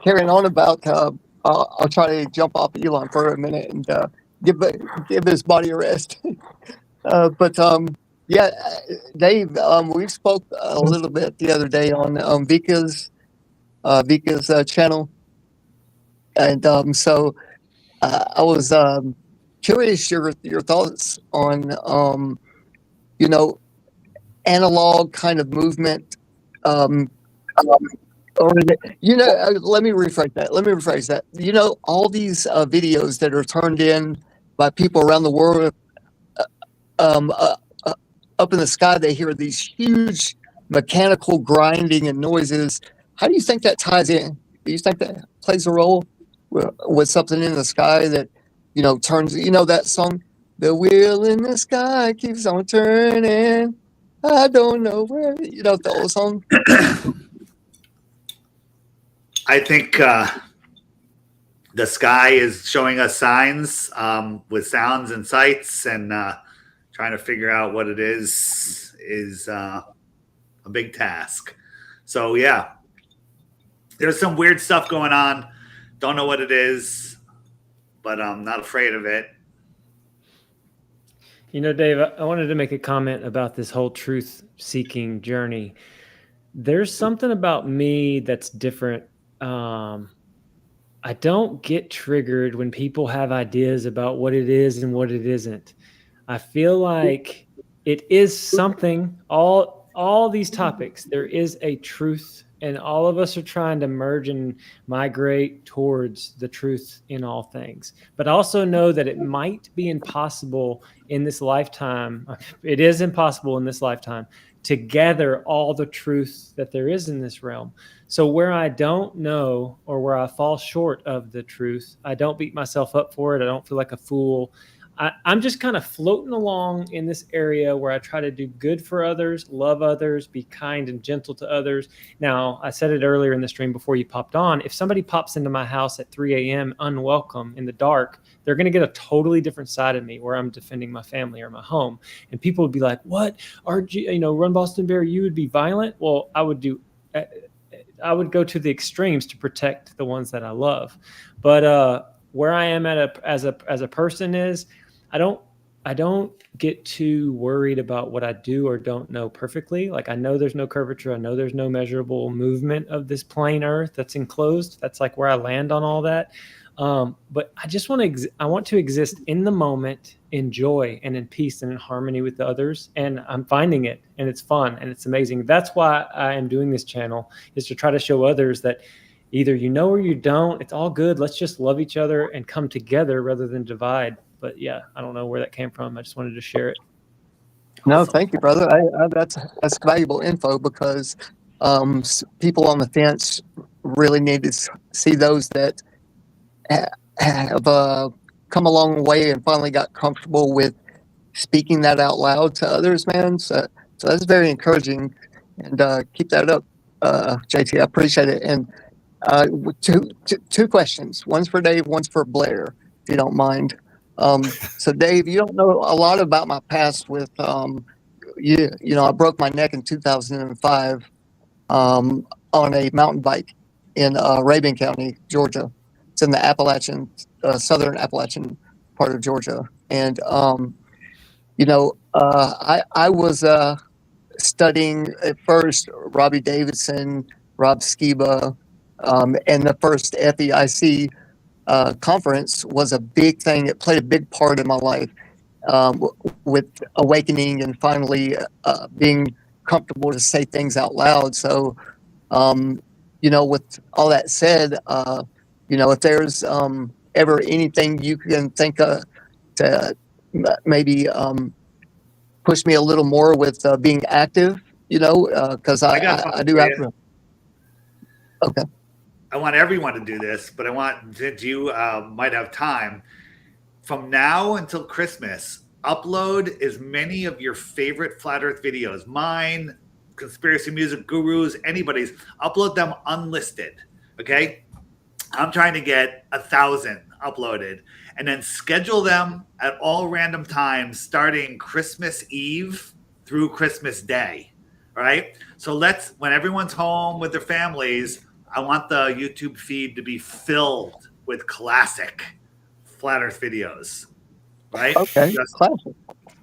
carrying on about, I'll try to jump off Elon for a minute and give his body a rest. But yeah, Dave, we spoke a little bit the other day on Vika's channel, and so I was curious your thoughts on analog kind of movement. Let me rephrase that. All these videos that are turned in by people around the world, up in the sky, they hear these huge mechanical grinding and noises. How do you think that ties in? Do you think that plays a role with something in the sky that, turns, that song, the wheel in the sky keeps on turning. I don't know where, the old song. I think the sky is showing us signs with sounds and sights, and trying to figure out what it is a big task. So yeah, there's some weird stuff going on. Don't know what it is, but I'm not afraid of it. Dave, I wanted to make a comment about this whole truth-seeking journey. There's something about me that's different. I don't get triggered when people have ideas about what it is and what it isn't. I feel like it is something, all these topics, there is a truth, and all of us are trying to merge and migrate towards the truth in all things. But I also know that it might be impossible in this lifetime. It is impossible in this lifetime to gather all the truth that there is in this realm. So where I don't know, or where I fall short of the truth, I don't beat myself up for it. I don't feel like a fool. I'm just kind of floating along in this area where I try to do good for others, love others, be kind and gentle to others. Now, I said it earlier in the stream before you popped on. If somebody pops into my house at 3 a.m. unwelcome in the dark, they're going to get a totally different side of me where I'm defending my family or my home. And people would be like, what? Run Boston Bear, you would be violent? Well, I would go to the extremes to protect the ones that I love. But where I am as a person is, I don't get too worried about what I do or don't know perfectly. Like, I know there's no curvature. I know there's no measurable movement of this plane Earth that's enclosed. That's like where I land on all that. But I just want to, I want to exist in the moment, in joy and in peace and in harmony with the others. And I'm finding it, and it's fun and it's amazing. That's why I am doing this channel, is to try to show others that either you know or you don't, it's all good. Let's just love each other and come together rather than divide. But yeah, I don't know where that came from. I just wanted to share it. No, thank you, brother. That's valuable info, because people on the fence really need to see those that have come a long way and finally got comfortable with speaking that out loud to others, man. So that's very encouraging, and keep that up, JT. I appreciate it. And two questions. One's for Dave, one's for Blair, if you don't mind. So Dave, you don't know a lot about my past with you know, I broke my neck in 2005 on a mountain bike in Rabun County, Georgia. It's in the Appalachian, southern Appalachian part of Georgia. And you know, I was studying at first Robbie Davidson, Rob Skiba, and the first FEIC conference was a big thing. It played a big part in my life, with awakening and finally being comfortable to say things out loud. So, you know, with all that said, you know, if there's ever anything you can think of to maybe push me a little more with being active, you know, because I do have to. Okay. I want everyone to do this, but I want that you might have time from now until Christmas. Upload as many of your favorite Flat Earth videos, mine, Conspiracy Music Gurus, anybody's. Upload them unlisted. Okay, I'm trying to get 1,000 uploaded, and then schedule them at all random times, starting Christmas Eve through Christmas Day. All right. So when everyone's home with their families, I want the YouTube feed to be filled with classic Flat Earth videos, right? Okay, just classic.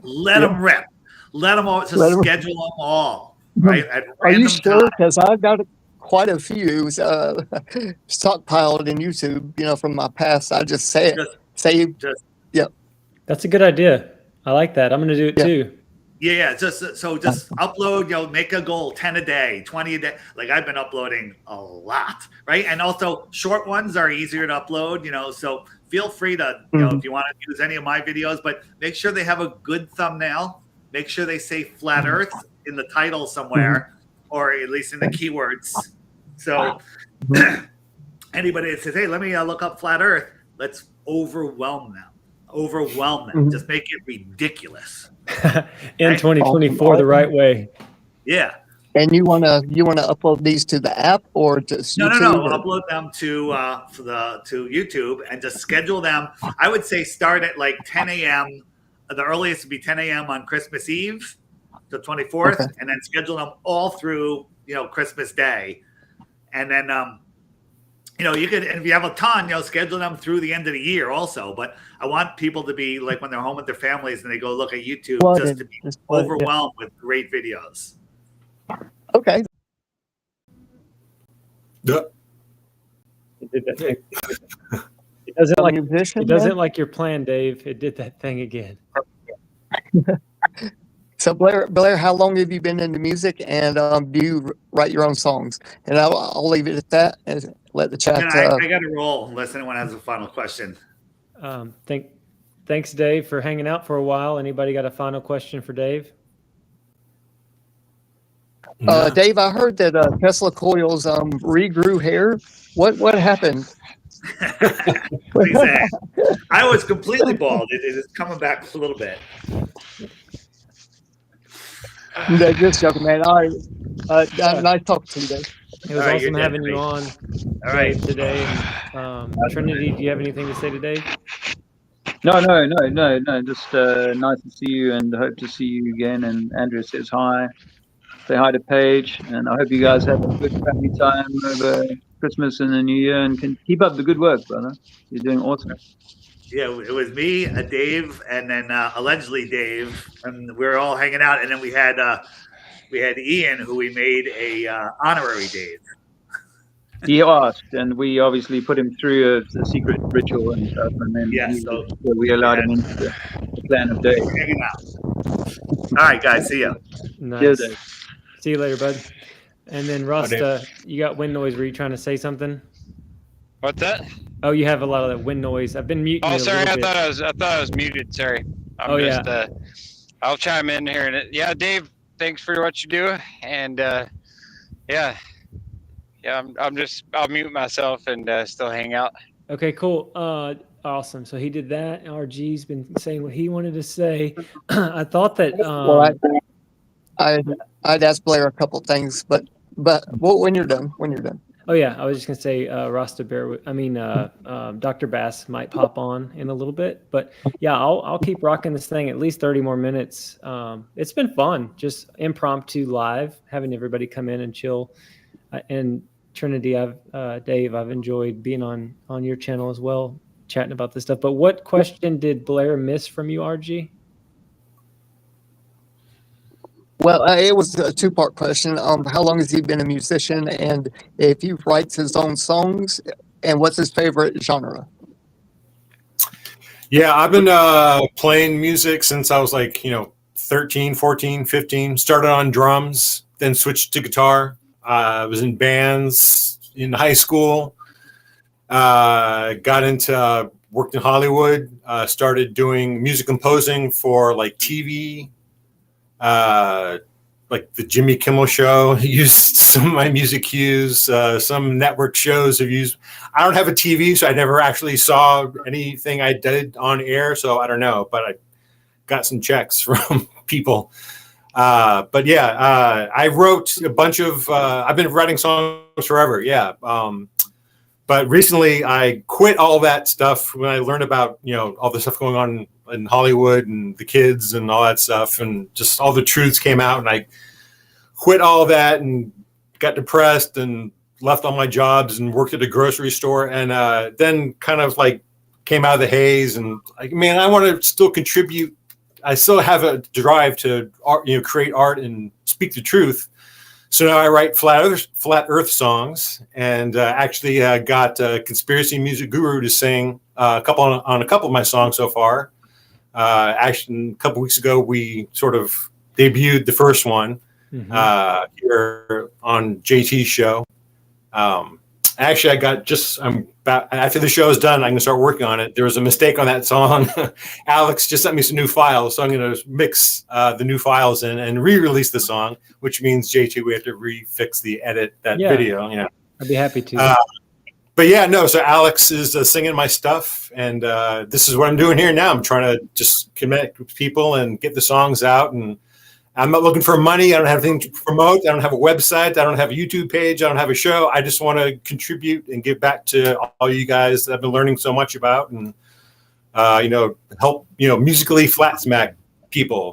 Let them rip. Let them all, schedule them all, right? At Are you sure? time. Because I've got quite a few stockpiled in YouTube, you know, from my past. I just say it. Yep. That's a good idea. I like that. I'm going to do it too. Yeah, just upload, you know, make a goal, 10 a day, 20 a day. Like I've been uploading a lot, right? And also short ones are easier to upload, you know, so feel free to, you know, if you want to use any of my videos, but make sure they have a good thumbnail. Make sure they say Flat Earth in the title somewhere, or at least in the keywords. So anybody that says, hey, let me look up Flat Earth, let's overwhelm them. Just make it ridiculous. In 2024, the right way. Yeah. And you wanna upload these to the app or just no? Or? Upload them to YouTube and just schedule them. I would say start at like 10 a.m. The earliest would be 10 a.m. on Christmas Eve, the 24th, and then schedule them all through, you know, Christmas Day, and then you know, you could, and if you have a ton, you know, schedule them through the end of the year also. But I want people to be like, when they're home with their families and they go look at YouTube, just to be overwhelmed with great videos. Okay. It did that thing. It doesn't like your plan, Dave. It did that thing again. So Blair, how long have you been into music, and do you write your own songs? And I'll leave it at that and let the chat. I got to roll unless anyone has a final question. Thanks, Dave, for hanging out for a while. Anybody got a final question for Dave? Dave, I heard that Tesla coils regrew hair. What happened? I was completely bald. It is coming back a little bit. Just joking, man. Nice talking to you, Dave. It was awesome having you on today. And, Trinity, do you have anything to say today? No. Just nice to see you, and hope to see you again. And Andrew says hi. Say hi to Paige, and I hope you guys have a good family time over Christmas and the New Year, and can keep up the good work, brother. You're doing awesome. Yeah, it was me, Dave, and then allegedly Dave, and we were all hanging out. And then we had Ian, who we made a honorary Dave. he asked, and we obviously put him through a secret ritual and stuff, and then we allowed him into the clan of Dave. Hanging out. All right, guys. See ya. Nice. Cheers, Dave. See you later, bud. And then Rasta, you got wind noise. Were you trying to say something? What's that? Oh, you have a lot of that wind noise. I've been muting. Oh, you a sorry. little I bit. thought I was muted. Sorry. I'll chime in here. And yeah, Dave, thanks for what you do. And yeah, I'll mute myself and still hang out. Okay, cool. Awesome. So he did that. RG's been saying what he wanted to say. I thought that. Well, I'd ask Blair a couple things, but when you're done. Oh yeah, I was just gonna say Rasta Dr. Bass might pop on in a little bit, but yeah, I'll keep rocking this thing at least 30 more minutes. It's been fun, just impromptu live, having everybody come in and chill. And Trinity, Dave, I've enjoyed being on your channel as well, chatting about this stuff. But what question did Blair miss from you, RG? Well, it was a two-part question. How long has he been a musician, and if he writes his own songs, and what's his favorite genre? Yeah, I've been playing music since I was 13, 14, 15. Started on drums, then switched to guitar. I was in bands in high school. Got into worked in Hollywood. Started doing music composing for TV. Like the Jimmy Kimmel Show used some of my music cues. Some network shows have used. I don't have a TV, so I never actually saw anything I did on air. So I don't know, but I got some checks from people. But yeah, I wrote a bunch of. I've been writing songs forever. Yeah. But recently I quit all that stuff when I learned about, all the stuff going on in Hollywood and the kids and all that stuff, and just all the truths came out, and I quit all that and got depressed and left all my jobs and worked at a grocery store, and then kind of came out of the haze and I want to still contribute. I still have a drive to art, create art and speak the truth. So now I write flat Earth songs, and actually got Conspiracy Music Guru to sing a couple of my songs so far. Actually, a couple weeks ago, we sort of debuted the first one here on JT's show. Actually, after the show is done, I can start working on it. There was a mistake on that song. Alex just sent me some new files, so I'm going to mix the new files in and re-release the song, which means JT, we have to refix the video. I'd be happy to. But yeah, no. So Alex is singing my stuff, and this is what I'm doing here now. I'm trying to just connect with people and get the songs out, and I'm not looking for money. I don't have anything to promote. I don't have a website. I don't have a YouTube page. I don't have a show. I just want to contribute and give back to all you guys that I've been learning so much about, and help musically flat smack people.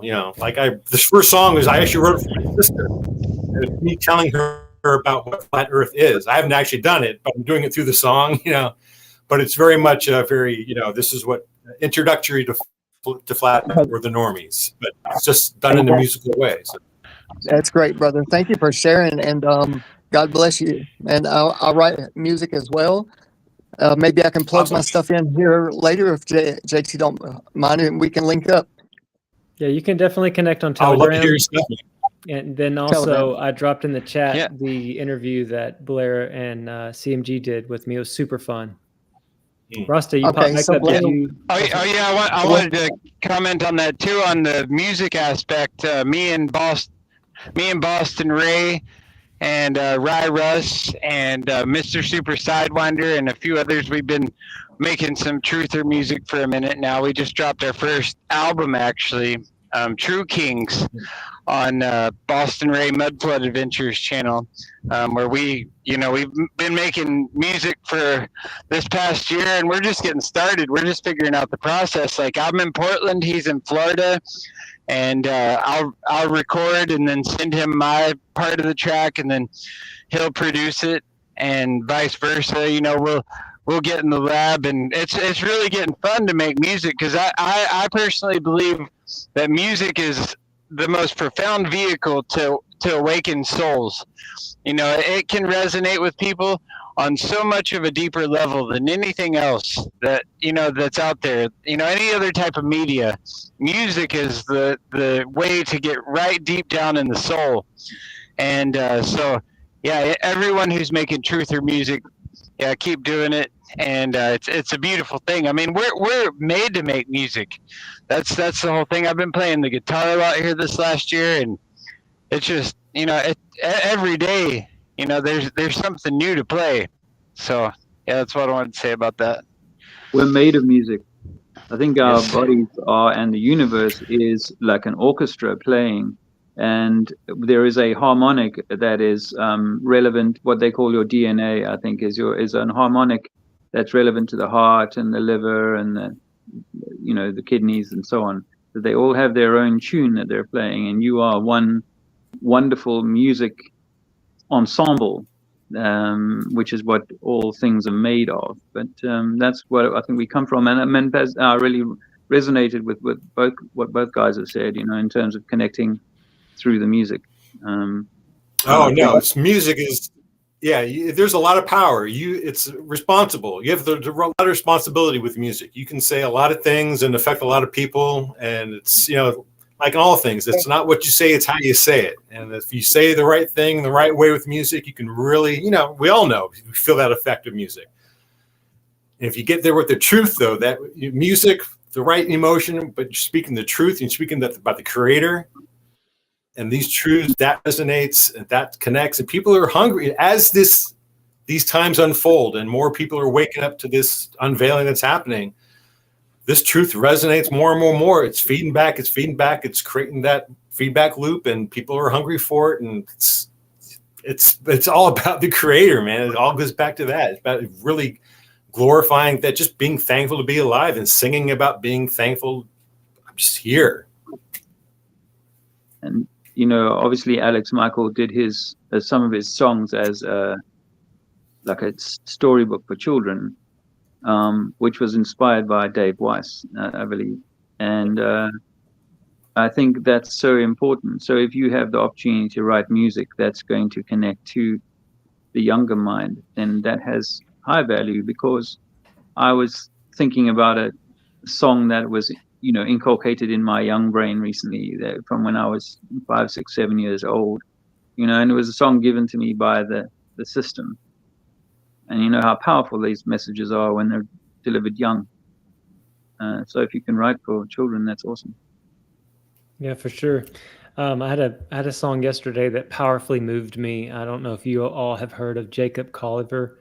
This first song was I actually wrote it for my sister. It was me telling her about what flat Earth is. I haven't actually done it, but I'm doing it through the song. But it's very much this is what introductory to flat Earth or the normies, but it's just done in a musical way. So. That's great, brother. Thank you for sharing, and God bless you. And I'll write music as well. Maybe I can plug my stuff in here later if JT don't mind, and we can link up. Yeah, you can definitely connect on Telegram. I'd love to hear your stuff. And then also, I dropped in the chat the interview that Blair and CMG did with me. It was super fun. Rasta, you popped back up. I wanted to comment on that too, on the music aspect. Me and Boston Ray and Rye Russ and Mr. Super Sidewinder and a few others, we've been making some truther music for a minute now. We just dropped our first album, actually, True Kings, on Boston Ray Mudflood Adventures channel, where we've been making music for this past year, and we're just getting started. We're just figuring out the process. I'm in Portland, he's in Florida, and I'll record and then send him my part of the track, and then he'll produce it, and vice versa. We'll get in the lab, and it's really getting fun to make music, because I personally believe that music is the most profound vehicle to awaken souls. It can resonate with people on so much of a deeper level than anything else that, you know, that's out there. You know, any other type of media, music is the way to get right deep down in the soul. And so, yeah, everyone who's making truth or music, yeah, keep doing it. And it's a beautiful thing. I mean, we're made to make music. That's the whole thing. I've been playing the guitar a lot here this last year, and it's just, you know, every day, you know, there's something new to play. So yeah, that's what I wanted to say about that. We're made of music. I think our Yes. bodies are, and the universe is like an orchestra playing, and there is a harmonic that is relevant. What they call your DNA, I think, is an harmonic that's relevant to the heart and the liver and the kidneys and so on. That they all have their own tune that they're playing, and you are one wonderful music ensemble, which is what all things are made of. But that's what I think we come from, and I really resonated with what both guys have said, you know, in terms of connecting through the music. It's music is, there's a lot of power. It's responsible. You have a lot of responsibility with music. You can say a lot of things and affect a lot of people, and it's, you know, like in all things, it's not what you say, it's how you say it. And if you say the right thing the right way with music, you can really, you know, we all know, we feel that effect of music. And if you get there with the truth, though, that music, the right emotion, but you're speaking the truth, you're speaking about the creator, and these truths, that resonates, and that connects, and people are hungry as these times unfold and more people are waking up to this unveiling that's happening. This truth resonates more and more and more. It's feeding back. It's creating that feedback loop, and people are hungry for it. And it's all about the creator, man. It all goes back to that. It's about really glorifying that, just being thankful to be alive and singing about being thankful. I'm just here. And, you know, obviously Alex Michael did some of his songs as like a storybook for children. Which was inspired by Dave Weiss, I believe. And I think that's so important. So if you have the opportunity to write music that's going to connect to the younger mind, then that has high value, because I was thinking about a song that was, you know, inculcated in my young brain recently, from when I was 5, 6, 7 years old, you know, and it was a song given to me by the system. And you know how powerful these messages are when they're delivered young. So if you can write for children, that's awesome. Yeah, for sure. I had a song yesterday that powerfully moved me. I don't know if you all have heard of Jacob Collier.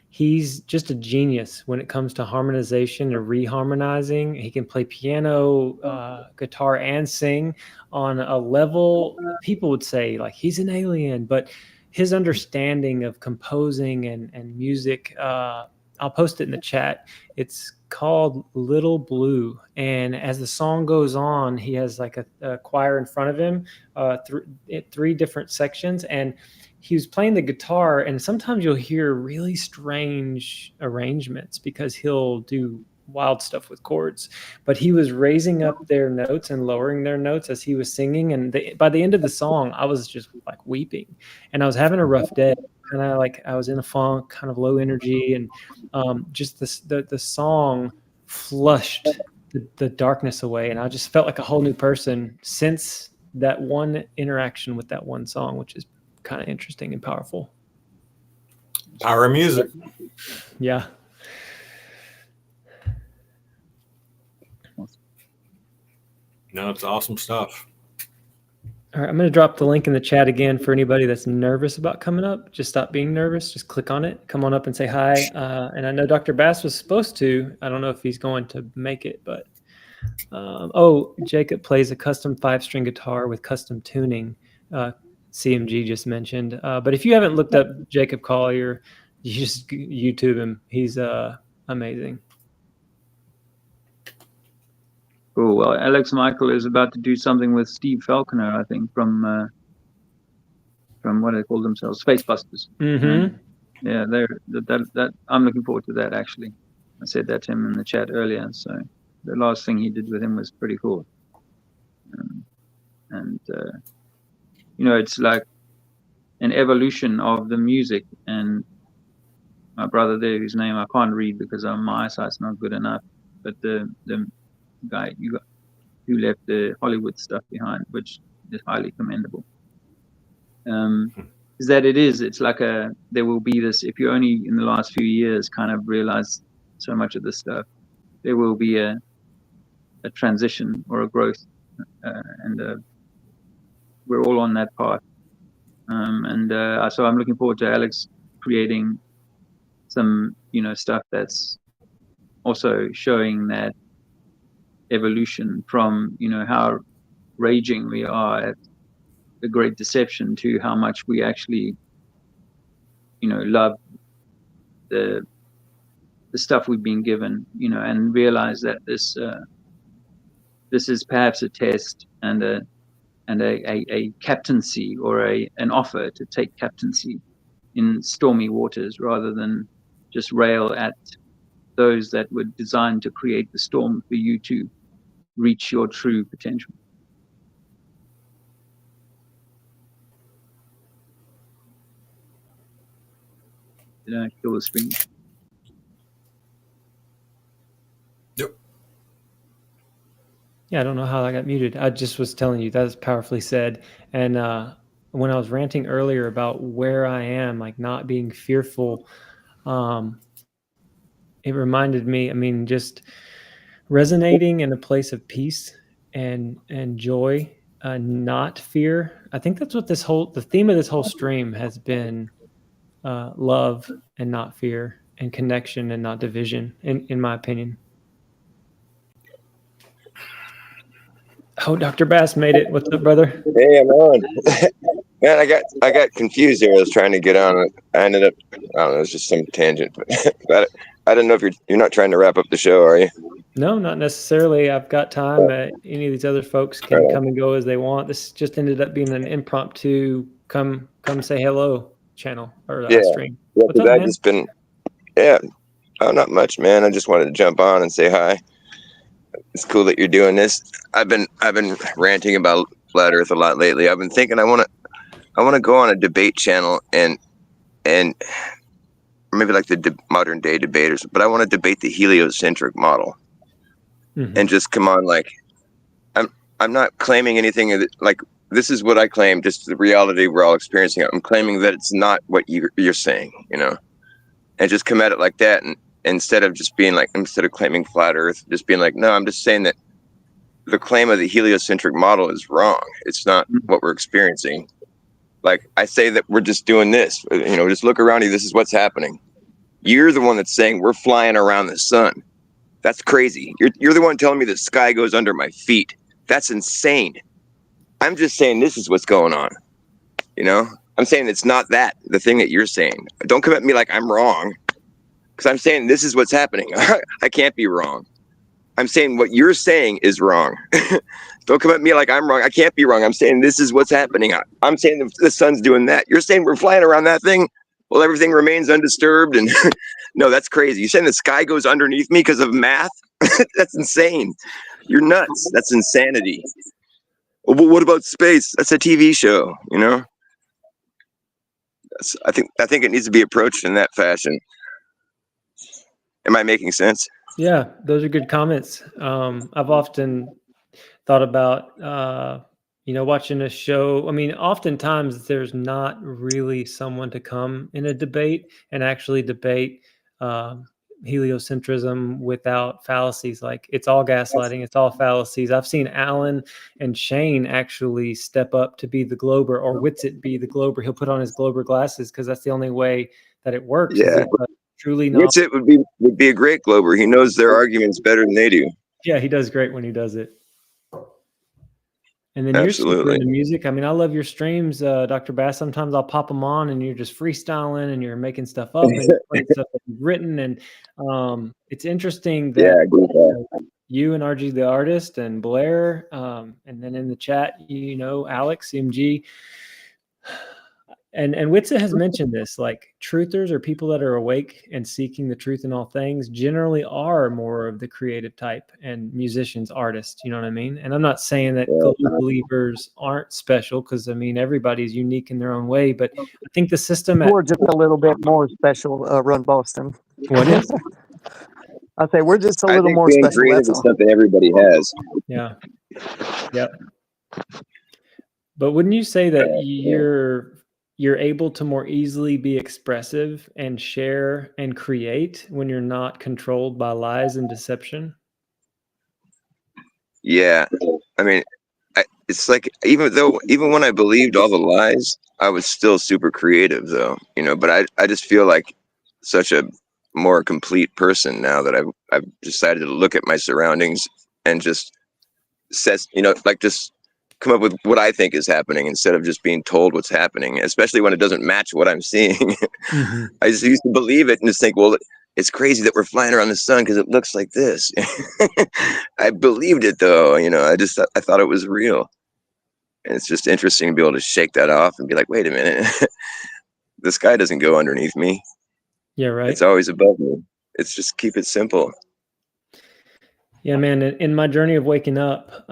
He's just a genius when it comes to harmonization and reharmonizing. He can play piano, guitar, and sing on a level people would say like he's an alien, but his understanding of composing and music, I'll post it in the chat. It's called Little Blue. And as the song goes on, he has like a choir in front of him, three different sections. And he was playing the guitar, and sometimes you'll hear really strange arrangements because he'll do wild stuff with chords, but he was raising up their notes and lowering their notes as he was singing. And by the end of the song, I was just like weeping, and I was having a rough day. And I was in a funk, kind of low energy, and just the song flushed the darkness away, and I just felt like a whole new person since that one interaction with that one song, which is kind of interesting and powerful. Power of music. Yeah. No, it's awesome stuff. All right, I'm going to drop the link in the chat again for anybody that's nervous about coming up. Just stop being nervous. Just click on it. Come on up and say hi. And I know Dr. Bass was supposed to. I don't know if he's going to make it, but Jacob plays a custom 5-string guitar with custom tuning. CMG just mentioned. But if you haven't looked up Jacob Collier, you just YouTube him. He's amazing. Cool. Well, Alex Michael is about to do something with Steve Falconer, I think, from what they call themselves, Spacebusters. Mm-hmm. Yeah, that I'm looking forward to that. Actually, I said that to him in the chat earlier. So the last thing he did with him was pretty cool. You know, it's like an evolution of the music. And my brother there, whose name I can't read because my eyesight's not good enough, but the guy who left the Hollywood stuff behind, which is highly commendable. Is that it's like there will be this, if you only in the last few years kind of realize so much of this stuff, there will be a transition or a growth, and we're all on that path. So I'm looking forward to Alex creating some, stuff that's also showing that evolution from, how raging we are at the great deception to how much we actually, love the stuff we've been given, and realize that this is perhaps a test and a captaincy or an offer to take captaincy in stormy waters rather than just rail at those that were designed to create the storm for you to reach your true potential. Did I kill the screen? Yep. Yeah, I don't know how I got muted. I just was telling you that was powerfully said. And when I was ranting earlier about where I am, like not being fearful, it reminded me, just resonating in a place of peace and joy, not fear. I think that's what the theme of this whole stream has been, love and not fear, and connection and not division, in my opinion. Oh, Dr. Bass made it. What's up, brother? Hey, I'm on. Man, I got confused here. I was trying to get on. I ended up, I don't know, it was just some tangent. But I don't know if you're not trying to wrap up the show, are you? No, not necessarily. I've got time. Any of these other folks can come and go as they want. This just ended up being an impromptu come say hello channel or stream. Yeah, What's up, man? just been, not much, man. I just wanted to jump on and say hi. It's cool that you're doing this. I've been ranting about flat Earth a lot lately. I've been thinking I want to go on a debate channel and maybe like the modern day debaters, but I want to debate the heliocentric model, and just come on. Like, I'm not claiming anything. Like, this is what I claim, just the reality we're all experiencing. I'm claiming that it's not what you're saying, and just come at it like that. And instead of claiming flat Earth, just being like, no, I'm just saying that the claim of the heliocentric model is wrong. It's not what we're experiencing. Like, I say that we're just doing this, just look around you. This is what's happening. You're the one that's saying we're flying around the sun. That's crazy. You're the one telling me the sky goes under my feet. That's insane. I'm just saying this is what's going on. I'm saying it's not the thing that you're saying. Don't come at me like I'm wrong, because I'm saying this is what's happening. I can't be wrong. I'm saying what you're saying is wrong. Don't come at me like I'm wrong. I can't be wrong. I'm saying this is what's happening. I'm saying the sun's doing that. You're saying we're flying around that thing. Well, everything remains undisturbed. And no, that's crazy. You're saying the sky goes underneath me because of math? That's insane. You're nuts. That's insanity. Well, what about space? That's a TV show, I think it needs to be approached in that fashion. Am I making sense? Yeah, those are good comments. I've often thought about, watching a show. I mean, oftentimes there's not really someone to come in a debate and actually debate heliocentrism without fallacies. Like, it's all gaslighting. It's all fallacies. I've seen Alan and Shane actually step up to be the Glober, or Witsit be the Glober. He'll put on his Glober glasses because that's the only way that it works. Yeah. Truly not. Witsit would be a great Glober. He knows their arguments better than they do. Yeah, he does great when he does it. And then Absolutely. You're super into music. I mean, I love your streams, Dr. Bass. Sometimes I'll pop them on and you're just freestyling and you're making stuff up and putting stuff that you've written. And it's interesting that you and RG the artist and Blair, and then in the chat, Alex, CMG. And Witsa has mentioned this, like truthers or people that are awake and seeking the truth in all things generally are more of the creative type, and musicians, artists, you know what I mean? And I'm not saying that globe believers aren't special, because I mean, everybody's unique in their own way, but I think the system We're just a little bit more special, Run Boston. What is? I say we're just a I little think more being special. creative That's is all. something everybody has. Yeah. Yep. But wouldn't you say that you're able to more easily be expressive and share and create when you're not controlled by lies and deception? Yeah, I mean, it's like even when I believed all the lies, I was still super creative though, But I just feel like such a more complete person now that I've decided to look at my surroundings and just just come up with what I think is happening instead of just being told what's happening, especially when it doesn't match what I'm seeing. Mm-hmm. I just used to believe it and just think, well, it's crazy that we're flying around the sun because it looks like this. I believed it though, I thought it was real. And it's just interesting to be able to shake that off and be like, wait a minute, the sky doesn't go underneath me. Yeah, right. It's always above me. It's just keep it simple. Yeah, man. In my journey of waking up,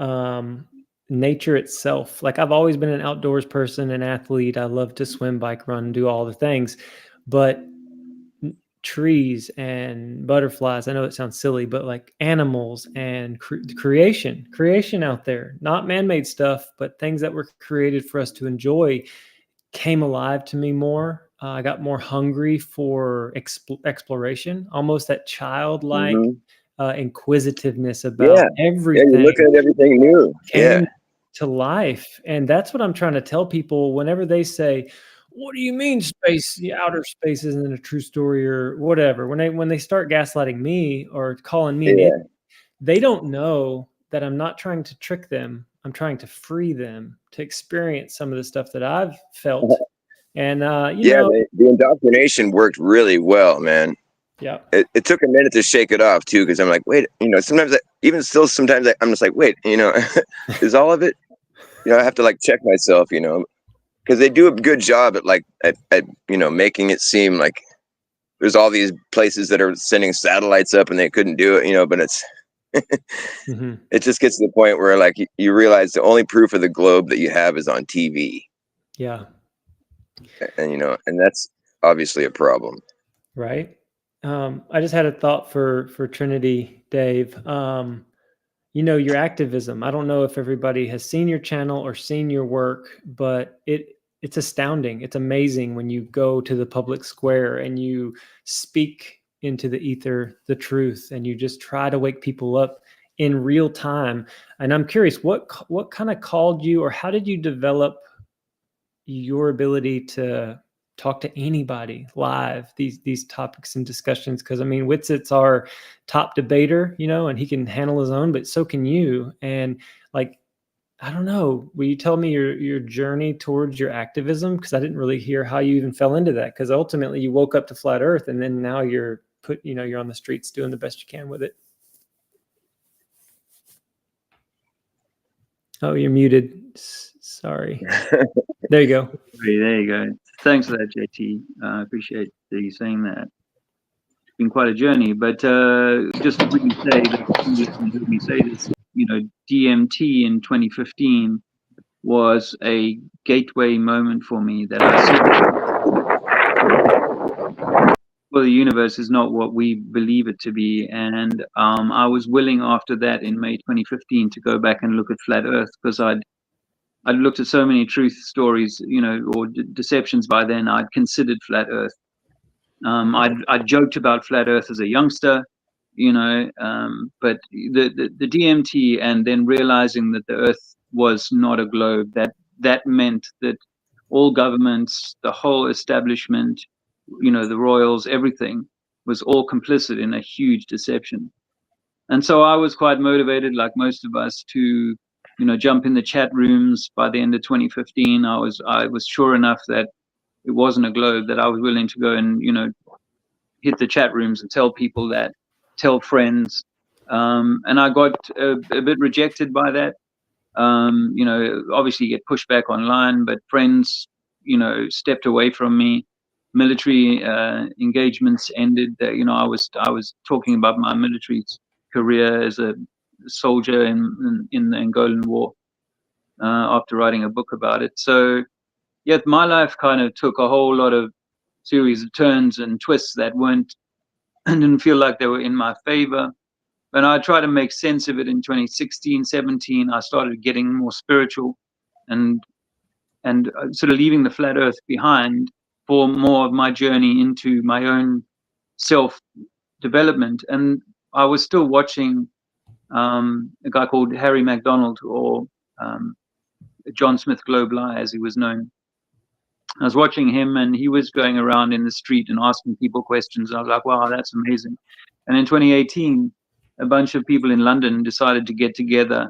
nature itself, like I've always been an outdoors person, an athlete. I love to swim, bike, run, do all the things, but trees and butterflies, I know it sounds silly, but like animals and creation out there, not man-made stuff, but things that were created for us to enjoy, came alive to me more. I got more hungry for exploration, almost that childlike inquisitiveness about everything. You're looking at everything new. Came to life. And that's what I'm trying to tell people whenever they say, what do you mean space, outer space isn't a true story or whatever? When they start gaslighting me or calling me an idiot, they don't know that I'm not trying to trick them. I'm trying to free them to experience some of the stuff that I've felt. And the indoctrination worked really well, man. Yeah. It took a minute to shake it off too, because I'm like, wait, sometimes I'm just like, wait, is all of it? I have to like check myself, because they do a good job at making it seem like there's all these places that are sending satellites up and they couldn't do it, but it's it just gets to the point where like you realize the only proof of the globe that you have is on TV. Yeah. And and that's obviously a problem. Right. I just had a thought for Trinity, Dave. Your activism. I don't know if everybody has seen your channel or seen your work, but it's astounding. It's amazing when you go to the public square and you speak into the ether, the truth, and you just try to wake people up in real time. And I'm curious, what kind of called you, or how did you develop your ability to talk to anybody live, these topics and discussions? Because I mean, Witsit's our top debater, and he can handle his own, but so can you. And like, I don't know, will you tell me your journey towards your activism? Because I didn't really hear how you even fell into that, because ultimately you woke up to flat earth and then now you're on the streets doing the best you can with it. Oh, you're muted. Sorry. There you go. There you go. Thanks for that, JT. I appreciate you saying that. It's been quite a journey, but just to really say that, me say this, DMT in 2015 was a gateway moment for me that I saw. Well, the universe is not what we believe it to be, and I was willing after that in May 2015 to go back and look at flat Earth, because I'd looked at so many truth stories, or deceptions by then. I'd considered flat Earth. I'd joked about flat Earth as a youngster, but the DMT, and then realizing that the Earth was not a globe, that meant that all governments, the whole establishment, the royals, everything was all complicit in a huge deception. And so I was quite motivated, like most of us, to jump in the chat rooms. By the end of 2015, I was sure enough that it wasn't a globe, that I was willing to go and hit the chat rooms and tell people that, tell friends. And I got a bit rejected by that. Obviously you get pushback online, but friends, stepped away from me. Military engagements ended. I was talking about my military career as a soldier in the Angolan War after writing a book about it. So, yet my life kind of took a whole lot of series of turns and twists that didn't feel like they were in my favor. And I tried to make sense of it in 2016, 17. I started getting more spiritual and sort of leaving the flat earth behind for more of my journey into my own self development. And I was still watching a guy called Harry MacDonald, or John Smith Globli, as he was known. I was watching him, and he was going around in the street and asking people questions. I was like, wow, that's amazing. And in 2018, a bunch of people in London decided to get together,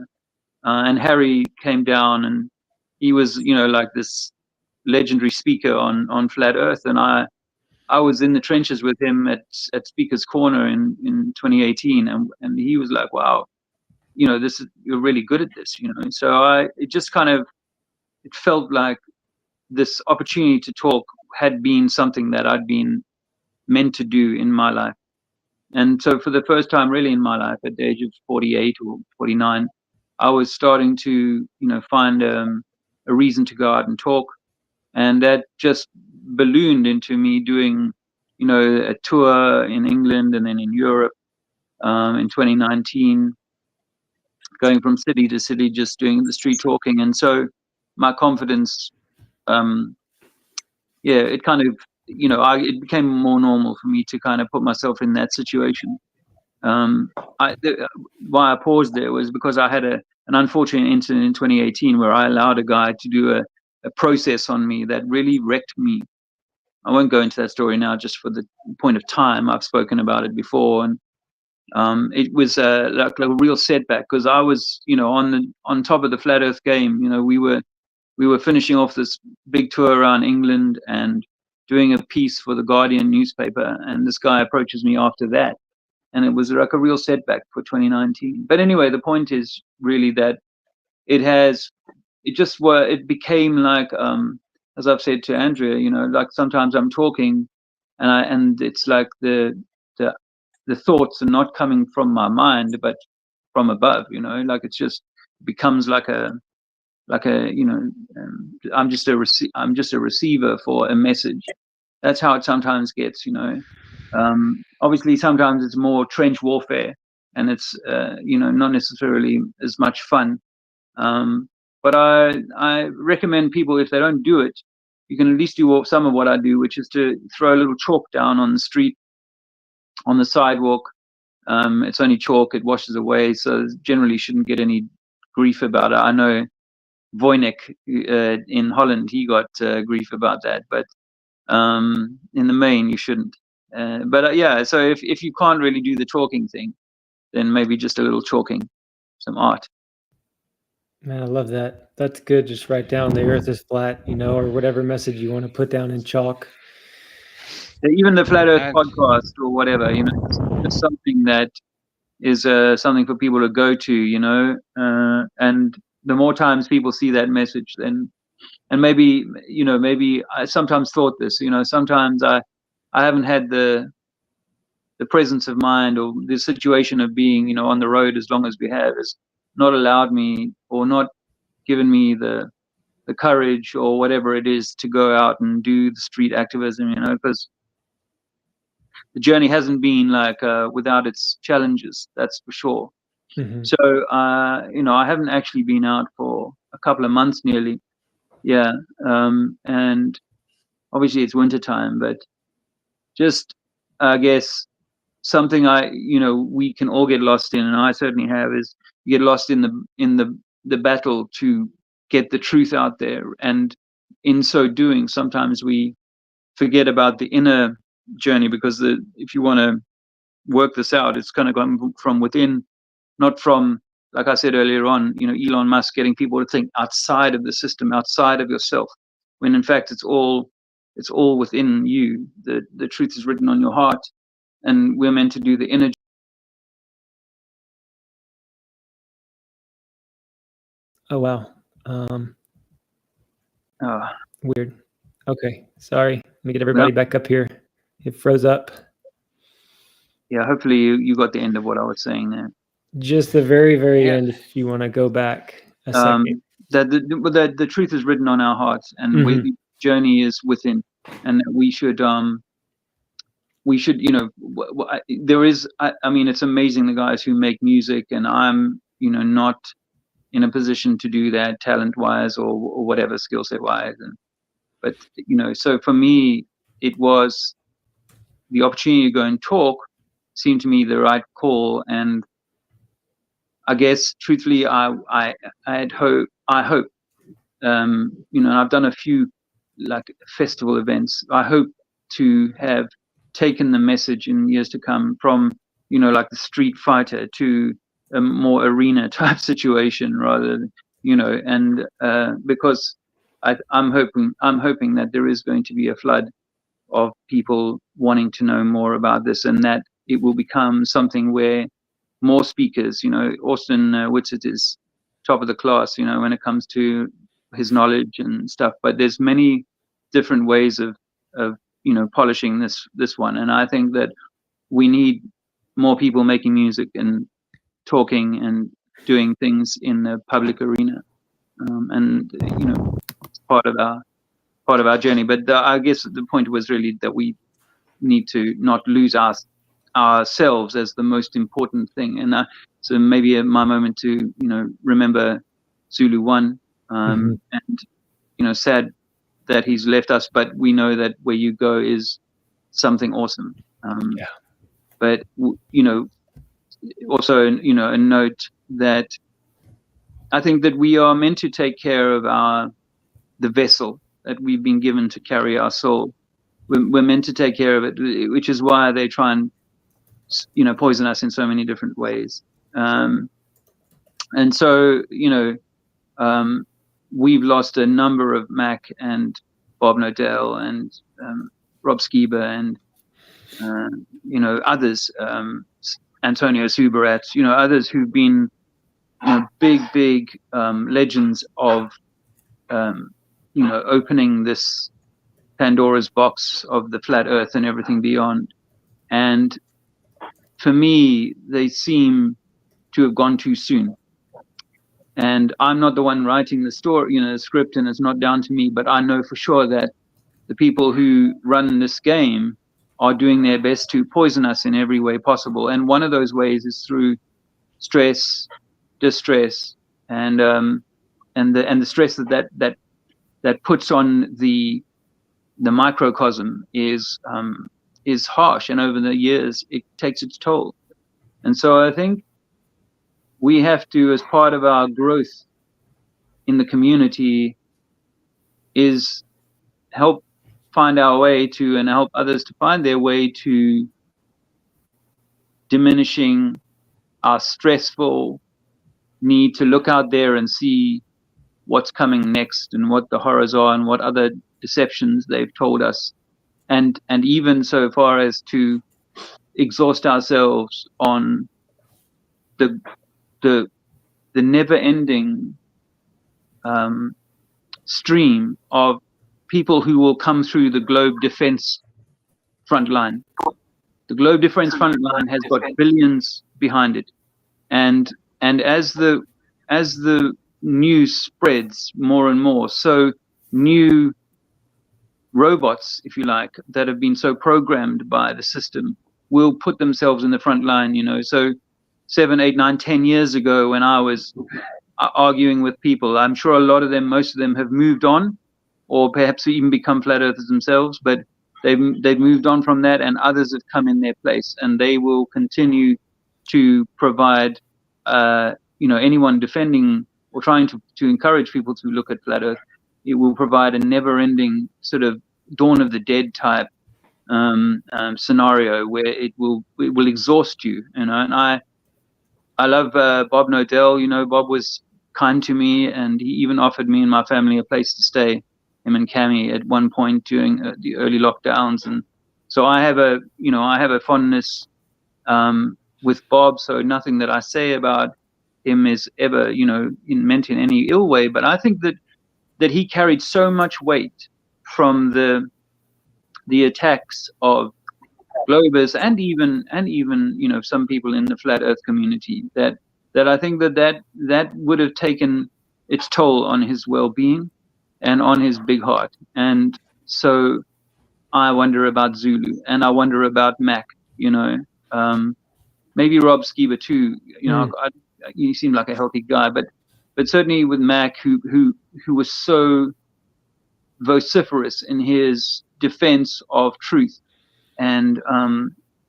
and Harry came down, and he was, like this legendary speaker on Flat Earth. And I was in the trenches with him at Speaker's Corner in 2018, and he was like, wow, you're really good at this, So it just kind of, it felt like this opportunity to talk had been something that I'd been meant to do in my life. And so for the first time really in my life, at the age of 48 or 49, I was starting to, find a reason to go out and talk. And that just ballooned into me doing, a tour in England and then in Europe in 2019, going from city to city, just doing the street talking. And so my confidence, it kind of, it became more normal for me to kind of put myself in that situation. Why I paused there was because I had an unfortunate incident in 2018 where I allowed a guy to do a process on me that really wrecked me. I won't go into that story now, just for the point of time. I've spoken about it before, and it was like a real setback, because I was, on top of the flat Earth game. We were finishing off this big tour around England and doing a piece for the Guardian newspaper, and this guy approaches me after that, and it was like a real setback for 2019. But anyway, the point is really that it became like, as I've said to Andrea, like sometimes I'm talking and it's like the thoughts are not coming from my mind but from above, like it just becomes like a I'm just a receiver for a message. That's how it sometimes gets. Obviously sometimes it's more trench warfare, and it's not necessarily as much fun. But I recommend people, if they don't do it, you can at least do some of what I do, which is to throw a little chalk down on the street, on the sidewalk. It's only chalk, it washes away, so generally shouldn't get any grief about it. I know Voynich in Holland, he got grief about that, but in the main you shouldn't. So if you can't really do the talking thing, then maybe just a little chalking, some art. Man, I love that. That's good. Just write down the earth is flat, or whatever message you want to put down in chalk. Even the Flat Earth podcast or whatever, it's something that is something for people to go to, and the more times people see that message, then, and maybe I sometimes thought this, sometimes I haven't had the presence of mind, or the situation of being, on the road as long as we have, has not allowed me, or not given me the courage or whatever it is to go out and do the street activism, because the journey hasn't been like without its challenges, that's for sure. Mm-hmm. So I haven't actually been out for a couple of months nearly. And obviously it's winter time, but just, I guess, something we can all get lost in, and I certainly have, is you get lost in the battle to get the truth out there, and in so doing sometimes we forget about the inner journey, because if you want to work this out, it's going to come from within, not from, like I said earlier on, Elon Musk getting people to think outside of the system, outside of yourself, when in fact it's all within you. The truth is written on your heart, and we're meant to do the inner. Oh wow. Weird. Okay, sorry. Let me get everybody back up here. It froze up. Yeah, hopefully you got the end of what I was saying there. Just the very, very end, if you want to go back a second. That the truth is written on our hearts, and the journey is within, and we should, you know, there is, I mean, it's amazing the guys who make music, and I'm, you know, not in a position to do that talent-wise or whatever skill set-wise, but you know, so for me, it was the opportunity to go and talk seemed to me the right call, and I guess truthfully, I hope, you know, I've done a few like festival events. I hope to have taken the message in years to come from, you know, like the street fighter to a more arena type situation rather, you know, and because I'm hoping that there is going to be a flood of people wanting to know more about this, and that it will become something where more speakers, you know, Austin Whitsitt is top of the class, you know, when it comes to his knowledge and stuff, but there's many different ways of you know, polishing this one, and I think that we need more people making music and talking and doing things in the public arena, and you know, it's part of our journey. But I guess the point was really that we need to not lose ourselves as the most important thing, and so maybe my moment to, you know, remember Zulu One, and you know, sad that he's left us, but we know that where you go is something awesome. But you know, also, you know, a note that I think that we are meant to take care of the vessel that we've been given to carry our soul. We're meant to take care of it, which is why they try and, you know, poison us in so many different ways. And so, you know, we've lost a number of Mac and Bob Nodell and Rob Skiba and you know, others, Antonio Subarat, you know, others who've been, you know, big legends of you know, opening this Pandora's box of the flat earth and everything beyond. And for me, they seem to have gone too soon. And I'm not the one writing the story, you know, the script, and it's not down to me, but I know for sure that the people who run this game are doing their best to poison us in every way possible. And one of those ways is through stress, distress, and the stress that puts on the microcosm is harsh, and over the years it takes its toll. And so I think we have to, as part of our growth in the community, is help find our way to, and help others to find their way to, diminishing our stressful need to look out there and see what's coming next and what the horrors are and what other deceptions they've told us, and even so far as to exhaust ourselves on the never-ending stream of people who will come through the Globe Defense front line. The Globe Defense front line has got billions behind it, and as the news spreads more and more, so new robots, if you like, that have been so programmed by the system will put themselves in the front line, you know. So 7, 8, 9, 10 years ago, when I was arguing with people, I'm sure a lot of them, most of them have moved on, or perhaps even become flat earthers themselves, but they've moved on from that, and others have come in their place, and they will continue to provide, you know, anyone defending or trying to encourage people to look at flat earth, it will provide a never-ending sort of Dawn of the Dead type scenario where it will exhaust you, you know. And I love Bob Nodell. You know, Bob was kind to me, and he even offered me and my family a place to stay, him and Cammy, at one point during the early lockdowns. And so I have a fondness with Bob. So nothing that I say about him is ever, meant in any ill way. But I think that he carried so much weight from the attacks of Globus and even some people in the flat Earth community, that I think that would have taken its toll on his well-being and on his big heart. And so I wonder about Zulu, and I wonder about Mac. Maybe Rob Skiba too. He seemed like a healthy guy, but certainly with Mac, who was so vociferous in his defense of truth. And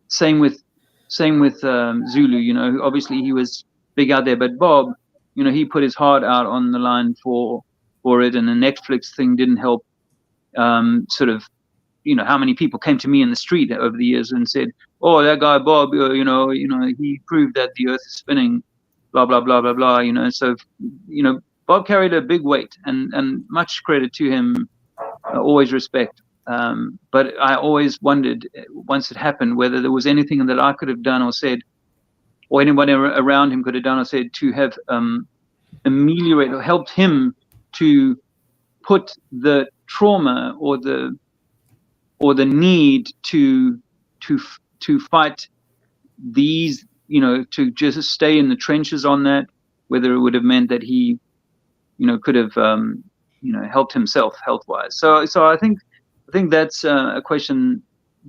same with Zulu. Obviously he was big out there, but Bob, he put his heart out on the line for it, and the Netflix thing didn't help. How many people came to me in the street over the years and said, "Oh, that guy Bob, he proved that the Earth is spinning, blah blah blah blah blah." So Bob carried a big weight, and much credit to him. Always respect. But I always wondered, once it happened, whether there was anything that I could have done or said, or anybody around him could have done or said, to have ameliorated or helped him to put the trauma or the need to fight these, to just stay in the trenches on that, whether it would have meant that he, could have, helped himself health-wise. So I think that's a question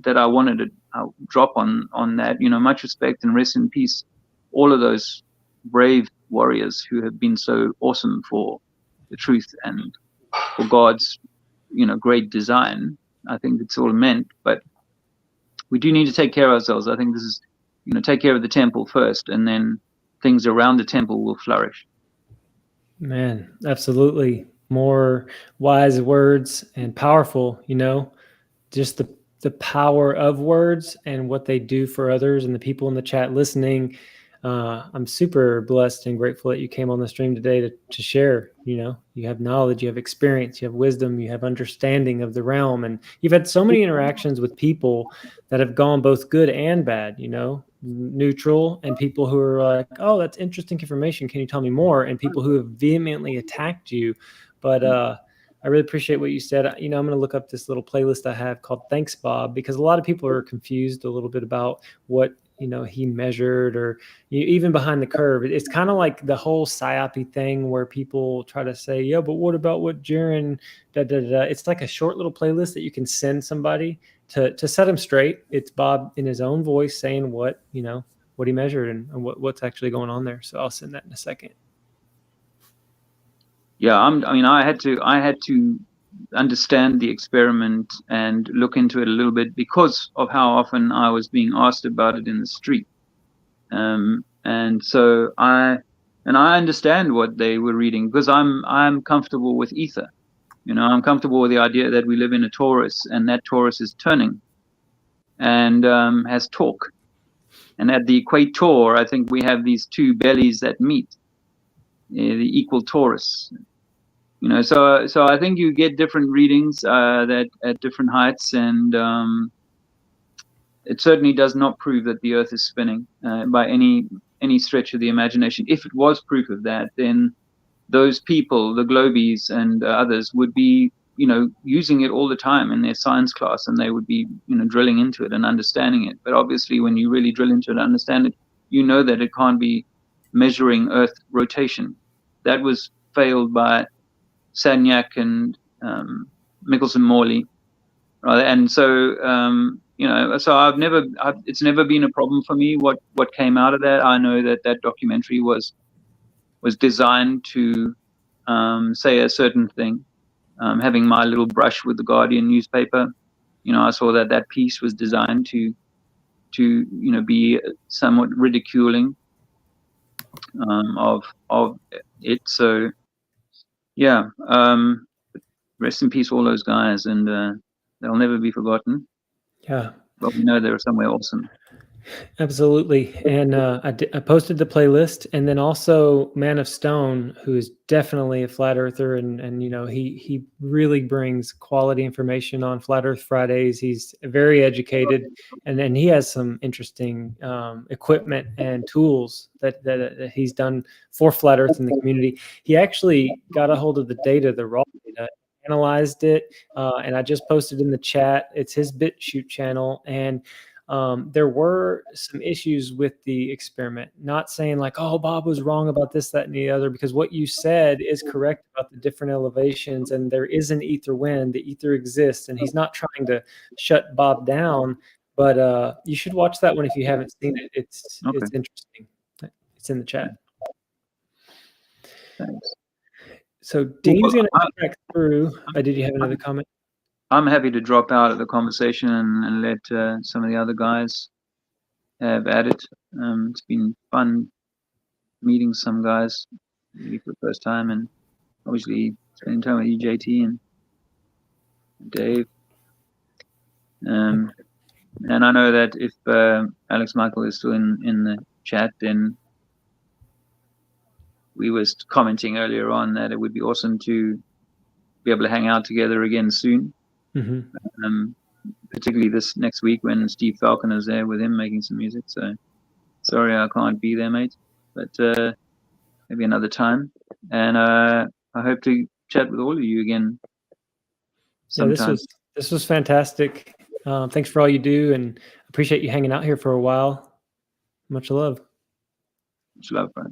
that I wanted to drop on that. Much respect and rest in peace, all of those brave warriors who have been so awesome for the truth and for God's, great design. I think it's all meant, but we do need to take care of ourselves. I think this is, take care of the temple first, and then things around the temple will flourish. Man, absolutely. More wise words and powerful, just the power of words and what they do for others and the people in the chat listening. I'm super blessed and grateful that you came on the stream today to share. You have knowledge, you have experience, you have wisdom, you have understanding of the realm, and you've had so many interactions with people that have gone both good and bad, neutral, and people who are like, "Oh, that's interesting information. Can you tell me more?" And people who have vehemently attacked you. But I really appreciate what you said. I'm going to look up this little playlist I have called Thanks, Bob, because a lot of people are confused a little bit about what, he measured, or even behind the curve. It's kind of like the whole psyop thing where people try to say, "Yeah, but what about what Jaron, da, da, da." It's like a short little playlist that you can send somebody to set him straight. It's Bob in his own voice saying what he measured and what's actually going on there. So I'll send that in a second. Yeah, I had to understand the experiment and look into it a little bit because of how often I was being asked about it in the street. And so I understand what they were reading, because I'm comfortable with ether. I'm comfortable with the idea that we live in a torus, and that torus is turning and has torque. And at the equator, I think we have these two bellies that meet, the equal torus. So I think you get different readings that at different heights, and it certainly does not prove that the Earth is spinning by any stretch of the imagination. If it was proof of that, then those people, the Globies and others, would be using it all the time in their science class, and they would be drilling into it and understanding it. But obviously, when you really drill into it and understand it, that it can't be measuring Earth rotation. That was failed by Sagnac and Michelson Morley, right? And so so it's never been a problem for me what came out of that. I know that documentary was designed to say a certain thing. Having my little brush with the Guardian newspaper, I saw that piece was designed to be somewhat ridiculing of it. So yeah, rest in peace, all those guys, and they'll never be forgotten. Yeah, but we know they're somewhere awesome. Absolutely. And I posted the playlist, and then also Man of Stone, who is definitely a flat earther, and he really brings quality information on Flat Earth Fridays. He's very educated, and then he has some interesting equipment and tools that he's done for Flat Earth in the community. He actually got a hold of the data, the raw data, analyzed it, and I just posted in the chat. It's his BitChute channel, and there were some issues with the experiment. Not saying like, oh, Bob was wrong about this, that, and the other, because what you said is correct about the different elevations, and there is an ether wind. The ether exists, and he's not trying to shut Bob down. But you should watch that one if you haven't seen it. It's interesting. It's in the chat. Thanks. So Dean's going to come back through. Did you have another comment? I'm happy to drop out of the conversation and let some of the other guys have at it. It's been fun meeting some guys really for the first time, and obviously spending time with you, JT, and Dave. And I know that if Alex Michael is still in the chat, then we was commenting earlier on that it would be awesome to be able to hang out together again soon. Particularly this next week when Steve Falcon is there with him making some music. So sorry I can't be there, mate, but maybe another time. And I hope to chat with all of you again sometime. Yeah, this was fantastic. Thanks for all you do, and appreciate you hanging out here for a while. Much love. Much love, bro.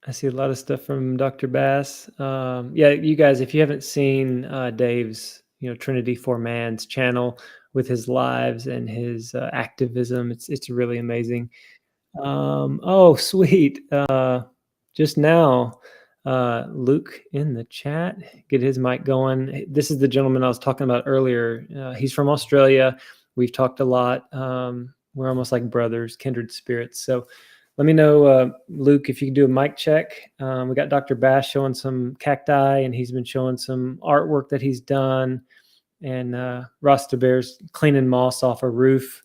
I see a lot of stuff from Dr. Bass. Yeah, you guys, if you haven't seen Dave's, Trinity for Man's channel with his lives and his activism, it's really amazing. Oh, sweet. Just now, Luke in the chat, get his mic going. This is the gentleman I was talking about earlier. He's from Australia. We've talked a lot. We're almost like brothers, kindred spirits. So let me know, Luke, if you can do a mic check. We got Dr. Bass showing some cacti, and he's been showing some artwork that he's done. And Rasta Bear's cleaning moss off a roof.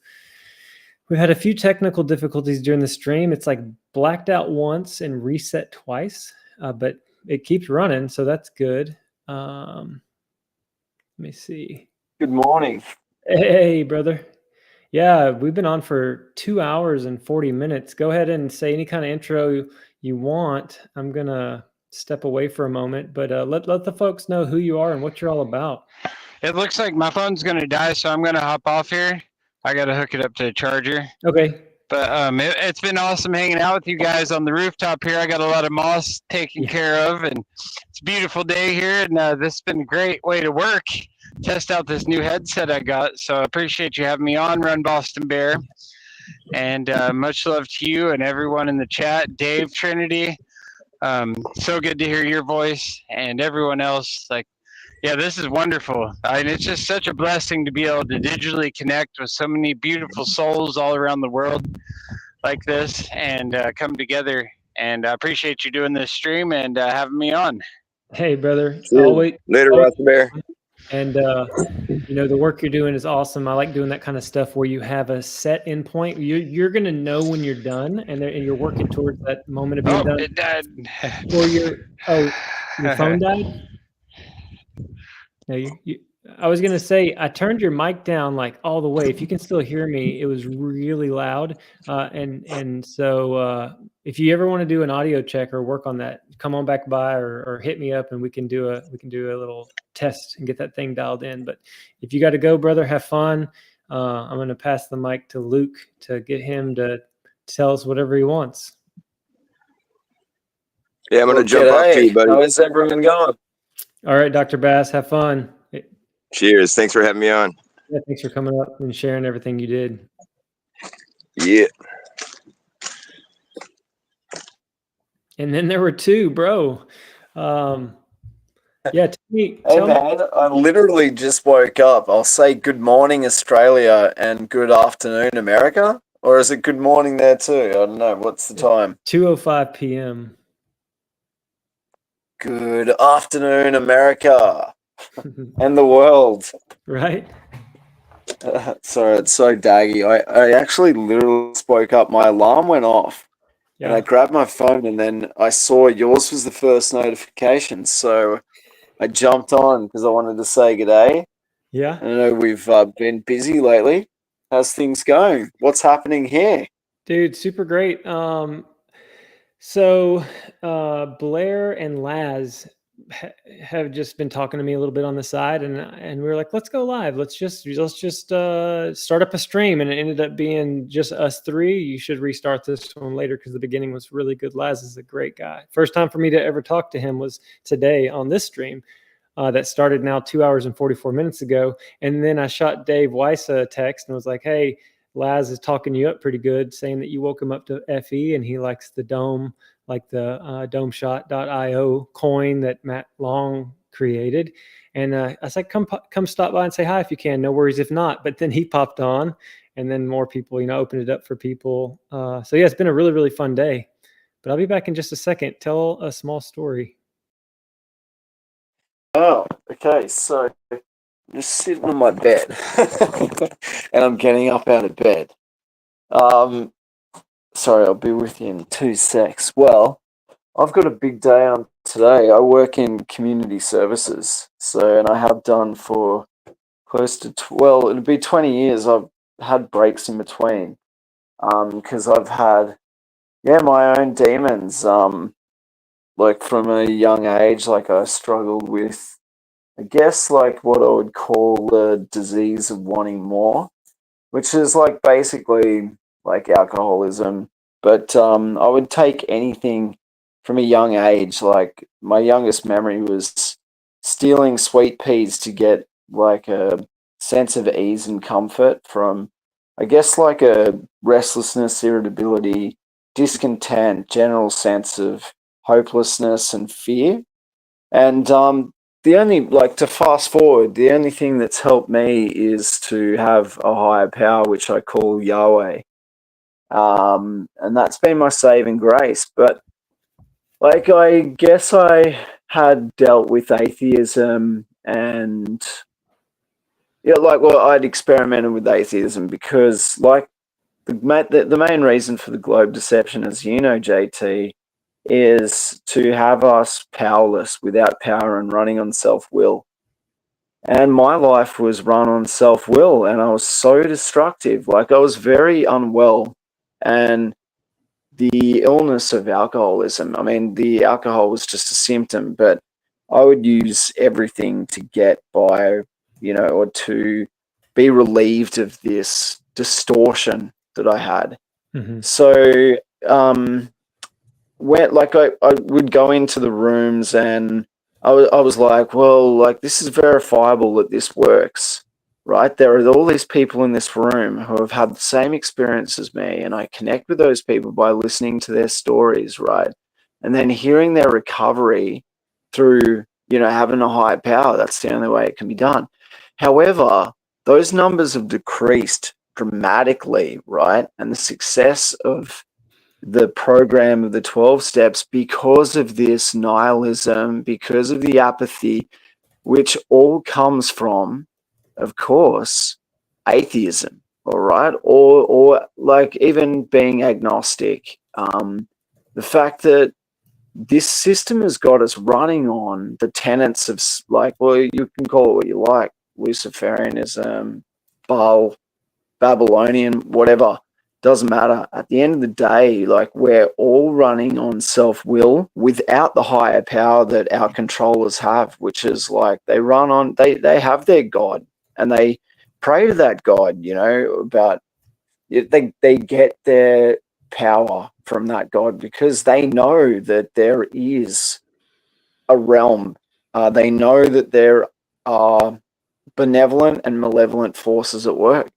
We've had a few technical difficulties during the stream. It's like blacked out once and reset twice, but it keeps running, so that's good. Let me see. Good morning. Hey, brother. Yeah, we've been on for 2 hours and 40 minutes. Go ahead and say any kind of intro you want. I'm going to step away for a moment, but let the folks know who you are and what you're all about. It looks like my phone's going to die, so I'm going to hop off here. I got to hook it up to a charger. Okay. But it's been awesome hanging out with you guys on the rooftop here. I got a lot of moss taken care of, and it's a beautiful day here, and this has been a great way to work. Test out this new headset I got, so I appreciate you having me on, Run Boston Bear. And much love to you and everyone in the chat. Dave, Trinity, so good to hear your voice, and everyone else. Yeah, this is wonderful. It's just such a blessing to be able to digitally connect with so many beautiful souls all around the world like this and come together. And I appreciate you doing this stream and having me on. Hey, brother. Later, Rasta Bear. And, the work you're doing is awesome. I like doing that kind of stuff where you have a set endpoint. You're going to know when you're done, and you're working towards that moment of being done. It died. Or your phone died? No, I was going to say, I turned your mic down like all the way. If you can still hear me, it was really loud. And so if you ever want to do an audio check or work on that, come on back by or hit me up and we can do a little test and get that thing dialed in. But if you got to go, brother, have fun. I'm going to pass the mic to Luke to get him to tell us whatever he wants. Yeah, I'm going to jump off too, buddy. How's everyone going? All right, Dr. Bass, have fun. Cheers. Thanks for having me on. Yeah, thanks for coming up and sharing everything you did. Yeah. And then there were two, bro. Yeah, tell me. I literally just woke up. I'll say good morning, Australia, and good afternoon, America. Or is it good morning there too? I don't know. What's the time? 2:05 p.m. Good afternoon, America and the world. Right? Sorry, it's so daggy. I actually literally spoke up. My alarm went off. Yeah. And I grabbed my phone and then I saw yours was the first notification. So I jumped on because I wanted to say good day. Yeah. I know we've been busy lately. How's things going? What's happening here? Dude, super great. So Blair and Laz have just been talking to me a little bit on the side, and we were like, let's go live. Let's just start up a stream, and it ended up being just us three. You should restart this one later because the beginning was really good. Laz is a great guy. First time for me to ever talk to him was today on this stream. That started now 2 hours and 44 minutes ago. And then I shot Dave Weiss a text and was like, hey, Laz is talking you up pretty good, saying that you woke him up to FE and he likes the Dome, like the domeshot.io coin that Matt Long created. And I was like, come stop by and say hi if you can. No worries if not. But then he popped on, and then more people, opened it up for people. So yeah, it's been a really, really fun day. But I'll be back in just a second. Tell a small story. Oh, okay. So I'm just sitting on my bed and I'm getting up out of bed. Sorry, I'll be with you in 2 secs. Well, I've got a big day on today. I work in community services. And I have done for close to, it'll be 20 years. I've had breaks in between because I've had, my own demons. Like from a young age, like I struggled with, I guess, like what I would call the disease of wanting more, which is like basically like alcoholism. But I would take anything from a young age. Like my youngest memory was stealing sweet peas to get like a sense of ease and comfort from, I guess, like a restlessness, irritability, discontent, general sense of hopelessness and fear. And the only, like, to fast forward, the only thing that's helped me is to have a higher power, which I call Yahweh. And that's been my saving grace. But like, I guess I had dealt with atheism and I'd experimented with atheism because like the main reason for the globe deception, as you know, JT, is to have us powerless, without power, and running on self-will. And my life was run on self-will, and I was so destructive. Like, I was very unwell. And the illness of alcoholism, I mean, the alcohol was just a symptom, but I would use everything to get by, or to be relieved of this distortion that I had. Mm-hmm. So, I would go into the rooms and I was like, well, like, this is verifiable that this works, right? There are all these people in this room who have had the same experience as me, and I connect with those people by listening to their stories, right? And then hearing their recovery through, having a higher power. That's the only way it can be done. However, those numbers have decreased dramatically, right? And the success of the program of the 12 steps, because of this nihilism, because of the apathy, which all comes from, of course, atheism, all right? Or like even being agnostic. The fact that this system has got us running on the tenets of, like, well, you can call it what you like, Luciferianism, Baal, Babylonian, whatever. Doesn't matter. At the end of the day, like, we're all running on self-will without the higher power that our controllers have, which is like they have their God and they pray to that God, about they get their power from that God because they know that there is a realm. They know that there are benevolent and malevolent forces at work.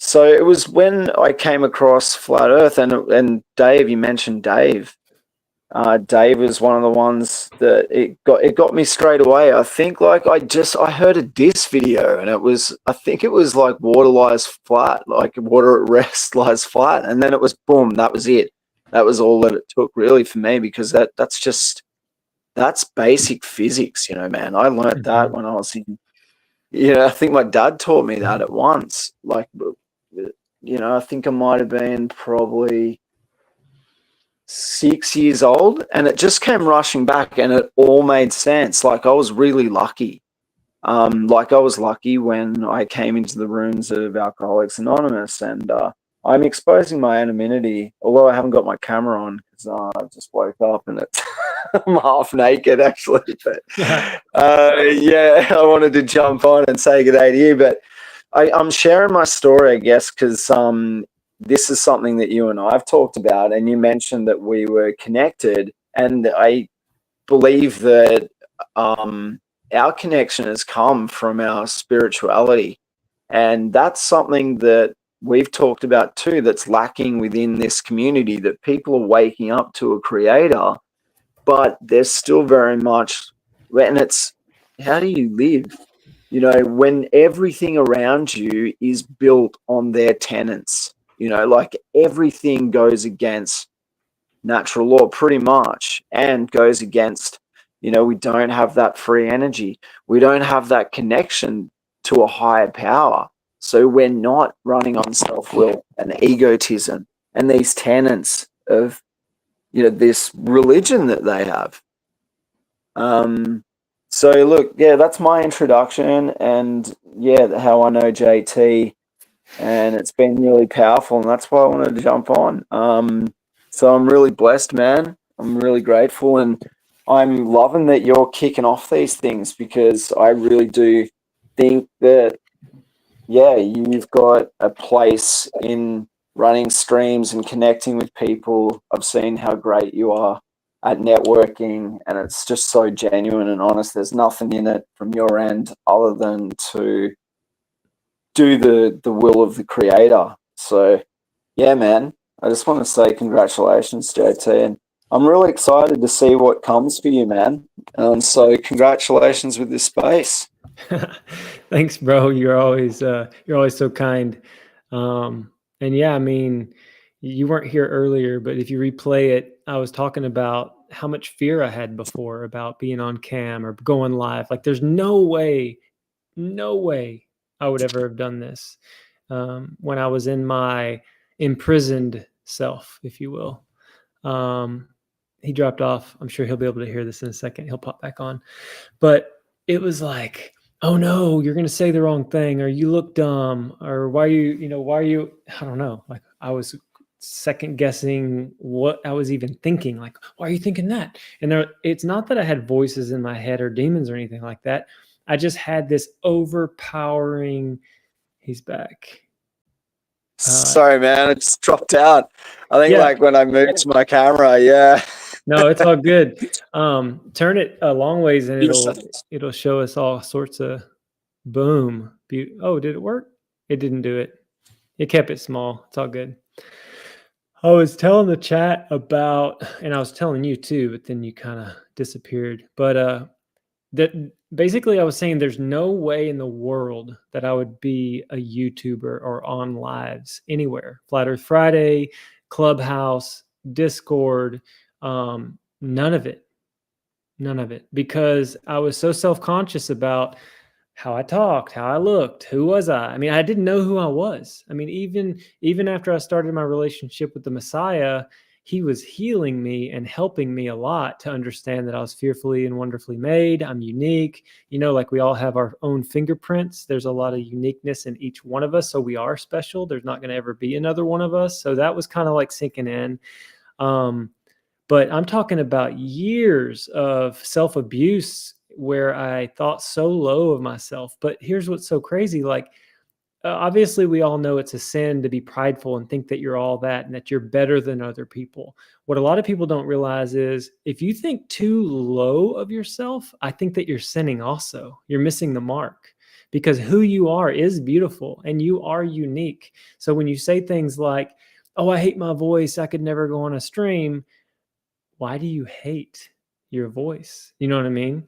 So it was when I came across Flat Earth, and Dave, you mentioned Dave. Dave was one of the ones that it got me straight away. I think I heard a diss video, and I think it was like water lies flat, like water at rest lies flat, and then it was boom, that was it. That was all that it took really for me, because that's basic physics, man. I learned that when I was in, I think my dad taught me that at once, like. I think I might have been probably 6 years old, and it just came rushing back, and it all made sense. Like, I was really lucky. I was lucky when I came into the rooms of Alcoholics Anonymous, and I'm exposing my anonymity, although I haven't got my camera on because I just woke up and it's I'm half naked actually. But yeah, I wanted to jump on and say good day to you. But I'm sharing my story, I guess, because this is something that you and I have talked about, and you mentioned that we were connected, and I believe that our connection has come from our spirituality, and that's something that we've talked about too, that's lacking within this community, that people are waking up to a creator, but there's still very much, and it's, how do you live, when everything around you is built on their tenets, like everything goes against natural law pretty much, and goes against, we don't have that free energy, we don't have that connection to a higher power, so we're not running on self-will and egotism and these tenets of this religion that they have. So look, yeah, that's my introduction, and yeah, how I know JT, and it's been really powerful, and that's why I wanted to jump on. So I'm really blessed, man. I'm really grateful, and I'm loving that you're kicking off these things, because I really do think that, yeah, you've got a place in running streams and connecting with people. I've seen how great you are at networking, and it's just so genuine and honest. There's nothing in it from your end other than to do the will of the creator. So yeah, man, I just want to say congratulations, JT, and I'm really excited to see what comes for you, man. So congratulations with this space. Thanks, bro. You're always so kind. And yeah, I mean, you weren't here earlier, but if you replay it, I was talking about how much fear I had before about being on cam or going live. Like, there's no way I would ever have done this when I was in my imprisoned self, if you will. He dropped off. I'm sure he'll be able to hear this in a second. He'll pop back on. But it was like, oh no, you're going to say the wrong thing, or you look dumb, or why are you, I don't know. Like, I was second guessing what I was even thinking. Like, why are you thinking that? And it's not that I had voices in my head or demons or anything like that. I just had this overpowering, he's back. Sorry, man, it just dropped out. I think like when I moved my camera, yeah. No, it's all good. Turn it a long ways and it'll show us all sorts of boom. Oh, did it work? It didn't do it. It kept it small. It's all good. I was telling the chat about, and I was telling you too, but then you kind of disappeared. But that basically I was saying there's no way in the world that I would be a YouTuber or on lives anywhere. Flat Earth Friday, Clubhouse, Discord, none of it, because I was so self-conscious about how I talked, how I looked, who was I? I mean, I didn't know who I was. I mean, even after I started my relationship with the Messiah, he was healing me and helping me a lot to understand that I was fearfully and wonderfully made. I'm unique. Like we all have our own fingerprints. There's a lot of uniqueness in each one of us. So we are special. There's not going to ever be another one of us. So that was kind of like sinking in. But I'm talking about years of self-abuse where I thought so low of myself. But here's what's so crazy. Like, obviously we all know it's a sin to be prideful and think that you're all that and that you're better than other people. What a lot of people don't realize is if you think too low of yourself, I think that you're sinning also. You're missing the mark, because who you are is beautiful and you are unique. So when you say things like, oh, I hate my voice, I could never go on a stream. Why do you hate your voice? You know what I mean?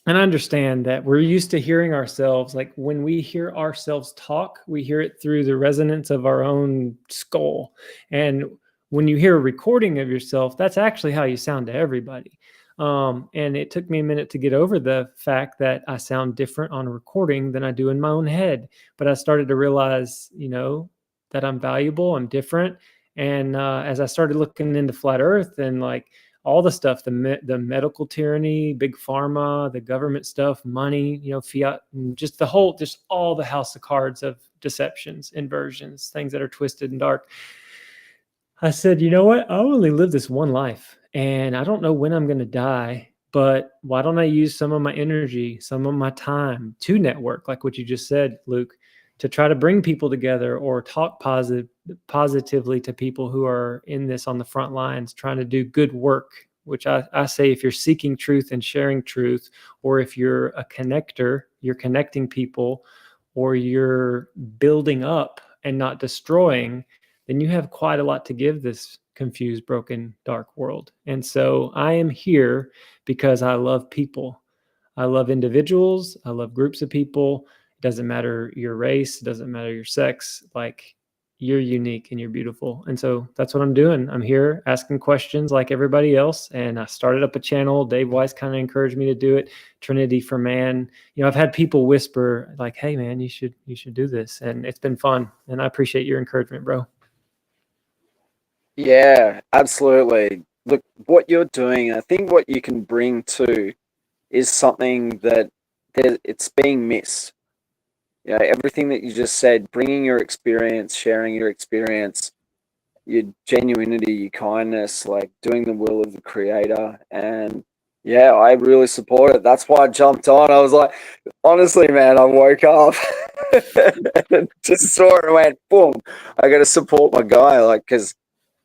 And I understand that we're used to hearing ourselves. Like when we hear ourselves talk, we hear it through the resonance of our own skull. And when you hear a recording of yourself, that's actually how you sound to everybody. And it took me a minute to get over the fact that I sound different on a recording than I do in my own head. But I started to realize, that I'm valuable, I'm different. And as I started looking into Flat Earth and like all the stuff, the medical tyranny, big pharma, the government stuff, money, you know, fiat, just all the house of cards of deceptions, inversions, things that are twisted and dark. I said, you know what? I only live this one life, and I don't know when I'm going to die, but why don't I use some of my energy, some of my time to network, like what you just said, Luke, to try to bring people together or talk positively to people who are in this on the front lines, trying to do good work, which I say, if you're seeking truth and sharing truth, or if you're a connector, you're connecting people, or you're building up and not destroying, then you have quite a lot to give this confused, broken, dark world. And so I am here because I love people. I love individuals. I love groups of people. It doesn't matter your race. It doesn't matter your sex. Like, you're unique and you're beautiful. And so that's what I'm doing. I'm here asking questions like everybody else. And I started up a channel. Dave Weiss kind of encouraged me to do it. Trinity for Man. You know, I've had people whisper like, hey man, you should do this. And it's been fun. And I appreciate your encouragement, bro. Yeah, absolutely. Look, what you're doing, I think what you can bring to is something that it's being missed. Yeah, everything that you just said, bringing your experience, sharing your experience, your genuinity, your kindness, like doing the will of the creator. And yeah, I really support it. That's why I jumped on. I was like, honestly, man, I woke up and just saw it and went, boom, I got to support my guy. Like, because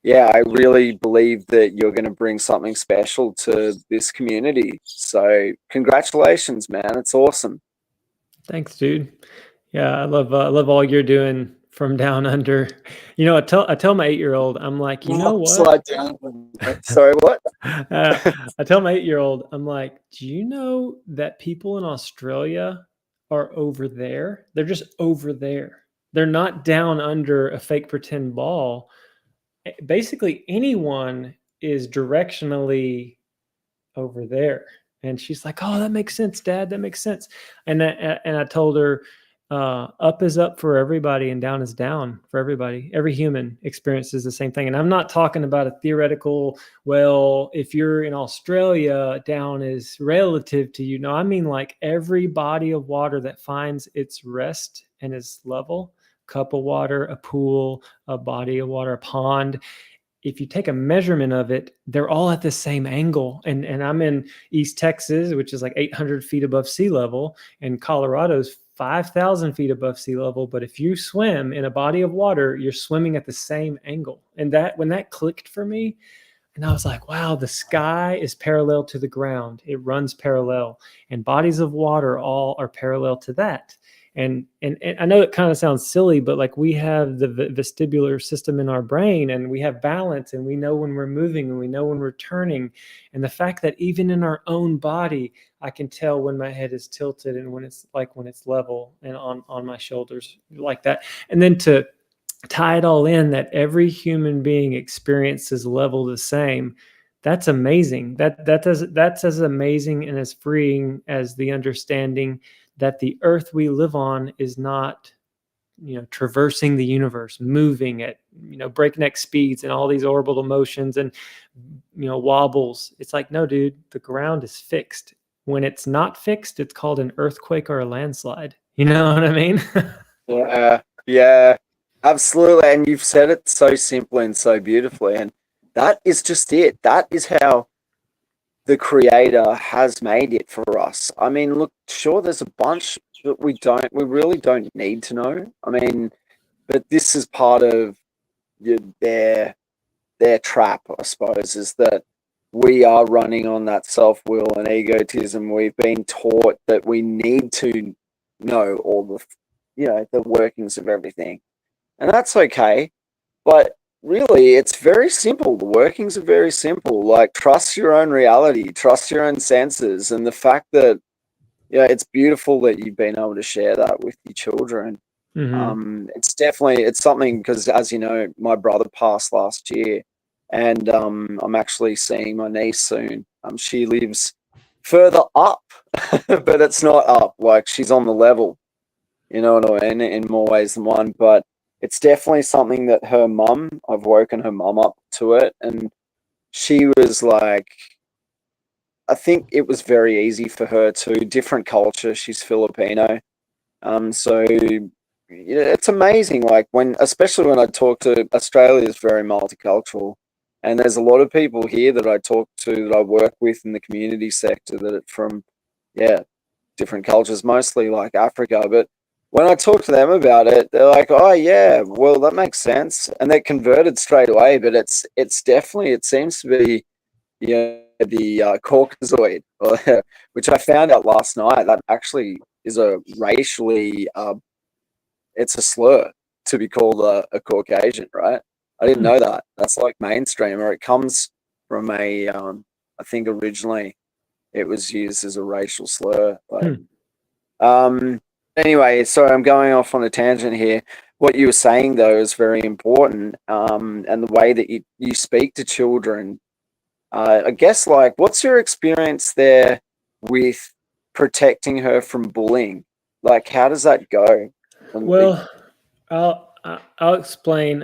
yeah, I really believe that you're going to bring something special to this community. So congratulations, man. It's awesome. Thanks, dude. Yeah, I love all you're doing from down under. You know, I tell my 8-year-old, I'm like, you know what? Slide down. Sorry, what? I tell my 8-year-old, I'm like, do you know that people in Australia are over there? They're just over there. They're not down under a fake pretend ball. Basically, anyone is directionally over there. And she's like, oh, that makes sense, Dad. That makes sense. And I told her, up is up for everybody and down is down for everybody. Every human experiences the same thing. And I'm not talking about a theoretical, well, if you're in Australia, down is relative to you. No, I mean like every body of water that finds its rest and its level, cup of water, a pool, a body of water, a pond. If you take a measurement of it, they're all at the same angle. And I'm in East Texas, which is like 800 feet above sea level, and Colorado's 5,000 feet above sea level. But if you swim in a body of water, you're swimming at the same angle. And that, when that clicked for me, and I was like, wow, the sky is parallel to the ground. It runs parallel, and bodies of water all are parallel to that. And I know it kind of sounds silly, but like we have the vestibular system in our brain, and we have balance, and we know when we're moving, and we know when we're turning. And the fact that even in our own body, I can tell when my head is tilted and when it's level and on my shoulders like that. And then to tie it all in, that every human being experiences level the same. That's amazing. That's as amazing and as freeing as the understanding that the earth we live on is not, traversing the universe, moving at, breakneck speeds and all these orbital motions and, wobbles. It's like, no, dude, the ground is fixed. When it's not fixed, it's called an earthquake or a landslide. You know what I mean? Yeah, absolutely. And you've said it so simply and so beautifully. And that is just it. That is how the creator has made it for us. I mean, look, sure, there's a bunch that we really don't need to know. I mean, but this is part of their trap, I suppose, is that we are running on that self-will and egotism. We've been taught that we need to know all the workings of everything. And that's okay. But really, it's very simple. The workings are very simple. Like, trust your own reality, trust your own senses, and the fact that, it's beautiful that you've been able to share that with your children. Mm-hmm. It's something, because as you know, my brother passed last year, and I'm actually seeing my niece soon. She lives further up, but it's not up. Like, she's on the level, you know what I mean, in more ways than one. But it's definitely something that I've woken her mum up to it, and she was like, I think it was very easy for her too. Different culture. She's Filipino. So yeah, it's amazing. Like especially when I talk to Australia is very multicultural, and there's a lot of people here that I talk to that I work with in the community sector that are from, different cultures, mostly like Africa. But when I talk to them about it, they're like, "Oh yeah, well that makes sense," and they're converted straight away. But it's definitely, it seems to be, the Caucasoid, which I found out last night. That actually is a racially, it's a slur to be called a Caucasian, right? I didn't know that. That's like mainstream, or it comes from I think originally it was used as a racial slur. But anyway, sorry, I'm going off on a tangent here. What you were saying though is very important, and the way that you speak to children. I guess, like, what's your experience there with protecting her from bullying? Like, how does that go? Well, I'll explain.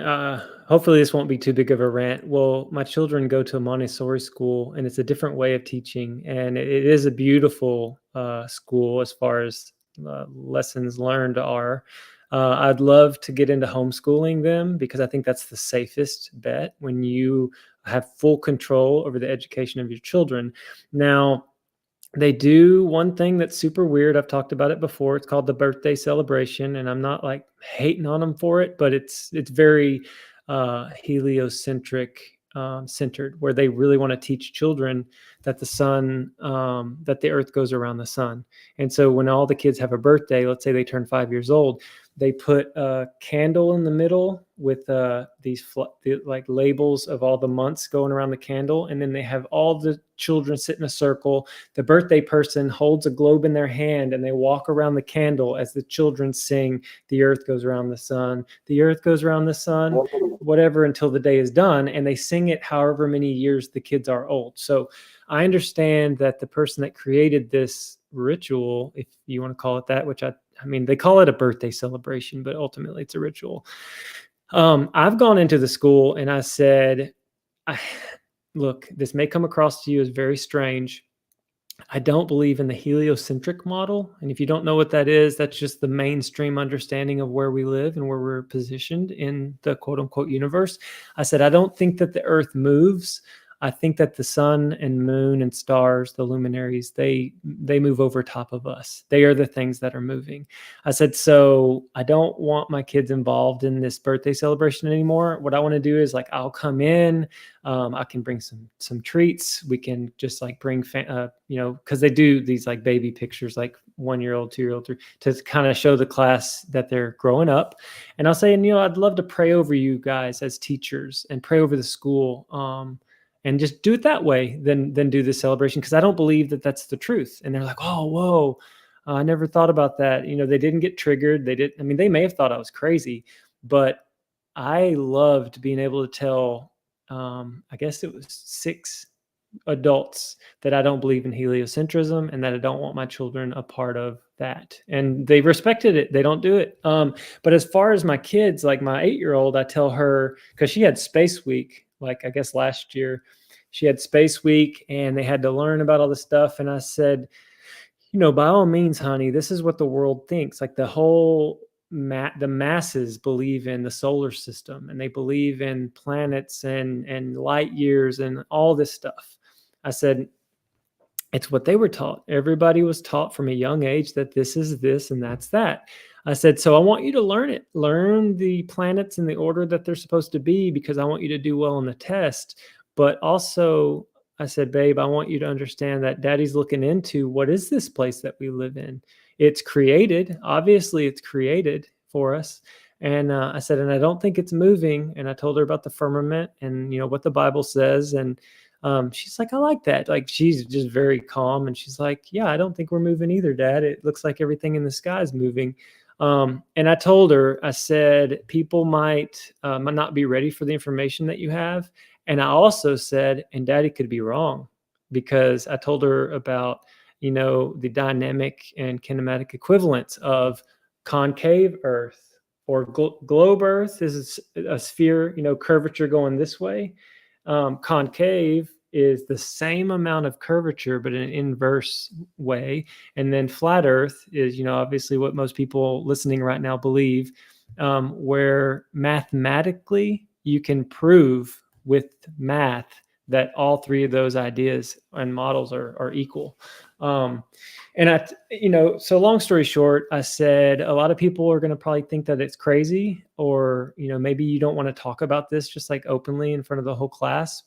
Hopefully this won't be too big of a rant. Well, my children go to a Montessori school, and it's a different way of teaching, and it is a beautiful school as far as lessons learned are. I'd love to get into homeschooling them because I think that's the safest bet when you have full control over the education of your children. Now, they do one thing that's super weird. I've talked about it before. It's called the birthday celebration, and I'm not like hating on them for it, but it's very heliocentric centered, where they really want to teach children that the sun, that the earth goes around the sun. And so when all the kids have a birthday, let's say they turn 5 years old, they put a candle in the middle with these like labels of all the months going around the candle. And then they have all the children sit in a circle. The birthday person holds a globe in their hand and they walk around the candle as the children sing, "The earth goes around the sun, the earth goes around the sun," whatever, until the day is done. And they sing it however many years the kids are old. So I understand that the person that created this ritual, if you want to call it that, which I mean, they call it a birthday celebration, but ultimately it's a ritual. I've gone into the school and I said, look, this may come across to you as very strange. I don't believe in the heliocentric model. And if you don't know what that is, that's just the mainstream understanding of where we live and where we're positioned in the quote unquote universe. I said, I don't think that the earth moves. I think that the sun and moon and stars, the luminaries, they move over top of us. They are the things that are moving. I said, so I don't want my kids involved in this birthday celebration anymore. What I want to do is, like, I'll come in, I can bring some treats. We can just like bring, because they do these like baby pictures, like 1 year old, 2 year old, to kind of show the class that they're growing up. And I'll say, I'd love to pray over you guys as teachers and pray over the school. And just do it that way, then do the celebration, because I don't believe that that's the truth. And they're like, oh, whoa, I never thought about that. They didn't get triggered. They may have thought I was crazy, but I loved being able to tell, I guess it was 6 adults, that I don't believe in heliocentrism and that I don't want my children a part of that. And they respected it. They don't do it. But as far as my kids, like my 8-year-old, I tell her, because she had Space Week, like I guess last year, she had Space Week and they had to learn about all this stuff. And I said, by all means, honey, this is what the world thinks. Like the whole the masses believe in the solar system, and they believe in planets and light years and all this stuff. I said, it's what they were taught. Everybody was taught from a young age that this is this and that's that. I said, so I want you to learn it. Learn the planets in the order that they're supposed to be, because I want you to do well on the test. But also, I said, babe, I want you to understand that daddy's looking into, what is this place that we live in? It's created. Obviously, it's created for us. And I said, and I don't think it's moving. And I told her about the firmament and, what the Bible says. And she's like, I like that. Like, she's just very calm. And she's like, yeah, I don't think we're moving either, Dad. It looks like everything in the sky is moving. And I told her, I said, people might not be ready for the information that you have. And I also said, and Daddy could be wrong, because I told her about, the dynamic and kinematic equivalence of concave Earth or globe Earth is a sphere, curvature going this way. Concave is the same amount of curvature, but in an inverse way. And then flat Earth is, obviously what most people listening right now believe, where mathematically you can prove with math that all three of those ideas and models are equal. And so long story short, I said, a lot of people are going to probably think that it's crazy, or, maybe you don't want to talk about this just like openly in front of the whole class,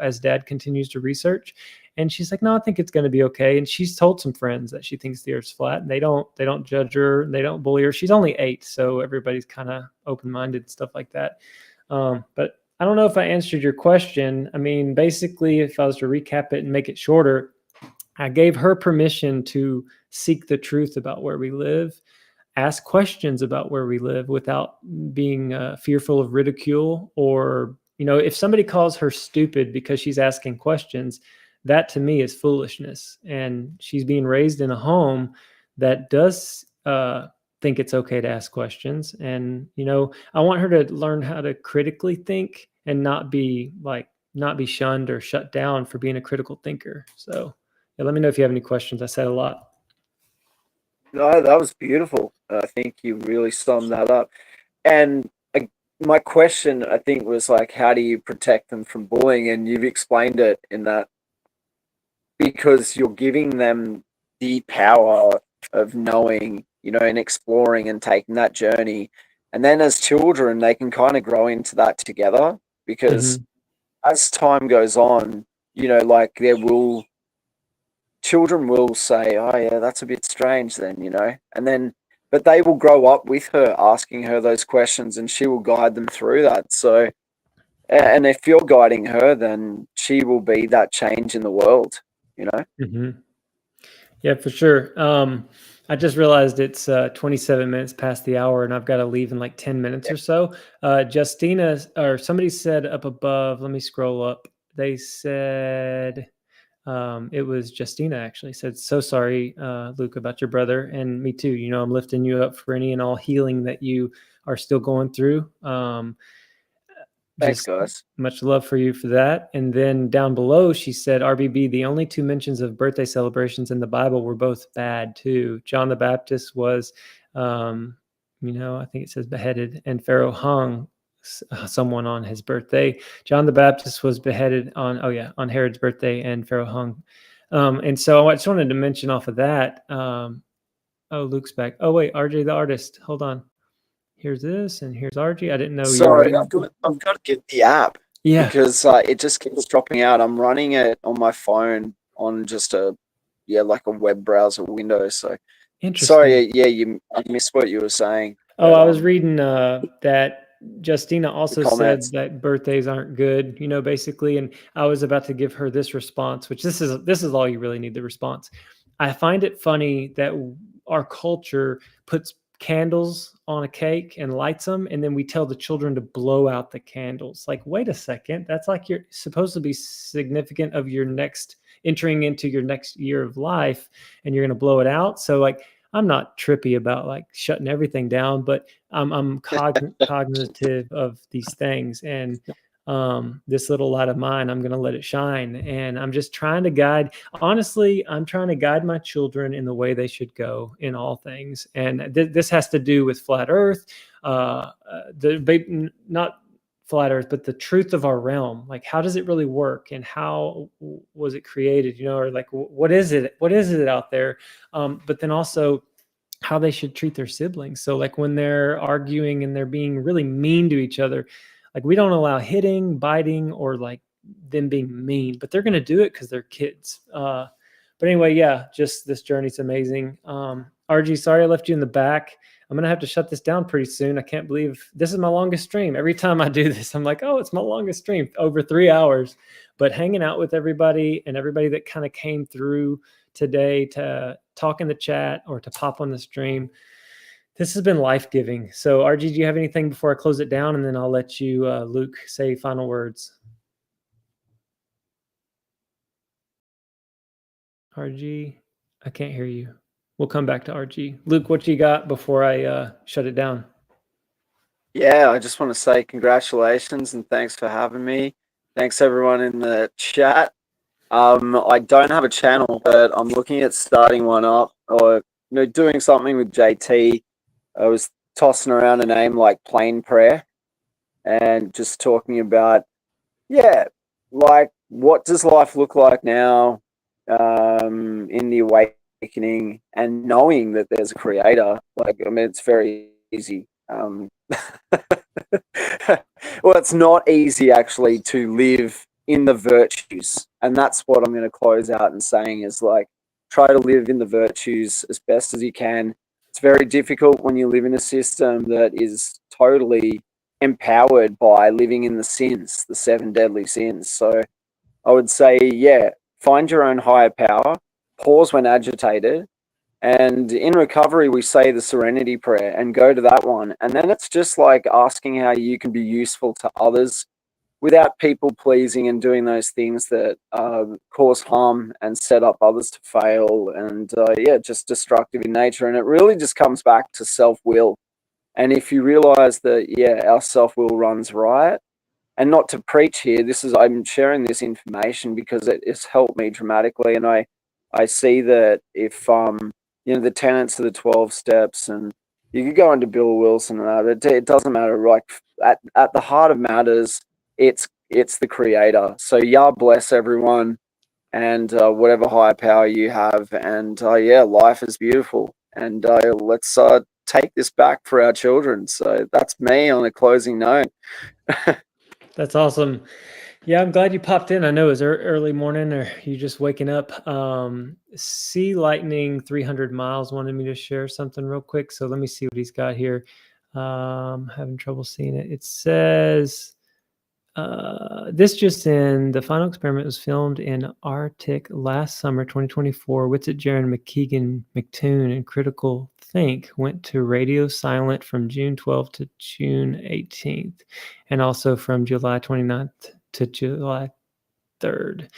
as Dad continues to research. And she's like, no, I think it's going to be okay. And she's told some friends that she thinks the Earth's flat, and they don't judge her. They don't bully her. She's only 8. So everybody's kind of open-minded and stuff like that. But I don't know if I answered your question. I mean, basically, if I was to recap it and make it shorter, I gave her permission to seek the truth about where we live, ask questions about where we live without being fearful of ridicule, or, if somebody calls her stupid because she's asking questions, that to me is foolishness. And she's being raised in a home that does think it's okay to ask questions. And, I want her to learn how to critically think and not be shunned or shut down for being a critical thinker. So yeah, let me know if you have any questions. I said a lot. No, that was beautiful. I think you really summed that up. And my question, I think, was like, how do you protect them from bullying? And you've explained it in that, because you're giving them the power of knowing, and exploring and taking that journey. And then as children, they can kind of grow into that together, because as time goes on, like children will say, oh yeah, that's a bit strange then, and then, but they will grow up with her, asking her those questions, and she will guide them through that. So, and if you're guiding her, then she will be that change in the world, Yeah, for sure. I just realized it's 27 minutes past the hour, and I've got to leave in like 10 minutes or so. Justina, or somebody said up above, let me scroll up. They said, it was Justina actually said, so sorry, Luke, about your brother, and me too. I'm lifting you up for any and all healing that you are still going through. Thanks, guys. Much love for you for that. And then down below, she said, RBB, the only 2 mentions of birthday celebrations in the Bible were both bad too. John the Baptist was, I think it says beheaded, and Pharaoh hung someone on his birthday. John the Baptist was beheaded on Herod's birthday, and Pharaoh hung. And so I just wanted to mention off of that. Luke's back. Oh wait, RJ the artist. Hold on. Here's this, and here's RJ. I didn't know. Sorry, I've got to get the app. Yeah. Because it just keeps dropping out. I'm running it on my phone on just like a web browser window. So interesting. Sorry, I missed what you were saying. Oh, I was reading that Justina also said that birthdays aren't good, basically. And I was about to give her this response, which this is all you really need, the response. I find it funny that our culture puts candles on a cake and lights them, and then we tell the children to blow out the candles. Like, wait a second, that's like you're supposed to be significant of your entering into your next year of life, and you're going to blow it out. So like, I'm not trippy about like shutting everything down, but I'm cognitive of these things, and this little light of mine, I'm going to let it shine. And I'm just trying to guide, honestly, I'm trying to guide my children in the way they should go in all things. And this has to do with flat earth, not flat earth, but the truth of our realm. Like, how does it really work, and how was it created, or like, what is it out there? But then also how they should treat their siblings. So like when they're arguing and they're being really mean to each other, like we don't allow hitting, biting, or like them being mean, but they're going to do it because they're kids. But anyway, yeah, just this journey's amazing. RG, sorry I left you in the back. I'm going to have to shut this down pretty soon. I can't believe this is my longest stream. Every time I do this, I'm like, oh, it's my longest stream, over 3 hours. But hanging out with everybody, and everybody that kind of came through today to talk in the chat or to pop on the stream, this has been life-giving. So RG, do you have anything before I close it down? And then I'll let you, Luke, say final words. RG, I can't hear you. We'll come back to RG. Luke, what you got before I shut it down? Yeah, I just want to say congratulations and thanks for having me. Thanks everyone in the chat. I don't have a channel, but I'm looking at starting one up, or doing something with JT. I was tossing around a name like Plain Prayer, and just talking about, like, what does life look like now, in the awakening, and knowing that there's a creator. Like, I mean, it's very easy. Well, it's not easy actually to live in the virtues, and that's what I'm going to close out and saying is, like, try to live in the virtues as best as you can. It's very difficult when you live in a system that is totally empowered by living in the sins, the 7 deadly sins. So I would say, find your own higher power, pause when agitated, and in recovery, we say the serenity prayer and go to that one. And then it's just like asking how you can be useful to others without people pleasing and doing those things that cause harm and set up others to fail, and just destructive in nature. And it really just comes back to self-will. And if you realize that, our self-will runs riot, and not to preach here, I'm sharing this information because it's helped me dramatically. And I see that if, the tenets of the 12 steps, and you could go into Bill Wilson and that, it doesn't matter. Like, at the heart of matters, it's the creator. So bless everyone, and whatever higher power you have. And life is beautiful. And let's take this back for our children. So that's me on a closing note. That's awesome. Yeah, I'm glad you popped in. I know it was early morning, or you just waking up. Sea Lightning 300 Miles wanted me to share something real quick. So let me see what he's got here. Having trouble seeing it. It says, this just in, the final experiment was filmed in Arctic last summer, 2024. Witsit, Jaron, McKeegan, McToon, and Critical Think went to radio silent from June 12th to June 18th, and also from July 29th to July 3rd.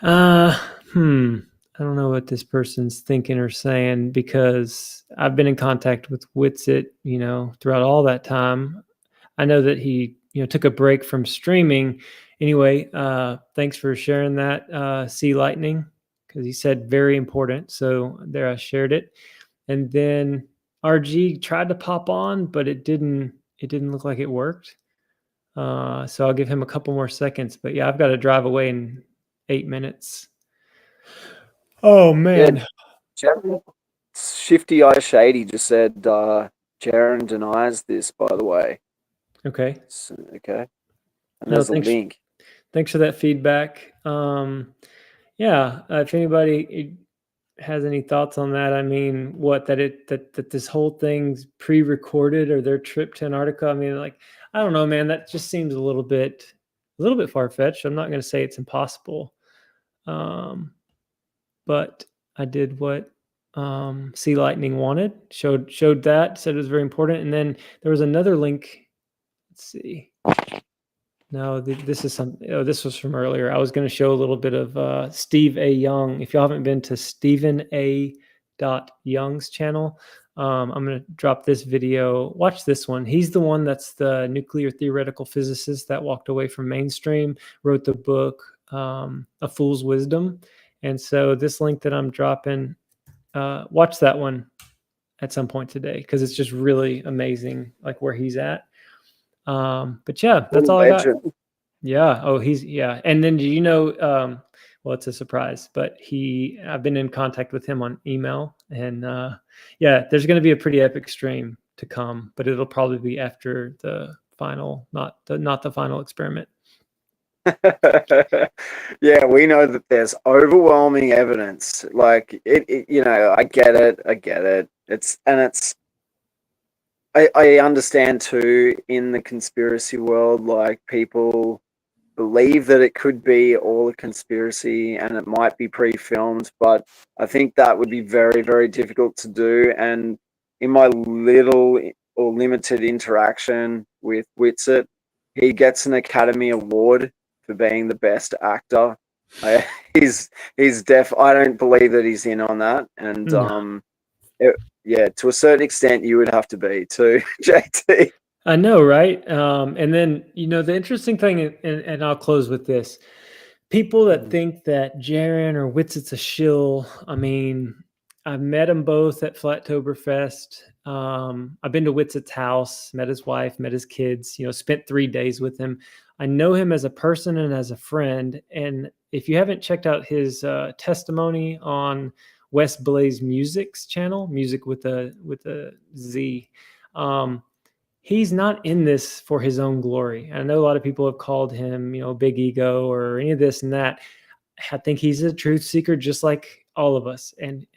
I don't know what this person's thinking or saying, because I've been in contact with Witsit, throughout all that time. I know that he, took a break from streaming. Anyway, thanks for sharing that, Sea Lightning, because he said very important. So there, I shared it. And then RG tried to pop on, but it didn't look like it worked. So I'll give him a couple more seconds. But yeah, I've got to drive away in 8 minutes. Oh man. Yeah. Shifty Eye Shady just said Jaron denies this, by the way. Okay. So, okay. And there's a link. Thanks for that feedback. If anybody has any thoughts on that, I mean, that this whole thing's pre-recorded, or their trip to Antarctica. I mean, like, I don't know, man. That just seems a little bit far-fetched. I'm not going to say it's impossible, but I did what Sea Lightning wanted. Showed that, said it was very important, and then there was another link. Let's see. No, this is something. Oh, this was from earlier. I was going to show a little bit of Steve A. Young. If y'all haven't been to Stephen A. Young's channel, I'm going to drop this video. Watch this one. He's the one that's the nuclear theoretical physicist that walked away from mainstream, wrote the book A Fool's Wisdom. And so this link that I'm dropping, watch that one at some point today, because it's just really amazing, like where he's at. But yeah, that's all I got. Yeah. Oh, and then well, it's a surprise, but I've been in contact with him on email, and there's going to be a pretty epic stream to come, but it'll probably be after the final, not the final experiment. Yeah, we know that there's overwhelming evidence. Like I get it. I understand too, in the conspiracy world, like, people believe that it could be all a conspiracy and it might be pre-filmed, but I think that would be very, very difficult to do. And in my little or limited interaction with Witsit, he gets an Academy Award for being the best actor. He's deaf. I don't believe that he's in on that. And to a certain extent, you would have to be too, JT. I know, right? And then, the interesting thing, and I'll close with this. People that think that Jaron or Witzett's a shill, I mean, I've met them both at Flattoberfest. I've been to Witzett's house, met his wife, met his kids, spent 3 days with him. I know him as a person and as a friend. And if you haven't checked out his testimony on Wes Blaze Music's channel, music with a Z, he's not in this for his own glory. I know a lot of people have called him, big ego or any of this and that. I think he's a truth seeker, just like all of us, and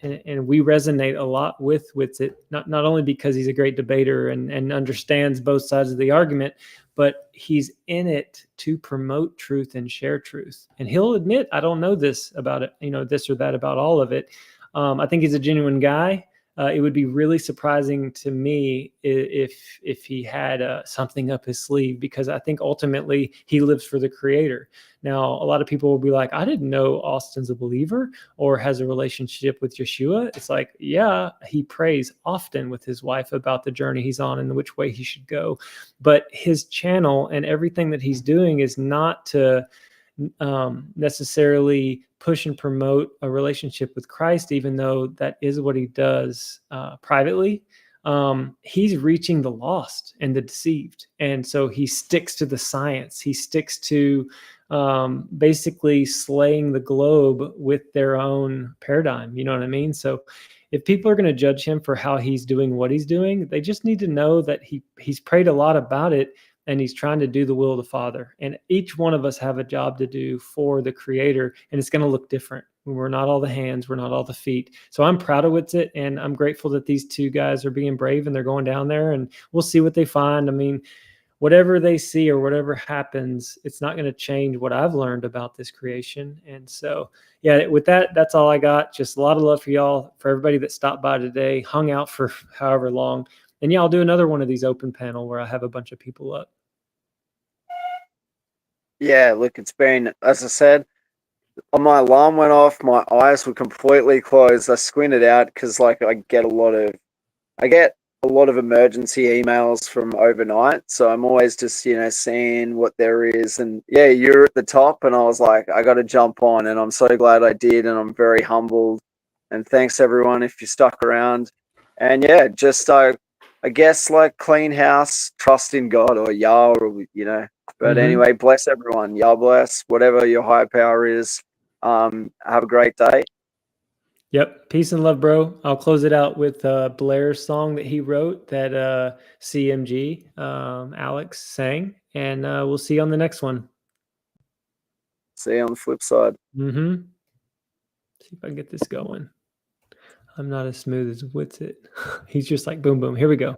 we resonate a lot with it. Not only because he's a great debater and understands both sides of the argument, but he's in it to promote truth and share truth. And he'll admit, I don't know this about it, this or that about all of it. I think he's a genuine guy. It would be really surprising to me if he had something up his sleeve, because I think ultimately he lives for the Creator. Now, a lot of people will be like, I didn't know Austin's a believer or has a relationship with Yeshua. It's like, yeah, he prays often with his wife about the journey he's on and which way he should go. But his channel and everything that he's doing is not to necessarily push and promote a relationship with Christ, even though that is what he does privately. He's reaching the lost and the deceived. And so he sticks to the science. He sticks to basically slaying the globe with their own paradigm. You know what I mean? So if people are going to judge him for how he's doing what he's doing, they just need to know that he's prayed a lot about it, and he's trying to do the will of the Father. And each one of us have a job to do for the Creator, and it's going to look different. We're not all the hands, we're not all the feet. So I'm proud of it, and I'm grateful that these two guys are being brave and they're going down there, and we'll see what they find. I mean, whatever they see or whatever happens, it's not going to change what I've learned about this creation. And so, yeah, with that, that's all I got. Just a lot of love for y'all, for everybody that stopped by today, hung out for however long. And yeah, I'll do another one of these open panel where I have a bunch of people up. Yeah, look, it's been, as I said, my alarm went off, my eyes were completely closed. I squinted out because I get a lot of emergency emails from overnight, so I'm always just seeing what there is. And yeah, you're at the top, and I was like, I got to jump on, and I'm so glad I did, and I'm very humbled. And thanks everyone if you stuck around. And yeah, just I guess clean house, trust in God or Yah, or But anyway, bless everyone. Yah bless, whatever your higher power is. Have a great day. Yep. Peace and love, bro. I'll close it out with Blair's song that he wrote that CMG Alex sang. And we'll see you on the next one. See you on the flip side. See if I can get this going. I'm not as smooth as Witsit. He's just like boom, boom. Here we go.